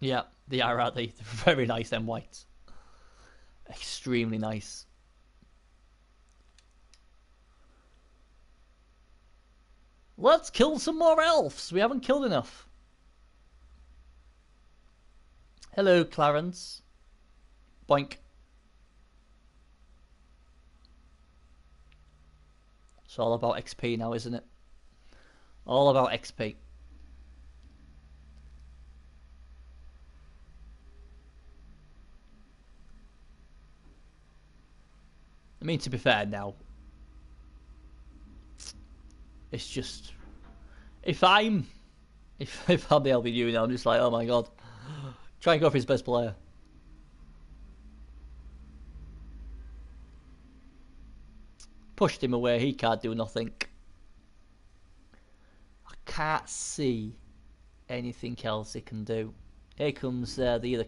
Yeah, they are, aren't they? They're very nice, them whites. Extremely nice. Let's kill some more elves. We haven't killed enough. Hello, Clarence. Boink. It's all about XP now, isn't it? All about XP. I mean, to be fair now, it's just... If I'm If I'm the LBU now, I'm just like, oh my god. Try and go for his best player. Pushed him away, he can't do nothing. I can't see anything else he can do. Here comes the other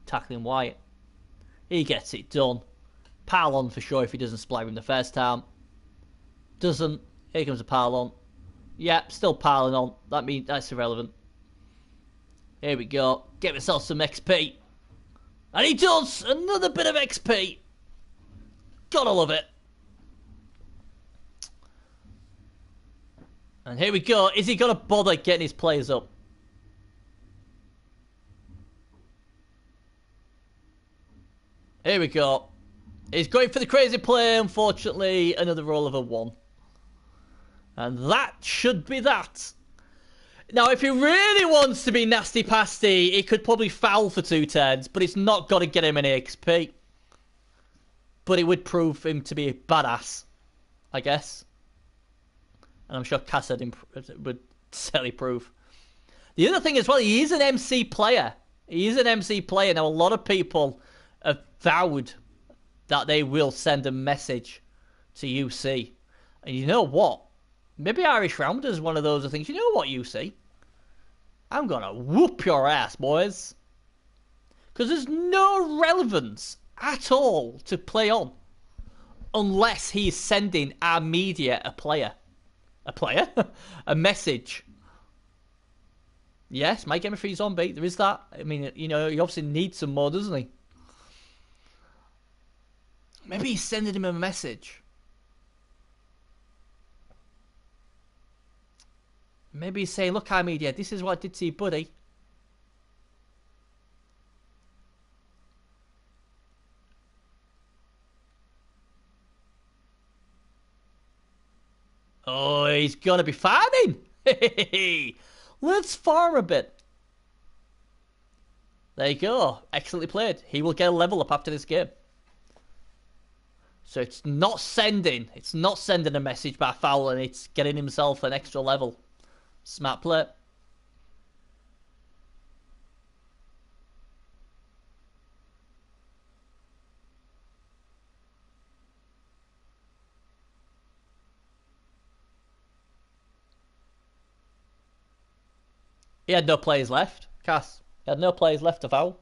tackling White. He gets it done. Pile on for sure if he doesn't splatter him the first time. Doesn't. Here comes a pile on. Yep, still piling on. That's irrelevant. Here we go. Get myself some XP. And he does! Another bit of XP. Gotta love it. And here we go. Is he gonna bother getting his players up? Here we go. He's going for the crazy play. Unfortunately, another roll of a 1. And that should be that. Now, if he really wants to be nasty pasty, he could probably foul for 2 turns, but it's not got to get him any XP. But it would prove him to be a badass, I guess. And I'm sure Cass would certainly prove. The other thing as well, he is an MC player. He is an MC player. Now, a lot of people have vowed that they will send a message to UC. And you know what? Maybe Irish Rounder is one of those things. You know what, UC? I'm going to whoop your ass, boys. Because there's no relevance at all to play on. Unless he's sending our media a player. A player? A message. Yes, might get a free zombie. There is that. I mean, you know, he obviously needs some more, doesn't he? Maybe he's sending him a message. Maybe he's saying, look, media, this is what I did to you, buddy. Oh, he's going to be farming. Let's farm a bit. There you go. Excellently played. He will get a level up after this game. So it's not sending a message by fouling. It's getting himself an extra level. Smart play. He had no players left. Cass. He had no players left to foul.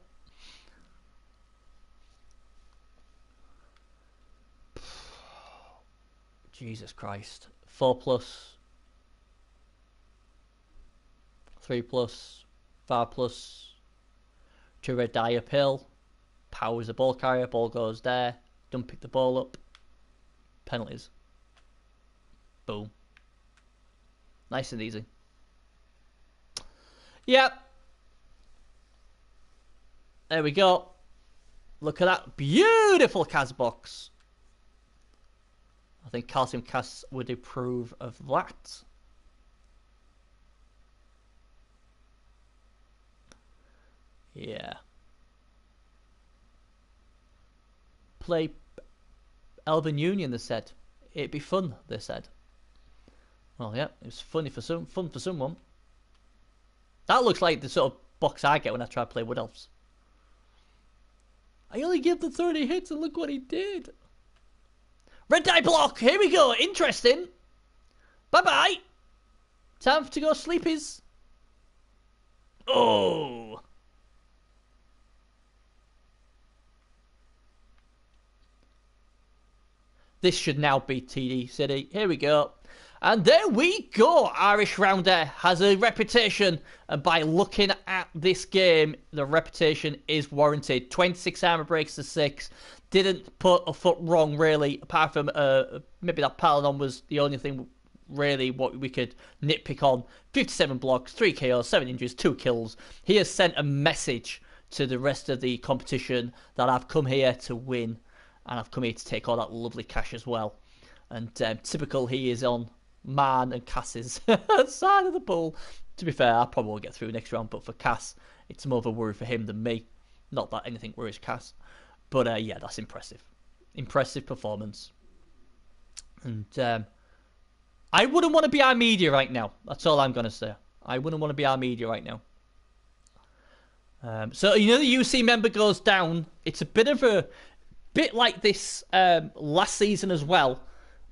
Jesus Christ. 4+. 3+. 5+. 2 red die uphill. Powers the ball carrier. Ball goes there. Don't pick the ball up. Penalties. Boom. Nice and easy. Yep. There we go. Look at that beautiful Cas box. I think Calcium Cass would approve of that. Yeah. Play Elven Union, they said. It'd be fun, they said. Well, yeah, it was fun for someone. That looks like the sort of box I get when I try to play Wood Elves. I only gave them 30 hits and look what he did. Red die block. Here we go. Interesting. Bye-bye. Time to go sleepies. Oh. This should now be TD City. Here we go. And there we go. Irish Rounder has a reputation. And by looking at this game, the reputation is warranted. 26 armor breaks to 6. Didn't put a foot wrong, really. Apart from maybe that Paladon was the only thing, really, what we could nitpick on. 57 blocks, 3 KOs, 7 injuries, 2 kills. He has sent a message to the rest of the competition that I've come here to win. And I've come here to take all that lovely cash as well. And typical, he is on Man and Cass's side of the pool. To be fair, I probably won't get through next round, but for Cass, it's more of a worry for him than me. Not that anything worries Cass. But yeah, that's impressive. Impressive performance. And I wouldn't want to be our media right now. That's all I'm going to say. I wouldn't want to be our media right now. So, you know, the UC member goes down. It's a bit like this last season as well.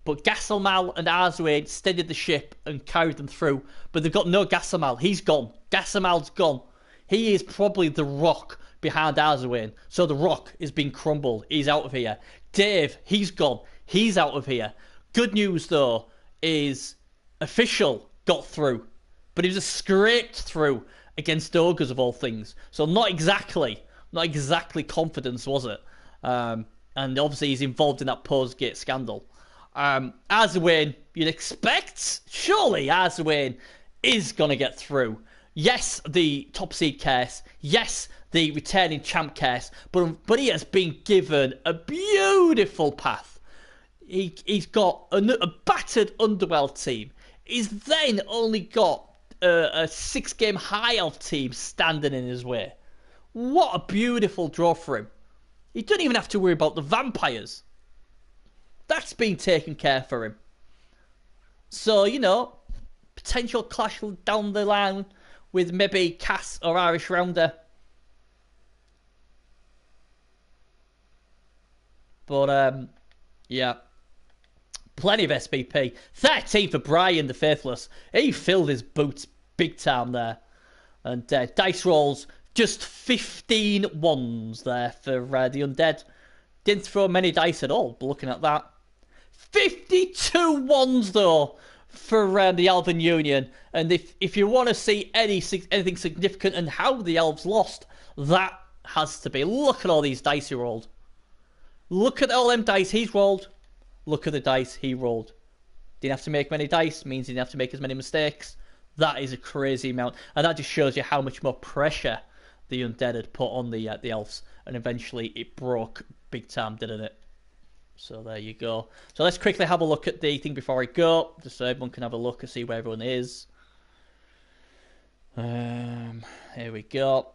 But Gasselmal and Arswade steadied the ship and carried them through. But they've got no Gasselmal. He's gone. Gasselmal's gone. He is probably the rock behind Arswade. So the rock is being crumbled. He's out of here. Dave, he's gone. He's out of here. Good news, though, is Official got through. But he was scraped through against Ogres of all things. So not exactly confidence, was it? And obviously he's involved in that Postgate scandal. Arswade, you'd expect, surely Arswade is going to get through. Yes, the top seed case. Yes, the returning champ case. But he has been given a beautiful path. He's got a battered Underworld team. He's then only got a 6-game high elf team standing in his way. What a beautiful draw for him. He doesn't even have to worry about the vampires. That's been taken care for him. So, you know, potential clash down the line with maybe Cass or Irish Rounder. But, yeah. Plenty of SPP. 13 for Brian the Faithless. He filled his boots big time there. And dice rolls, just 15 ones there for the Undead. Didn't throw many dice at all, but looking at that. 52 ones, though, for the Elven Union. And if you want to see anything significant and how the Elves lost, that has to be. Look at all these dice he rolled. Look at all them dice he's rolled. Look at the dice he rolled. Didn't have to make many dice, means he didn't have to make as many mistakes. That is a crazy amount. And that just shows you how much more pressure the Undead had put on the Elves. And eventually it broke big time, didn't it? So there you go. So let's quickly have a look at the thing before I go, just so everyone can have a look and see where everyone is. Here we go.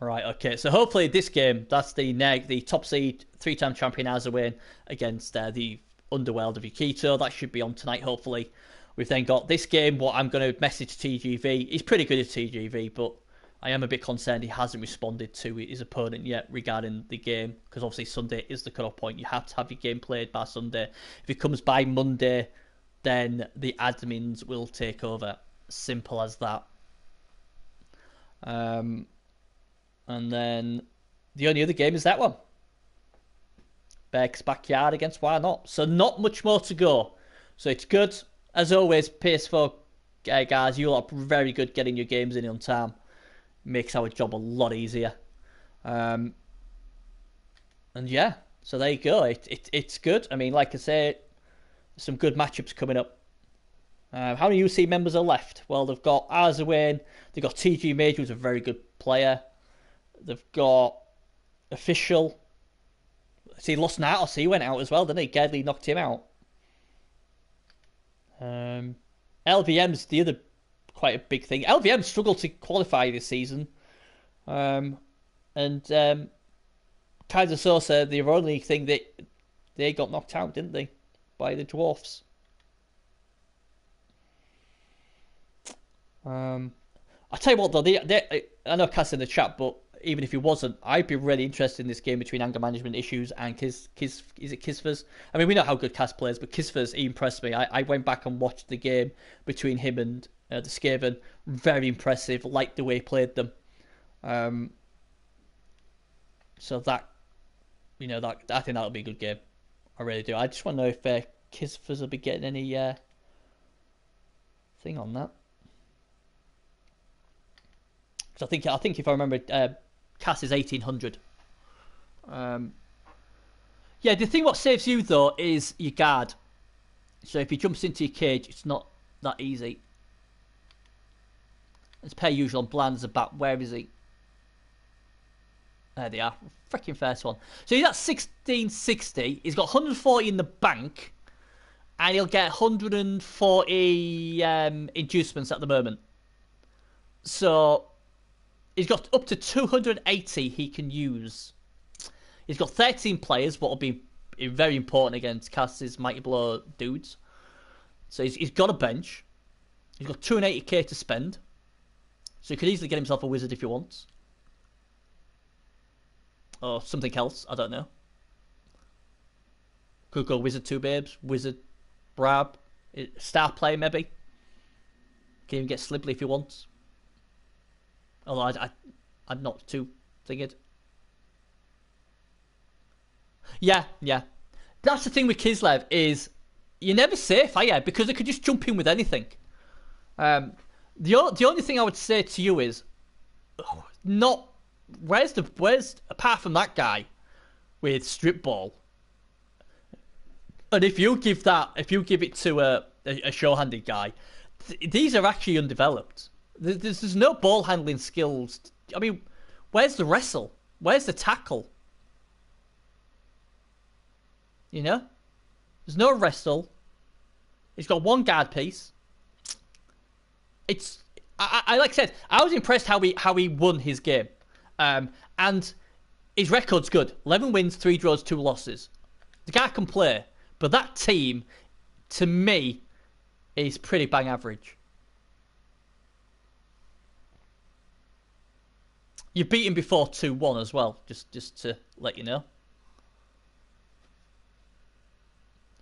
Right, okay, so hopefully this game, that's the top seed, 3-time champion Arzawayne against the Underworld of Yukito. That should be on tonight, hopefully. We've then got this game, what I'm going to message TGV. He's pretty good at TGV, but I am a bit concerned he hasn't responded to his opponent yet regarding the game, because obviously Sunday is the cut-off point. You have to have your game played by Sunday. If it comes by Monday, then the admins will take over. Simple as that. And then the only other game is that one. Beck's Backyard against Why Not. So not much more to go. So it's good. As always, PS4 guys, you lot are very good getting your games in on time. Makes our job a lot easier. And yeah, so there you go. It's good. I mean, like I say, some good matchups coming up. How many UC members are left? Well, they've got Arzawayne. They've got TG Major, who's a very good player. They've got Official. See, lost Natos. He went out as well, didn't he? Gedley knocked him out. LVM's the other quite a big thing. LVM struggled to qualify this season. And Kaiser Sosa, the only thing that they got knocked out, didn't they? By the Dwarfs. I'll tell you what though, I know Cass in the chat, but even if he wasn't, I'd be really interested in this game between anger management issues and is it Kisfers? I mean, we know how good Cass plays, but Kisfers, he impressed me. I went back and watched the game between him and the Skaven. Very impressive. Liked the way he played them. So that, I think that'll be a good game. I really do. I just want to know if Kisfers will be getting any thing on that. Because I think if I remember, Cass is 1800. Yeah, the thing what saves you though is your guard. So if he jumps into your cage, it's not that easy. Let's per usual on Bland's a bat. Where is he? There they are. Freaking first one. So he's at 1660. He's got 140 in the bank. And he'll get 140 inducements at the moment. So he's got up to 280 he can use. He's got 13 players, what will be very important against Cass's Mighty Blow dudes. So he's got a bench. He's got 280k to spend. So he could easily get himself a wizard if he wants. Or something else, I don't know. Could go wizard 2 babes, wizard Brab, star player maybe. Can even get Slibbly if he wants. Although I'm not too thinking. Yeah. That's the thing with Kislev is you're never safe, are you? Because they could just jump in with anything. The only thing I would say to you is, where's apart from that guy with strip ball, and if you give it to a show-handed guy, these are actually undeveloped. There's no ball handling skills. I mean, where's the wrestle? Where's the tackle? You know, there's no wrestle. He's got one guard piece. I like I said, I was impressed how he won his game, and his record's good. 11 wins, 3 draws, 2 losses. The guy can play, but that team, to me, is pretty bang average. You've beaten before 2-1 as well, just to let you know.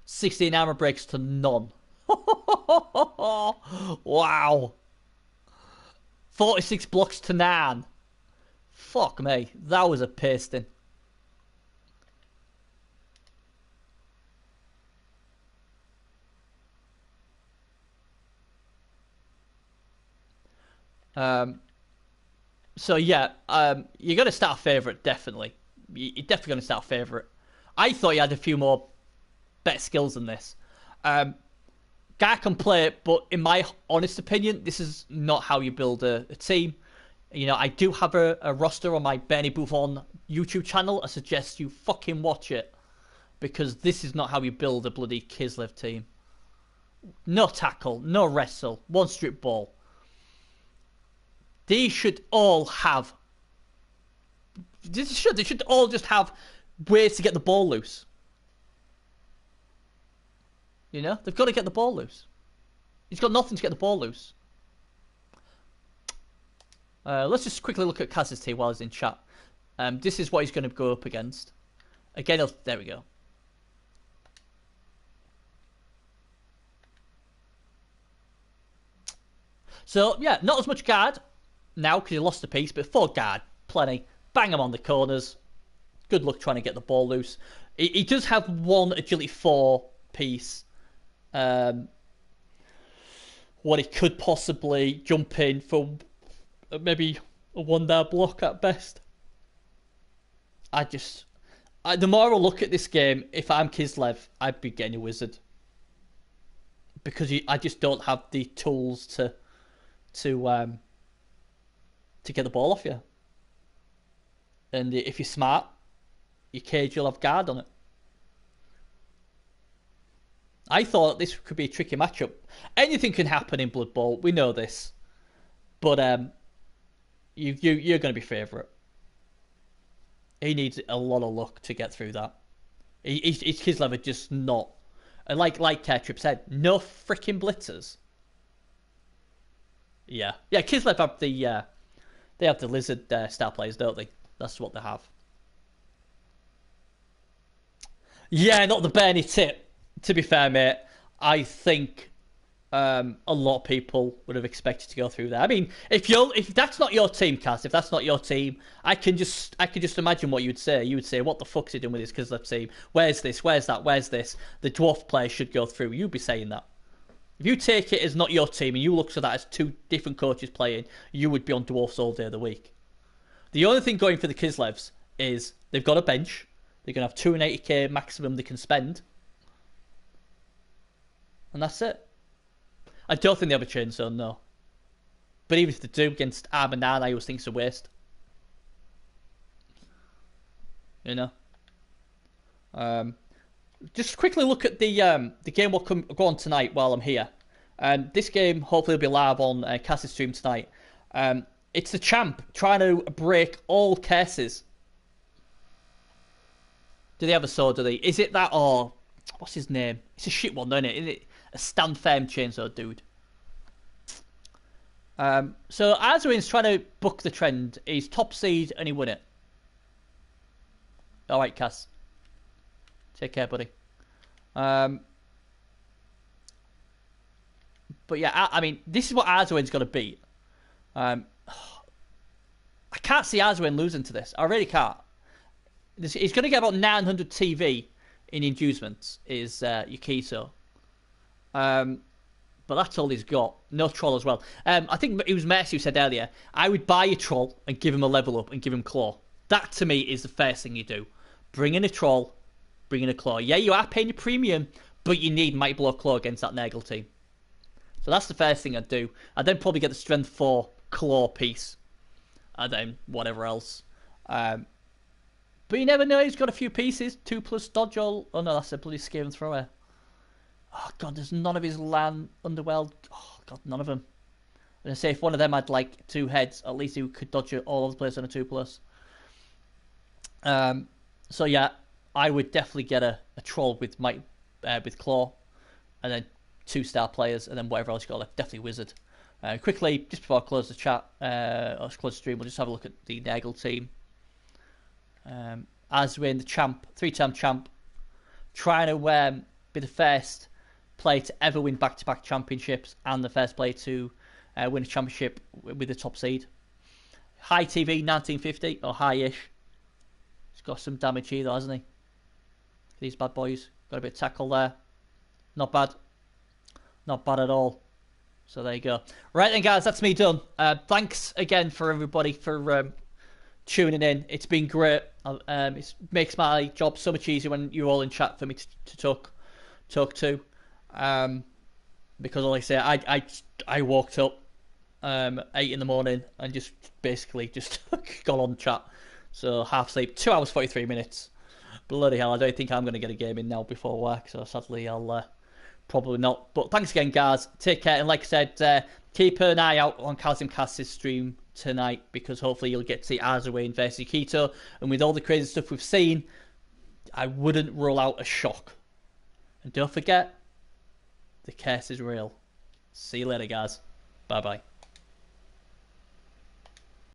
16 armor breaks to none. Wow. 46 blocks to 9. Fuck me. That was a pasting. So yeah, you're going to start favourite, definitely. You're definitely going to start favourite. I thought you had a few more better skills than this. Guy can play, but in my honest opinion, this is not how you build a team. You know, I do have a roster on my Bernie Buffon YouTube channel. I suggest you fucking watch it, because this is not how you build a bloody Kislev team. No tackle, no wrestle, 1 strip ball. They should all have... They should all just have ways to get the ball loose. You know? They've got to get the ball loose. He's got nothing to get the ball loose. Let's just quickly look at Kaz's team while he's in chat. This is what he's going to go up against. Again, there we go. So, yeah, not as much guard now because he lost a piece, but 4 guard, plenty. Bang him on the corners. Good luck trying to get the ball loose. He does have 1 agility 4 piece. What he could possibly jump in for maybe a 1-down block at best. The more I look at this game, if I'm Kislev, I'd be getting a wizard. Because I just don't have the tools to get the ball off you. And if you're smart, your cage will have guard on it. I thought this could be a tricky matchup. Anything can happen in Blood Bowl. We know this, but you're going to be favourite. He needs a lot of luck to get through that. His Kislev are just not. And like Trip said, no freaking blitzers. Yeah. Kislev have they have the lizard star players, don't they? That's what they have. Yeah, not the Bernie tip. To be fair, mate, I think a lot of people would have expected to go through that. I mean, if that's not your team, Cass, if that's not your team, I can just imagine what you'd say. You would say, "What the fuck's he doing with his Kislev team? Where's this? Where's that? Where's this? The dwarf player should go through." You'd be saying that. If you take it as not your team and you look at that as 2 different coaches playing, you would be on dwarfs all day of the week. The only thing going for the Kislevs is they've got a bench. They're going to have 280k maximum they can spend. And that's it. I don't think they have a chain zone, no. But even if they do against Armor 9, I always think it's a waste. You know? Just quickly look at the game we'll go on tonight while I'm here. This game hopefully will be live on Cass's stream tonight. It's the champ trying to break all curses. Do they have a sword, do they? Is it that or... What's his name? It's a shit one, isn't it? Isn't it a stand firm chainsaw dude? So Arzuin's trying to buck the trend. He's top seed and he won it. Alright, Cass. Take care, buddy. But yeah, I mean, this is what Arzuin's got to beat. I can't see Arzuin losing to this. I really can't. He's going to get about 900 TV in inducements, is Yukito. But that's all he's got. No troll as well. I think it was Mercy who said earlier, I would buy a troll and give him a level up and give him claw. That, to me, is the first thing you do. Bring in a troll, bring in a claw. Yeah, you are paying your premium, but you need Might Blow Claw against that Nurgle team. So that's the first thing I'd do. I'd then probably get the Strength 4 claw piece. And then whatever else. But you never know, he's got a few pieces. 2+ dodge all... Oh no, that's a bloody scare and thrower. Oh god, there's none of his land underworld. Oh god, none of them. And I say if one of them had like 2 heads, at least he could dodge it all over the place on a 2+. So yeah, I would definitely get a troll with with claw, and then 2-star players, and then whatever else you got left. Definitely wizard. Quickly, just before I close the chat, or close the stream, we'll just have a look at the Nurgle team. Arzuin, the champ, 3-time champ, trying to be the first player to ever win back-to-back championships and the first player to win a championship with the top seed. High TV, 1950, or high-ish. He's got some damage here, though, hasn't he? These bad boys. Got a bit of tackle there. Not bad. Not bad at all. So there you go. Right then, guys, that's me done. Thanks again for everybody for tuning in. It's been great. It makes my job so much easier when you're all in chat for me to talk to. Because like I say, I walked up 8 in the morning and just basically just got on chat. So half sleep, 2 hours 43 minutes. Bloody hell, I don't think I'm going to get a game in now before work. So sadly, I'll probably not. But thanks again, guys. Take care. And like I said, keep an eye out on Calcium Cast's stream tonight, because hopefully you'll get to see Arzuin versus Yukito. And with all the crazy stuff we've seen, I wouldn't rule out a shock. And don't forget, the curse is real. See you later, guys. Bye-bye.